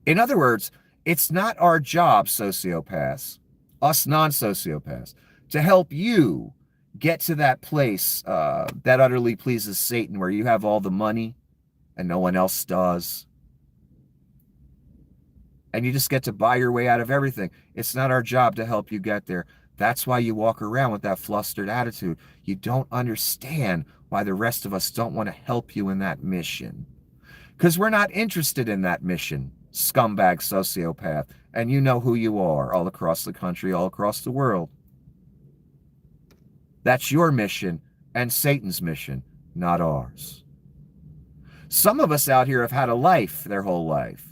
In other words, it's not our job, sociopaths, us non-sociopaths, to help you get to that place that utterly pleases Satan, where you have all the money and no one else does. And you just get to buy your way out of everything. It's not our job to help you get there. That's why you walk around with that flustered attitude. You don't understand why the rest of us don't want to help you in that mission. Because we're not interested in that mission, scumbag sociopath. And you know who you are all across the country, all across the world. That's your mission and Satan's mission, not ours. Some of us out here have had a life their whole life.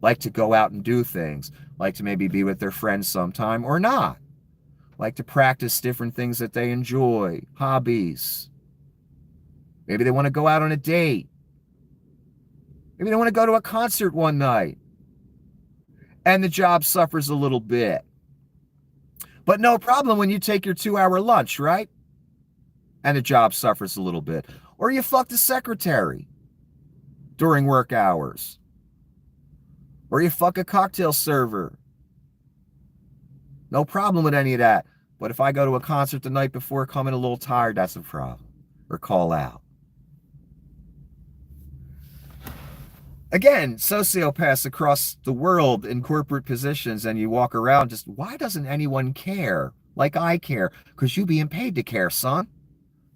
Like to go out and do things. Like to maybe be with their friends sometime or not. Like to practice different things that they enjoy, hobbies. Maybe they want to go out on a date. Maybe they want to go to a concert one night. And the job suffers a little bit. But no problem when you take your 2-hour lunch, right? And the job suffers a little bit. Or you fuck the secretary. during work hours. Or you fuck a cocktail server. No problem with any of that. But if I go to a concert the night before, come in a little tired, that's a problem. Or call out. Again, sociopaths across the world in corporate positions, and you walk around just, why doesn't anyone care like I care? Because you being paid to care, son.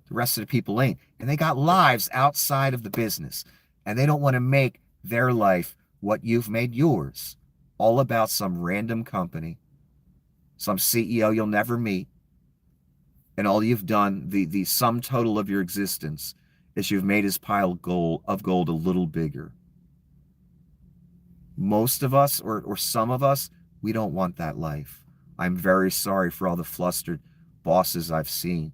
The rest of the people ain't. And they got lives outside of the business. And they don't want to make their life what you've made yours. All about some random company, some CEO you'll never meet. And all you've done, the sum total of your existence, is you've made his pile of gold a little bigger. Most of us, or some of us, we don't want that life. I'm very sorry for all the flustered bosses I've seen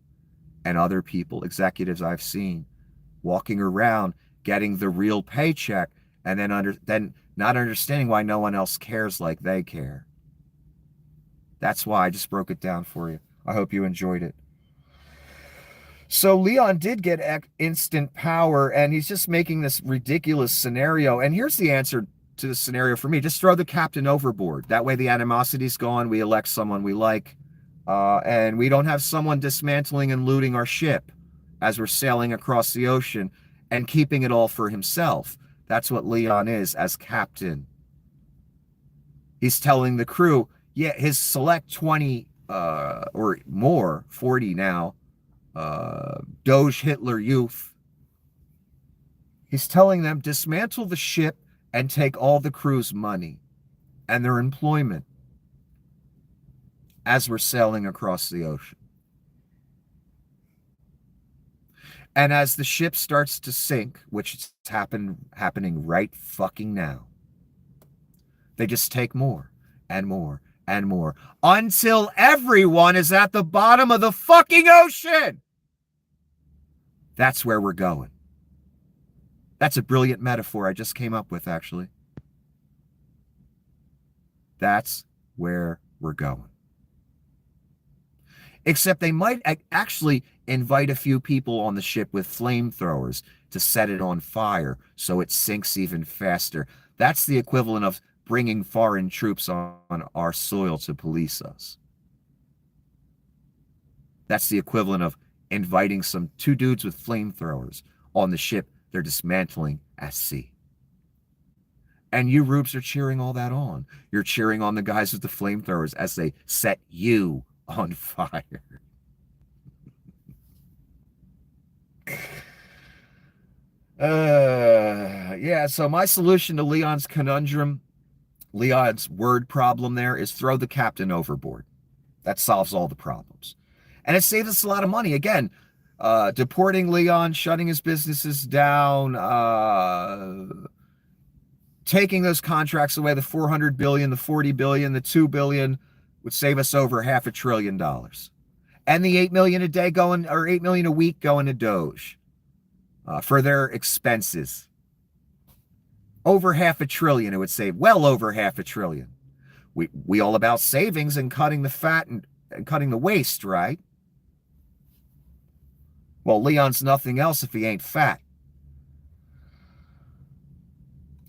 and other people, executives I've seen, walking around getting the real paycheck and then not understanding why no one else cares like they care. That's why I just broke it down for you. I hope you enjoyed it. So Leon did get instant power, and he's just making this ridiculous scenario. And here's the answer to the scenario for me. Just throw the captain overboard. That way the animosity's gone. We elect someone we like. And we don't have someone dismantling and looting our ship as we're sailing across the ocean and keeping it all for himself. That's what Leon is as captain. He's telling the crew, yeah, his select 20 or more, 40 now, Doge Hitler youth. He's telling them, dismantle the ship and take all the crew's money and their employment as we're sailing across the ocean. And as the ship starts to sink, which is happening right fucking now, they just take more and more and more until everyone is at the bottom of the fucking ocean. That's where we're going. That's a brilliant metaphor I just came up with, actually. That's where we're going. Except they might actually invite a few people on the ship with flamethrowers to set it on fire so it sinks even faster. That's the equivalent of bringing foreign troops on our soil to police us. That's the equivalent of inviting two dudes with flamethrowers on the ship they're dismantling at sea. And you rubes are cheering all that on. You're cheering on the guys with the flamethrowers as they set you on fire. Yeah, so my solution to Leon's conundrum, Leon's word problem there, is throw the captain overboard. That solves all the problems. And it saves us a lot of money. Again, deporting Leon, shutting his businesses down, taking those contracts away, the $400 billion, the $40 billion, the $2 billion would save us over $500 billion. And the $8 million a day going, or $8 million a week going to Doge for their expenses. Over $500 billion it would save, well over $500 billion. We all about savings and cutting the fat and cutting the waste, right? Well, Leon's nothing else if he ain't fat.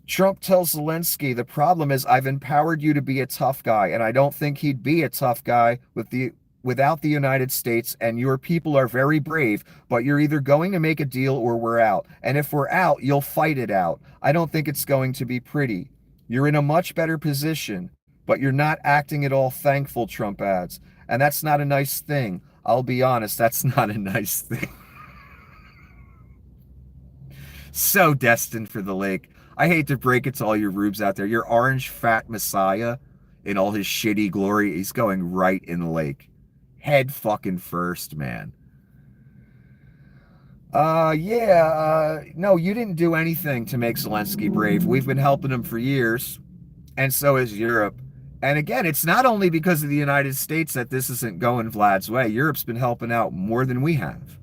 Trump tells Zelensky, the problem is I've empowered you to be a tough guy, and I don't think he'd be a tough guy without the United States, and your people are very brave, but you're either going to make a deal or we're out. And if we're out, you'll fight it out. I don't think it's going to be pretty. You're in a much better position, but you're not acting at all thankful, Trump adds. And that's not a nice thing. I'll be honest, that's not a nice thing. So destined for the lake. I hate to break it to all your rubes out there. Your orange fat messiah in all his shitty glory, he's going right in the lake. Head fucking first, man. No, you didn't do anything to make Zelensky brave. We've been helping him for years, and so is Europe. And again, it's not only because of the United States that this isn't going Vlad's way. Europe's been helping out more than we have.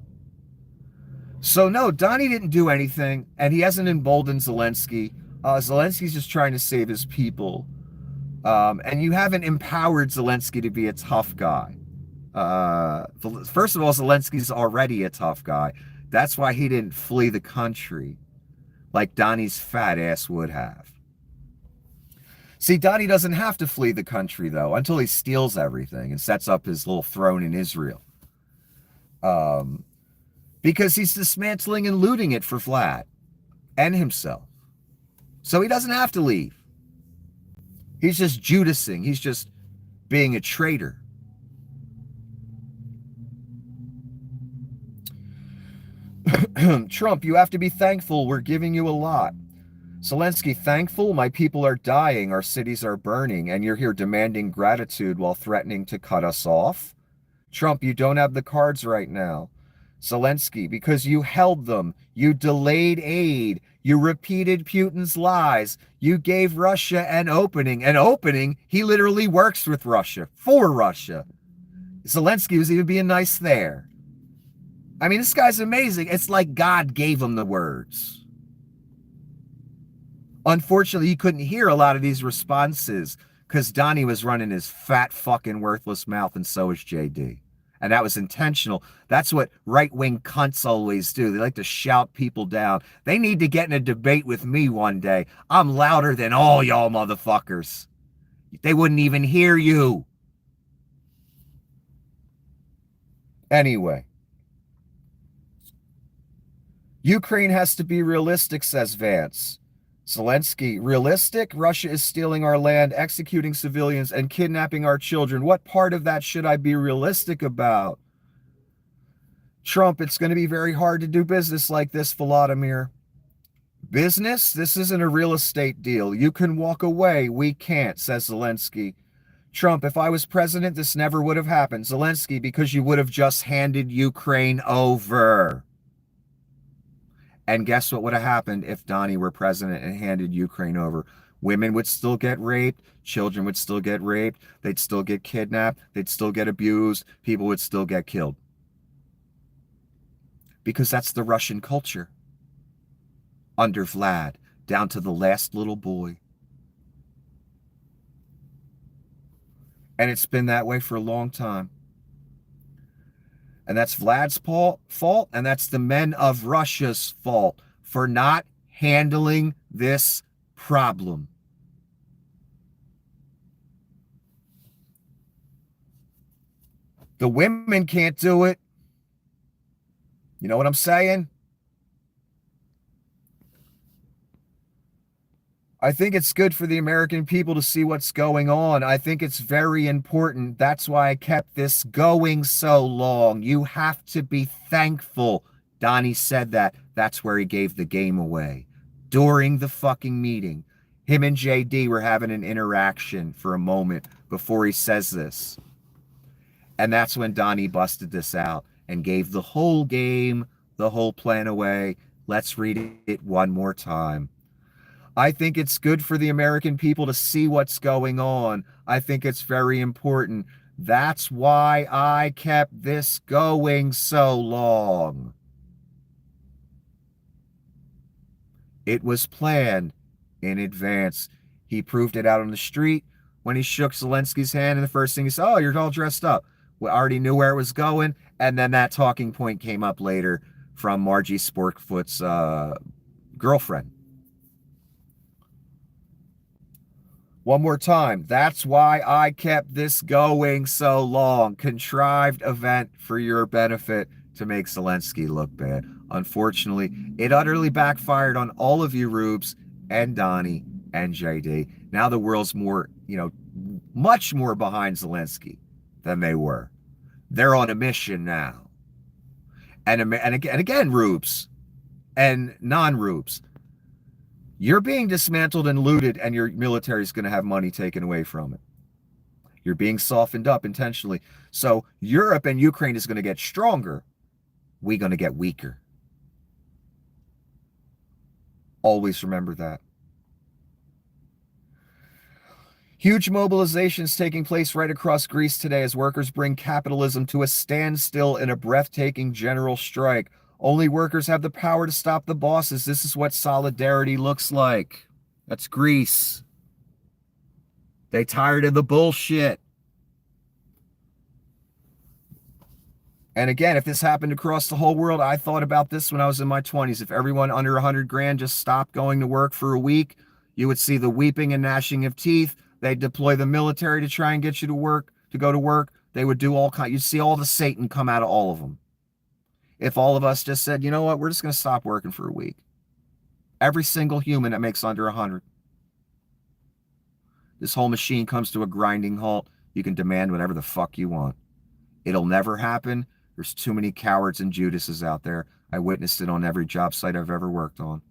So no, Donny didn't do anything, and he hasn't emboldened Zelensky. Zelensky's just trying to save his people. And you haven't empowered Zelensky to be a tough guy. First of all, Zelensky's already a tough guy. That's why he didn't flee the country. like Donny's fat ass would have. See, Donny doesn't have to flee the country, though, until he steals everything and sets up his little throne in Israel. Because he's dismantling and looting it for Vlad and himself. So he doesn't have to leave. He's just Judasing. He's just being a traitor. Trump, you have to be thankful. We're giving you a lot. Zelensky, thankful? My people are dying. Our cities are burning. And you're here demanding gratitude while threatening to cut us off? Trump, you don't have the cards right now. Zelensky, because you held them. You delayed aid. You repeated Putin's lies. You gave Russia an opening. An opening? He literally works with Russia, for Russia. Zelensky was even being nice there. I mean, this guy's amazing. It's like God gave him the words. Unfortunately, you couldn't hear a lot of these responses because Donny was running his fat fucking worthless mouth, and so was JD. And that was intentional. That's what right-wing cunts always do. They like to shout people down. They need to get in a debate with me one day. I'm louder than all y'all motherfuckers. They wouldn't even hear you. Anyway. Ukraine has to be realistic, says Vance. Zelensky, realistic? Russia is stealing our land, executing civilians, and kidnapping our children. What part of that should I be realistic about? Trump, it's going to be very hard to do business like this, Volodymyr. Business? This isn't a real estate deal. You can walk away. We can't, says Zelensky. Trump, if I was president, this never would have happened. Zelensky, because you would have just handed Ukraine over. And guess what would have happened if Donny were president and handed Ukraine over? Women would still get raped. Children would still get raped. They'd still get kidnapped. They'd still get abused. People would still get killed. Because that's the Russian culture. Under Vlad, down to the last little boy. And it's been that way for a long time. And that's Vlad's fault, and that's the men of Russia's fault for not handling this problem. The women can't do it. You know what I'm saying? I think it's good for the American people to see what's going on. I think it's very important. That's why I kept this going so long. You have to be thankful. Donny said that. That's where he gave the game away. During the fucking meeting, him and JD were having an interaction for a moment before he says this. And that's when Donny busted this out and gave the whole game, the whole plan away. Let's read it one more time. I think it's good for the American people to see what's going on. I think it's very important. That's why I kept this going so long. It was planned in advance. He proved it out on the street when he shook Zelensky's hand, and the first thing he said, oh, you're all dressed up. We already knew where it was going, and then that talking point came up later from Margie Sporkfoot's girlfriend. One more time. That's why I kept this going so long. Contrived event for your benefit to make Zelensky look bad. Unfortunately, it utterly backfired on all of you, Rubes and Donny and JD. Now the world's more, much more behind Zelensky than they were. They're on a mission now. And again, Rubes and non-Rubes. You're being dismantled and looted, and your military is going to have money taken away from it. You're being softened up intentionally. So Europe and Ukraine is going to get stronger. We're going to get weaker. Always remember that. Huge mobilizations taking place right across Greece today as workers bring capitalism to a standstill in a breathtaking general strike. Only workers have the power to stop the bosses. This is what solidarity looks like. That's Greece. They tired of the bullshit. And again, if this happened across the whole world, I thought about this when I was in my 20s. If everyone under 100 grand just stopped going to work for a week, you would see the weeping and gnashing of teeth. They'd deploy the military to try and get you to work, to go to work. They would do all kinds. You'd see all the Satan come out of all of them. If all of us just said, you know what, we're just going to stop working for a week. Every single human that makes under 100. This whole machine comes to a grinding halt. You can demand whatever the fuck you want. It'll never happen. There's too many cowards and Judases out there. I witnessed it on every job site I've ever worked on.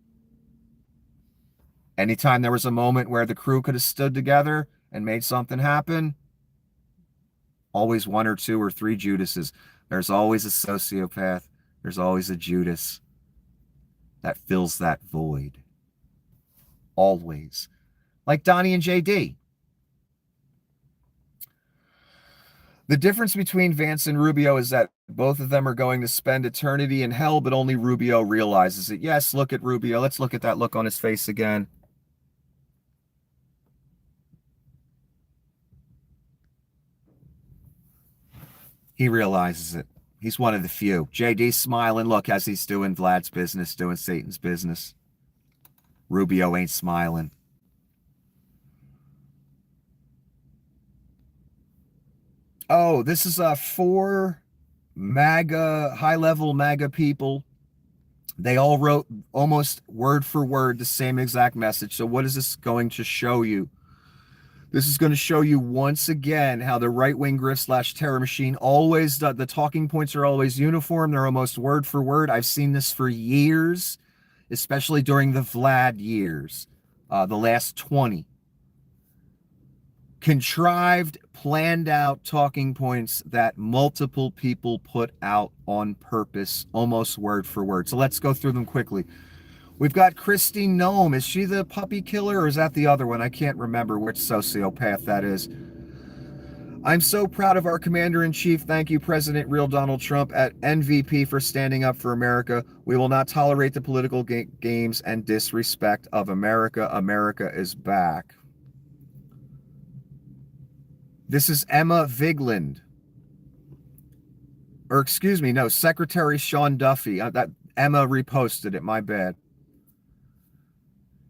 Anytime there was a moment where the crew could have stood together and made something happen, always one or two or three Judases. There's always a sociopath. There's always a Judas that fills that void. Always. Like Donny and JD. The difference between Vance and Rubio is that both of them are going to spend eternity in hell, but only Rubio realizes it. Yes, look at Rubio. Let's look at that look on his face again. He realizes it. He's one of the few. JD's smiling. Look, as he's doing Vlad's business, doing Satan's business. Rubio ain't smiling. Oh, this is four MAGA, high-level MAGA people. They all wrote almost word for word the same exact message. So what is this going to show you? This is going to show you once again how the right-wing grift / terror machine always does. The talking points are always uniform. They're almost word for word. I've seen this for years, especially during the Vlad years, the last 20. Contrived, planned out talking points that multiple people put out on purpose, almost word for word. So let's go through them quickly. We've got Christine Nome. Is she the puppy killer or is that the other one? I can't remember which sociopath that is. I'm so proud of our commander-in-chief. Thank you, President Real Donald Trump at NVP for standing up for America. We will not tolerate the political games and disrespect of America. America is back. This is Emma Vigland. Or excuse me, no, Secretary Sean Duffy. That Emma reposted it, my bad.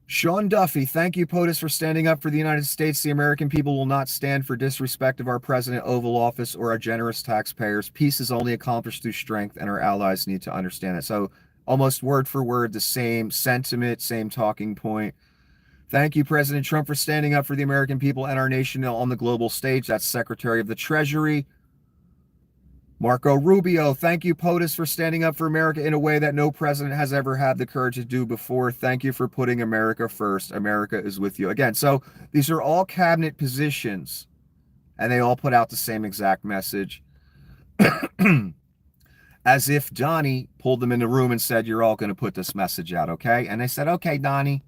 Sean Duffy, thank you, POTUS, for standing up for the United States. The American people will not stand for disrespect of our president, Oval Office, or our generous taxpayers. Peace is only accomplished through strength, and our allies need to understand it. So almost word for word, the same sentiment, same talking point. Thank you, President Trump, for standing up for the American people and our nation on the global stage. That's Secretary of the Treasury. Marco Rubio, thank you, POTUS, for standing up for America in a way that no president has ever had the courage to do before. Thank you for putting America first. America is with you. Again, so these are all cabinet positions, and they all put out the same exact message. As if Donny pulled them in the room and said, you're all going to put this message out, okay? And they said, okay, Donny.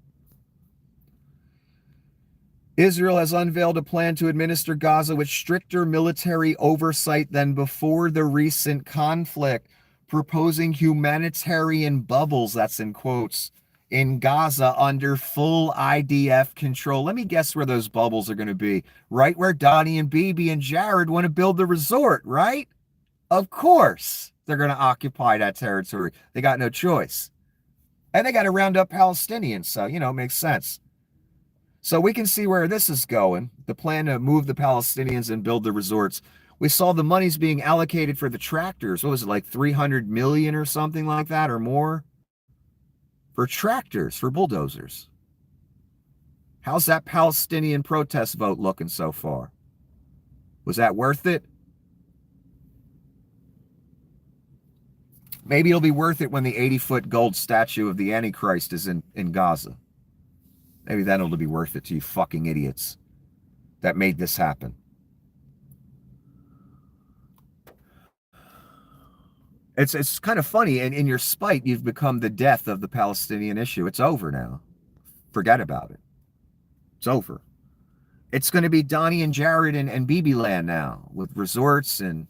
Israel has unveiled a plan to administer Gaza with stricter military oversight than before the recent conflict, proposing humanitarian bubbles, that's in quotes, in Gaza under full IDF control. Let me guess where those bubbles are going to be. Right where Donny and Bibi and Jared want to build the resort, right? Of course they're going to occupy that territory. They got no choice. And they got to round up Palestinians, so, you know, it makes sense. So we can see where this is going. The plan to move the Palestinians and build the resorts. We saw the money's being allocated for the tractors. What was it, like 300 million or something like that or more? For tractors, for bulldozers. How's that Palestinian protest vote looking so far? Was that worth it? Maybe it'll be worth it when the 80-foot gold statue of the Antichrist is in Gaza. Maybe then it'll be worth it to you fucking idiots that made this happen. It's kind of funny, and in your spite, you've become the death of the Palestinian issue. It's over now. Forget about it. It's over. It's going to be Donny and Jared and Bibi land now, with resorts and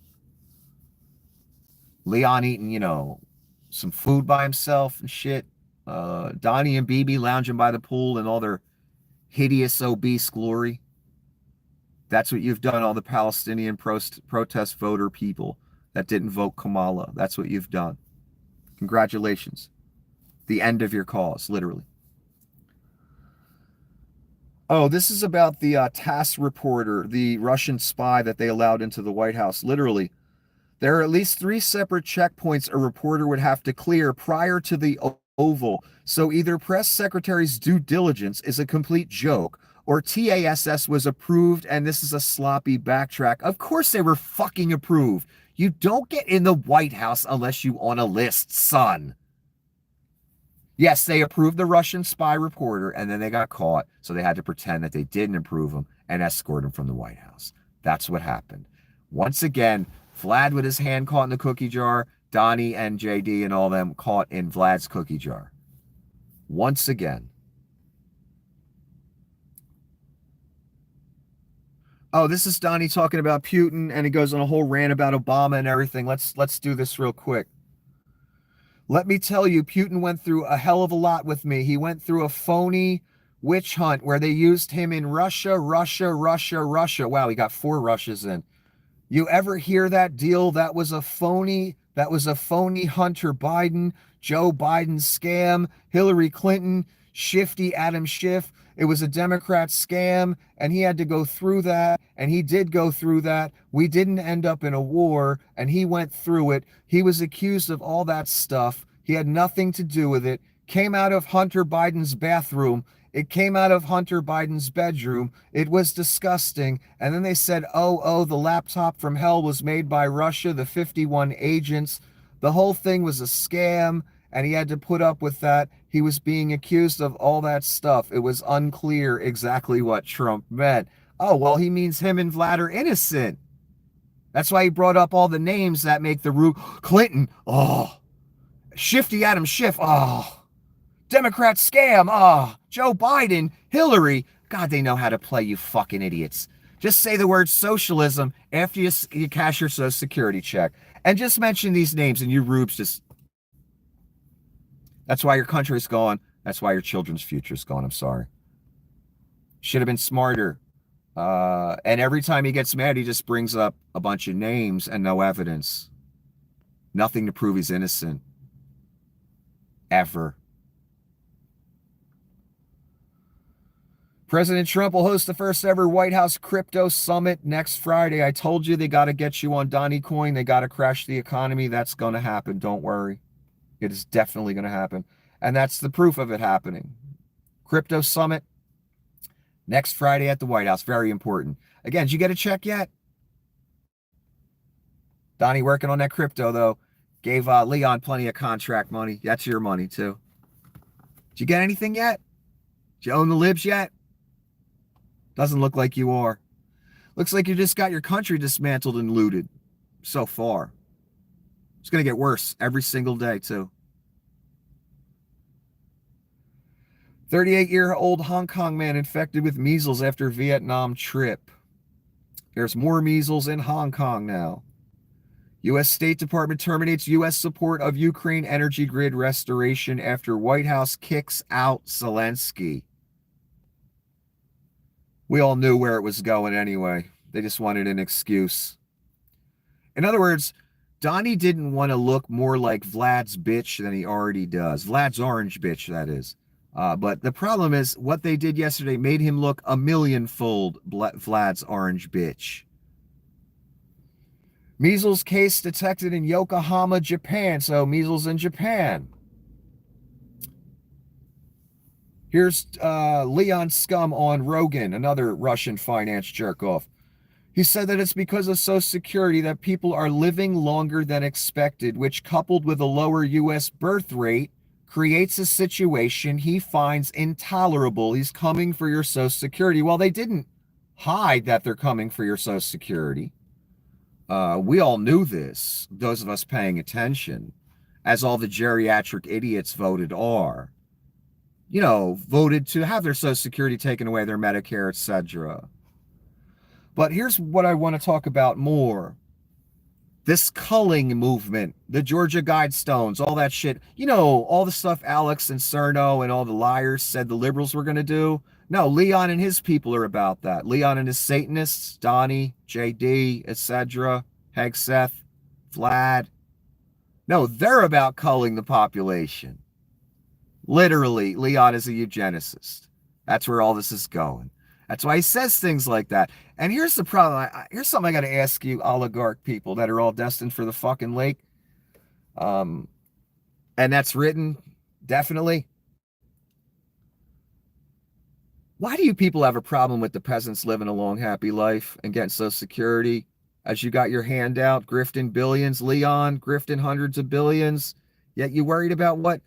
Leon eating, you know, some food by himself and shit. Donny and Bibi lounging by the pool in all their hideous, obese glory. That's what you've done, all the Palestinian protest voter people. that didn't vote Kamala. That's what you've done. Congratulations. The end of your cause, literally. Oh, this is about the TASS reporter, the Russian spy that they allowed into the White House. Literally, there are at least 3 separate checkpoints a reporter would have to clear prior to the Oval. So either press secretary's due diligence is a complete joke, or TASS was approved and this is a sloppy backtrack. Of course they were fucking approved. You don't get in the White House unless you on a list, son. Yes, they approved the Russian spy reporter, and then they got caught, so they had to pretend that they didn't approve him and escort him from the White House. That's what happened. Once again, Vlad with his hand caught in the cookie jar, Donny and JD and all them caught in Vlad's cookie jar. Once again. Oh, this is Donny talking about Putin, and he goes on a whole rant about Obama and everything. Let's do this real quick. Let me tell you, Putin went through a hell of a lot with me. He went through a phony witch hunt where they used him in Russia. Wow, he got 4 Russias in. You ever hear that deal? That was a phony Hunter Biden, Joe Biden scam, Hillary Clinton, shifty Adam Schiff. It was a Democrat scam, and he had to go through that, and he did go through that. We didn't end up in a war, and he went through it. He was accused of all that stuff. He had nothing to do with it. Came out of Hunter Biden's bathroom. It came out of Hunter Biden's bedroom. It was disgusting. And then they said, oh, the laptop from hell was made by Russia, the 51 agents. The whole thing was a scam, and he had to put up with that. He was being accused of all that stuff. It was unclear exactly what Trump meant. Oh, well, he means him and Vlad are innocent. That's why he brought up all the names that make the root. Clinton, oh. Shifty Adam Schiff, oh. Democrat scam, oh. Joe Biden, Hillary. God, they know how to play, you fucking idiots. Just say the word socialism after you cash your Social Security check. And just mention these names and your rubes just... That's why your country's gone. That's why your children's future's gone. I'm sorry. Should have been smarter. And every time he gets mad, he just brings up a bunch of names and no evidence. Nothing to prove he's innocent. Ever. President Trump will host the first ever White House crypto summit next Friday. I told you they got to get you on Donny Coin. They got to crash the economy. That's going to happen. Don't worry. It is definitely going to happen. And that's the proof of it happening. Crypto summit next Friday at the White House. Very important. Again, did you get a check yet? Donny working on that crypto, though. Gave Leon plenty of contract money. That's your money, too. Did you get anything yet? Did you own the libs yet? Doesn't look like you are. Looks like you just got your country dismantled and looted so far. It's going to get worse every single day, too. 38-year-old Hong Kong man infected with measles after Vietnam trip. There's more measles in Hong Kong now. U.S. State Department terminates U.S. support of Ukraine energy grid restoration after White House kicks out Zelensky. We all knew where it was going anyway. They just wanted an excuse. In other words, Donny didn't want to look more like Vlad's bitch than he already does. Vlad's orange bitch, that is. But the problem is what they did yesterday made him look a millionfold Vlad's orange bitch. Measles case detected in Yokohama, Japan. So measles in Japan. Here's Leon Scum on Rogan, another Russian finance jerk-off. He said that it's because of Social Security that people are living longer than expected, which coupled with a lower U.S. birth rate creates a situation he finds intolerable. He's coming for your Social Security. Well, they didn't hide that they're coming for your Social Security. We all knew this, those of us paying attention, as all the geriatric idiots voted are. You know, voted to have their Social Security taken away, their Medicare, etc. But here's what I want to talk about more. This culling movement, the Georgia Guidestones, all that shit. You know, all the stuff Alex and Cerno and all the liars said the liberals were going to do. No, Leon and his people are about that. Leon and his Satanists, Donny, JD, etc., Hegseth, Vlad. No, they're about culling the population. Literally, Leon is a eugenicist. That's where all this is going. That's why he says things like that. And here's the problem. Here's something I got to ask you, oligarch people that are all destined for the fucking lake. And that's written, definitely. Why do you people have a problem with the peasants living a long, happy life and getting Social Security? As you got your hand out, grifting billions, Leon, grifting hundreds of billions, yet you worried about what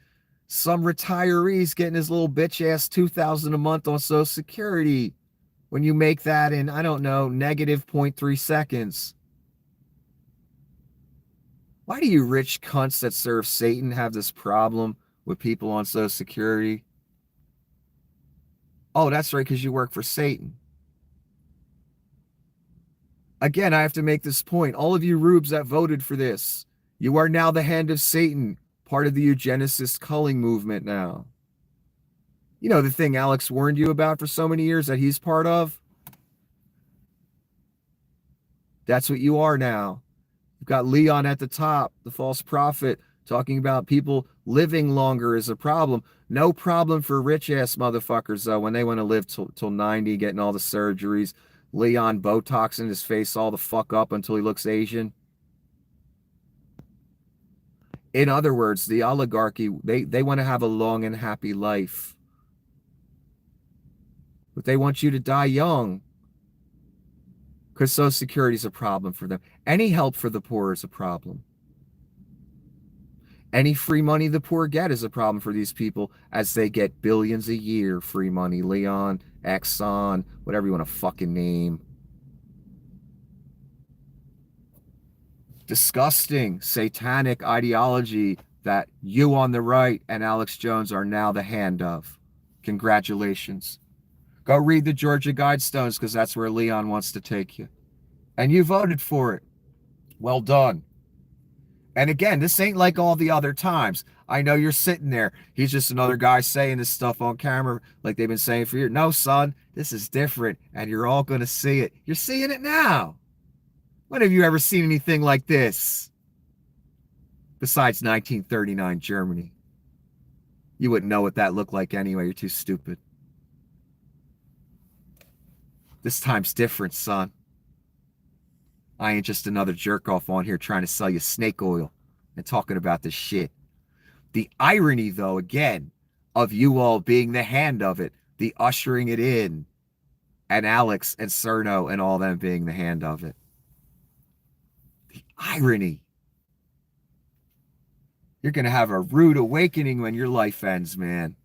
some retirees getting his little bitch ass $2,000 a month on Social Security when you make that in, I don't know, negative 0.3 seconds. Why do you rich cunts that serve Satan have this problem with people on Social Security? Oh, that's right, because you work for Satan. Again, I have to make this point. All of you rubes that voted for this, you are now the hand of Satan, part of the eugenicist culling movement now. You know the thing Alex warned you about for so many years that he's part of? That's what you are now. You've got Leon at the top, the false prophet, talking about people living longer is a problem. No problem for rich-ass motherfuckers, though, when they want to live till 90, getting all the surgeries. Leon Botoxing his face all the fuck up until he looks Asian. In other words, the oligarchy, they want to have a long and happy life. But they want you to die young. Because Social Security is a problem for them. Any help for the poor is a problem. Any free money the poor get is a problem for these people as they get billions a year free money. Leon, Exxon, whatever you want to fucking name. Disgusting, satanic ideology that you on the right and Alex Jones are now the hand of. Congratulations. Go read the Georgia Guidestones because that's where Leon wants to take you. And you voted for it. Well done. And again, this ain't like all the other times. I know you're sitting there. He's just another guy saying this stuff on camera like they've been saying for years. No, son, this is different, and you're all going to see it. You're seeing it now. When have you ever seen anything like this? Besides 1939 Germany. You wouldn't know what that looked like anyway. You're too stupid. This time's different, son. I ain't just another jerk off on here trying to sell you snake oil and talking about this shit. The irony, though, again, of you all being the hand of it, the ushering it in, and Alex and Cerno and all them being the hand of it. The irony. You're going to have a rude awakening when your life ends, man.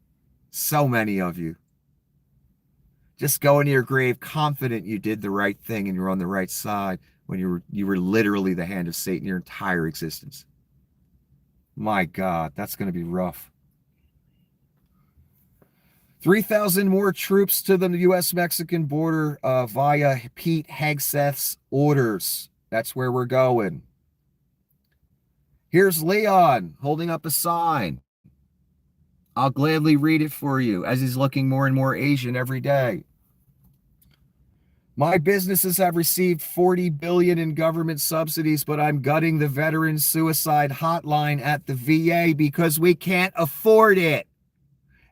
So many of you. Just go into your grave confident you did the right thing and you're on the right side when you were literally the hand of Satan your entire existence. My God, that's going to be rough. 3,000 more troops to the U.S.-Mexican border via Pete Hegseth's orders. That's where we're going. Here's Leon holding up a sign. I'll gladly read it for you as he's looking more and more Asian every day. My businesses have received $40 billion in government subsidies, but I'm gutting the veteran suicide hotline at the VA because we can't afford it.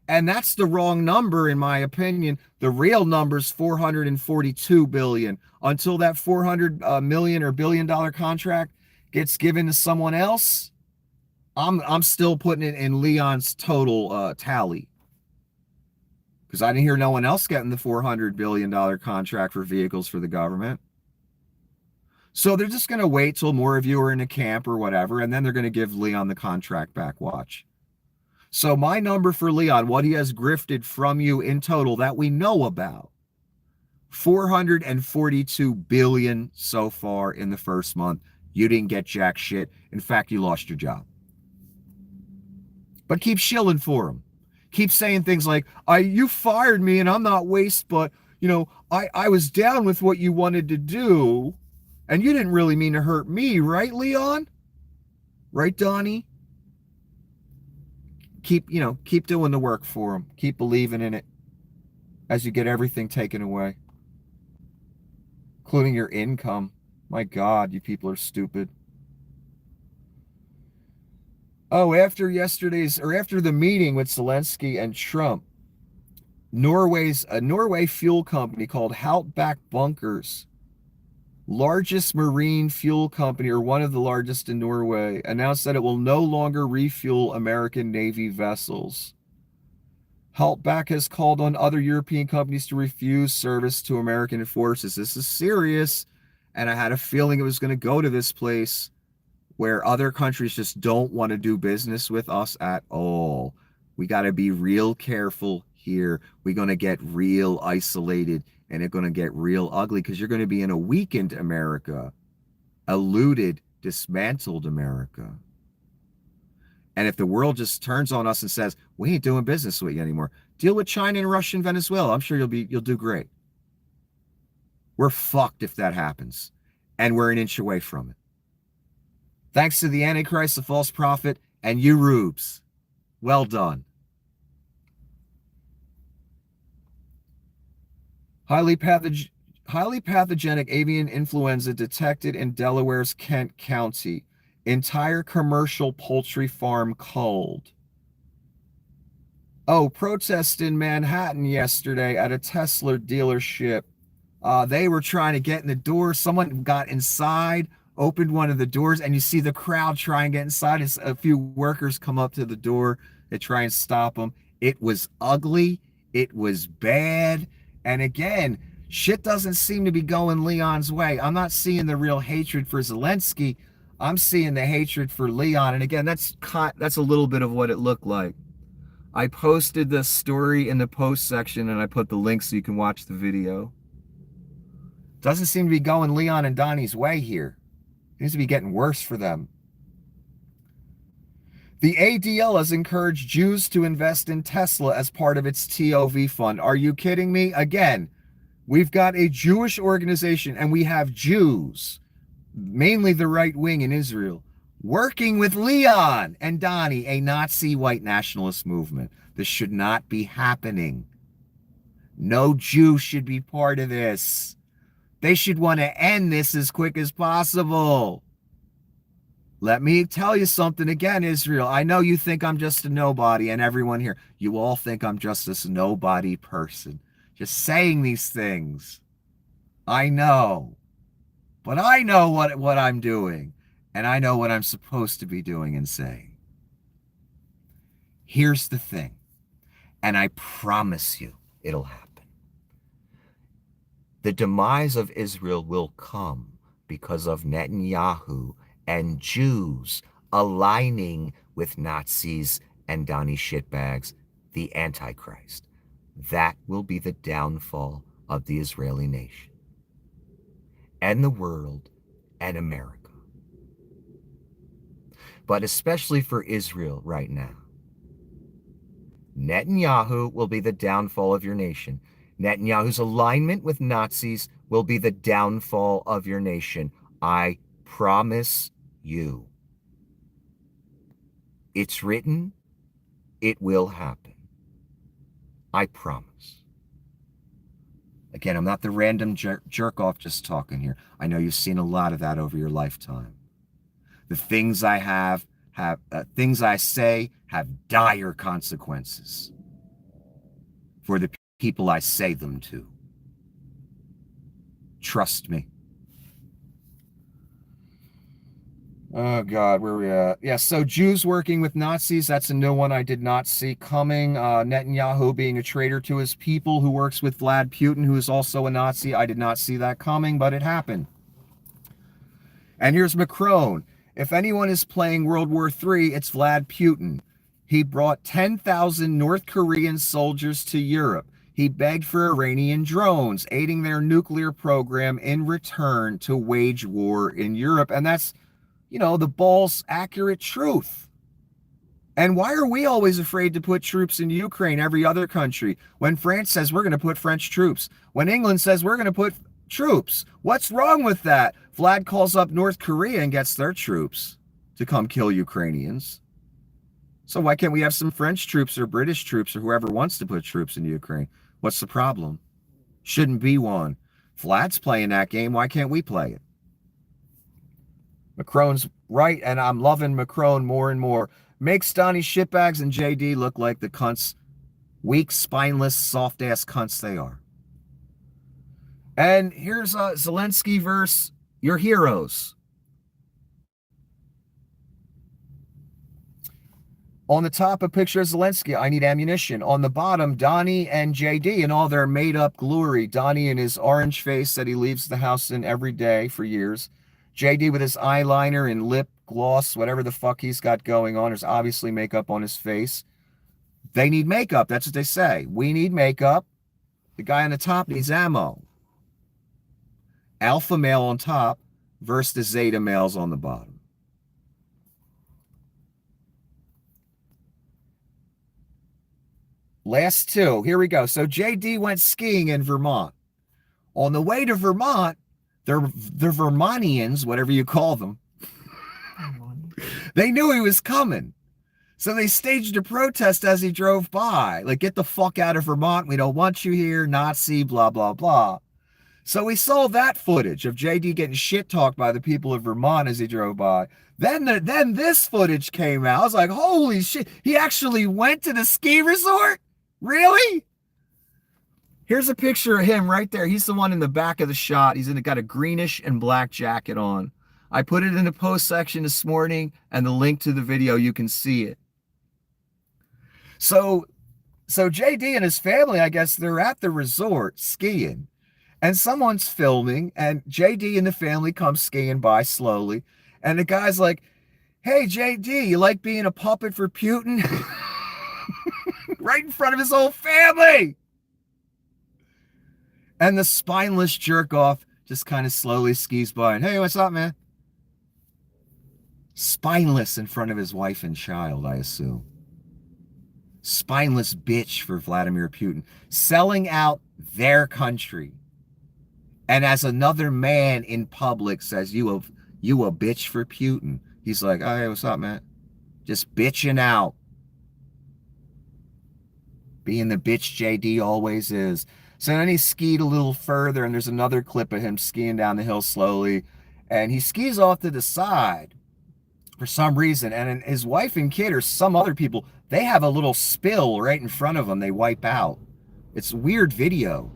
And that's the wrong number, in my opinion. The real number is $442 billion. Until that $400 million or billion-dollar contract gets given to someone else, I'm still putting it in Leon's total tally. Because I didn't hear no one else getting the $400 billion contract for vehicles for the government. So they're just going to wait till more of you are in a camp or whatever, and then they're going to give Leon the contract back. Watch. So my number for Leon, what he has grifted from you in total that we know about, $442 billion so far in the first month. You didn't get jack shit. In fact, you lost your job. But keep shilling for him. Keep saying things like, you fired me and I'm not waste, but, you know, I was down with what you wanted to do, and you didn't really mean to hurt me, right, Leon? Right, Donny? Keep doing the work for him. Keep believing in it as you get everything taken away, including your income. My God, you people are stupid. Oh, after yesterday's or after the meeting with Zelensky and Trump, Norway fuel company called Haltback Bunkers, largest marine fuel company or one of the largest in Norway, announced that it will no longer refuel American Navy vessels. Haltback has called on other European companies to refuse service to American forces. This is serious, and I had a feeling it was going to go to this place where other countries just don't want to do business with us at all. We got to be real careful here. We're going to get real isolated, and it's going to get real ugly because you're going to be in a weakened America, a looted, dismantled America. And if the world just turns on us and says, we ain't doing business with you anymore, deal with China and Russia and Venezuela. I'm sure you'll do great. We're fucked if that happens. And we're an inch away from it. Thanks to the Antichrist, the false prophet, and you rubes. Well done. Highly pathogenic avian influenza detected in Delaware's Kent County. Entire commercial poultry farm culled. Oh, protest in Manhattan yesterday at a Tesla dealership. They were trying to get in the door. Someone got inside, opened one of the doors, and you see the crowd try and get inside. As a few workers come up to the door. They try and stop them. It was ugly. It was bad. And again, shit doesn't seem to be going Leon's way. I'm not seeing the real hatred for Zelensky. I'm seeing the hatred for Leon. And again, that's a little bit of what it looked like. I posted the story in the post section, and I put the link so you can watch the video. Doesn't seem to be going Leon and Donny's way here. It seems to be getting worse for them. The ADL has encouraged Jews to invest in Tesla as part of its TOV fund. Are you kidding me? Again, we've got a Jewish organization, and we have Jews, mainly the right wing in Israel, working with Leon and Donny, a Nazi white nationalist movement. This should not be happening. No Jew should be part of this. They should want to end this as quick as possible. Let me tell you something again, Israel. I know you think I'm just a nobody, and everyone here, you all think I'm just this nobody person. Just saying these things. I know. But I know what I'm doing, and I know what I'm supposed to be doing and saying. Here's the thing, and I promise you it'll happen. The demise of Israel will come because of Netanyahu and Jews aligning with Nazis and Donny shitbags, the Antichrist. That will be the downfall of the Israeli nation and the world and America. But especially for Israel right now. Netanyahu will be the downfall of your nation. Netanyahu's alignment with Nazis will be the downfall of your nation. I promise you. It's written. It will happen. I promise. Again, I'm not the random jerk off just talking here. I know you've seen a lot of that over your lifetime. The things I things I say have dire consequences for the people I say them to. Trust me. Oh, God, where are we at? Yeah, so Jews working with Nazis, that's a new one I did not see coming. Netanyahu being a traitor to his people who works with Vlad Putin, who is also a Nazi. I did not see that coming, but it happened. And here's Macron. If anyone is playing World War III, it's Vlad Putin. He brought 10,000 North Korean soldiers to Europe. He begged for Iranian drones, aiding their nuclear program in return to wage war in Europe. And that's, you know, the balls accurate truth. And why are we always afraid to put troops in Ukraine, every other country, when France says we're going to put French troops, when England says we're going to put troops? What's wrong with that? Vlad calls up North Korea and gets their troops to come kill Ukrainians. So why can't we have some French troops or British troops or whoever wants to put troops in Ukraine? What's the problem? Shouldn't be one. Vlad's playing that game. Why can't we play it? Macron's right, and I'm loving Macron more and more. Makes Donny shitbags and JD look like the cunts, weak, spineless, soft-ass cunts they are. And here's Zelensky verse your heroes. On the top, a picture of Zelensky. I need ammunition. On the bottom, Donny and JD in all their made-up glory. Donny in his orange face that he leaves the house in every day for years. JD with his eyeliner and lip gloss, whatever the fuck he's got going on. There's obviously makeup on his face. They need makeup. That's what they say. We need makeup. The guy on the top needs ammo. Alpha male on top versus the Zeta males on the bottom. Last two. Here we go. So JD went skiing in Vermont. On the way to Vermont, they're Vermontians, whatever you call them. They knew he was coming. So they staged a protest as he drove by. Like, get the fuck out of Vermont. We don't want you here. Nazi, blah, blah, blah. So we saw that footage of JD getting shit talked by the people of Vermont as he drove by. Then this footage came out. I was like, holy shit. He actually went to the ski resort? Really? Here's a picture of him right there. He's the one in the back of the shot. He's got a greenish and black jacket on. I put it in the post section this morning, and the link to the video, you can see it. So JD and his family, I guess they're at the resort skiing, and someone's filming, and JD and the family come skiing by slowly, and the guy's like, hey, JD, you like being a puppet for Putin? Right in front of his whole family. And the spineless jerk off just kind of slowly skis by and, hey, what's up, man? Spineless in front of his wife and child, I assume. Spineless bitch for Vladimir Putin. Selling out their country. And as another man in public says, you a bitch for Putin. He's like, oh, hey, what's up, man? Just bitching out. Being the bitch JD always is. So then he skied a little further, and there's another clip of him skiing down the hill slowly. And he skis off to the side for some reason. And his wife and kid or some other people, they have a little spill right in front of them. They wipe out. It's a weird video.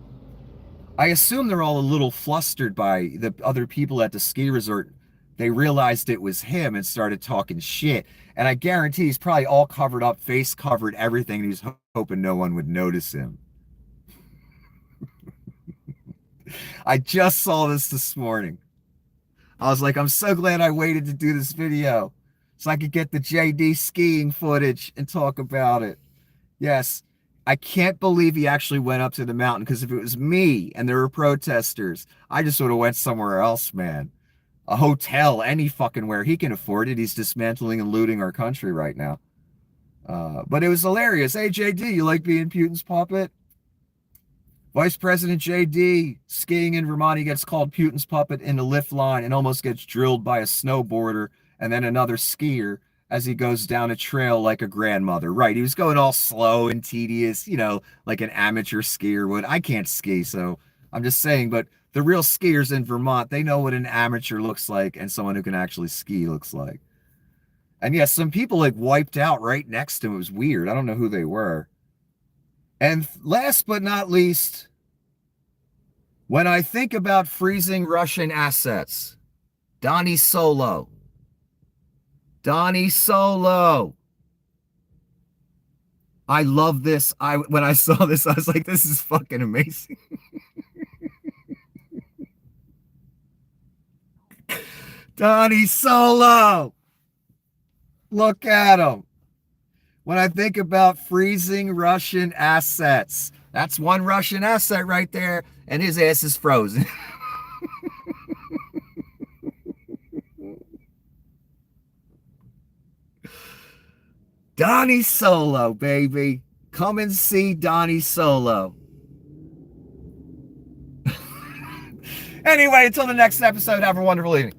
I assume they're all a little flustered by the other people at the ski resort. They realized it was him and started talking shit. And I guarantee he's probably all covered up, face covered, everything. And he's hoping no one would notice him. I just saw this morning. I was like, I'm so glad I waited to do this video so I could get the JD skiing footage and talk about it. Yes, I can't believe he actually went up to the mountain, because if it was me and there were protesters, I just would have went somewhere else, man. A hotel, any fucking where. He can afford it. He's dismantling and looting our country right now. But it was hilarious. Hey, JD, you like being Putin's puppet? Vice President JD skiing in Vermont. He gets called Putin's puppet in the lift line and almost gets drilled by a snowboarder and then another skier as he goes down a trail like a grandmother. Right, he was going all slow and tedious, you know, like an amateur skier would. I can't ski, so I'm just saying, but the real skiers in Vermont, they know what an amateur looks like and someone who can actually ski looks like. And yes, some people like wiped out right next to him. It was weird. I don't know who they were. And last but not least, when I think about freezing Russian assets, Donny Solo. Donny Solo. I love this. When I saw this, I was like, this is fucking amazing. Donny Solo. Look at him. When I think about freezing Russian assets, that's one Russian asset right there, and his ass is frozen. Donny Solo, baby. Come and see Donny Solo. Anyway, until the next episode, have a wonderful evening.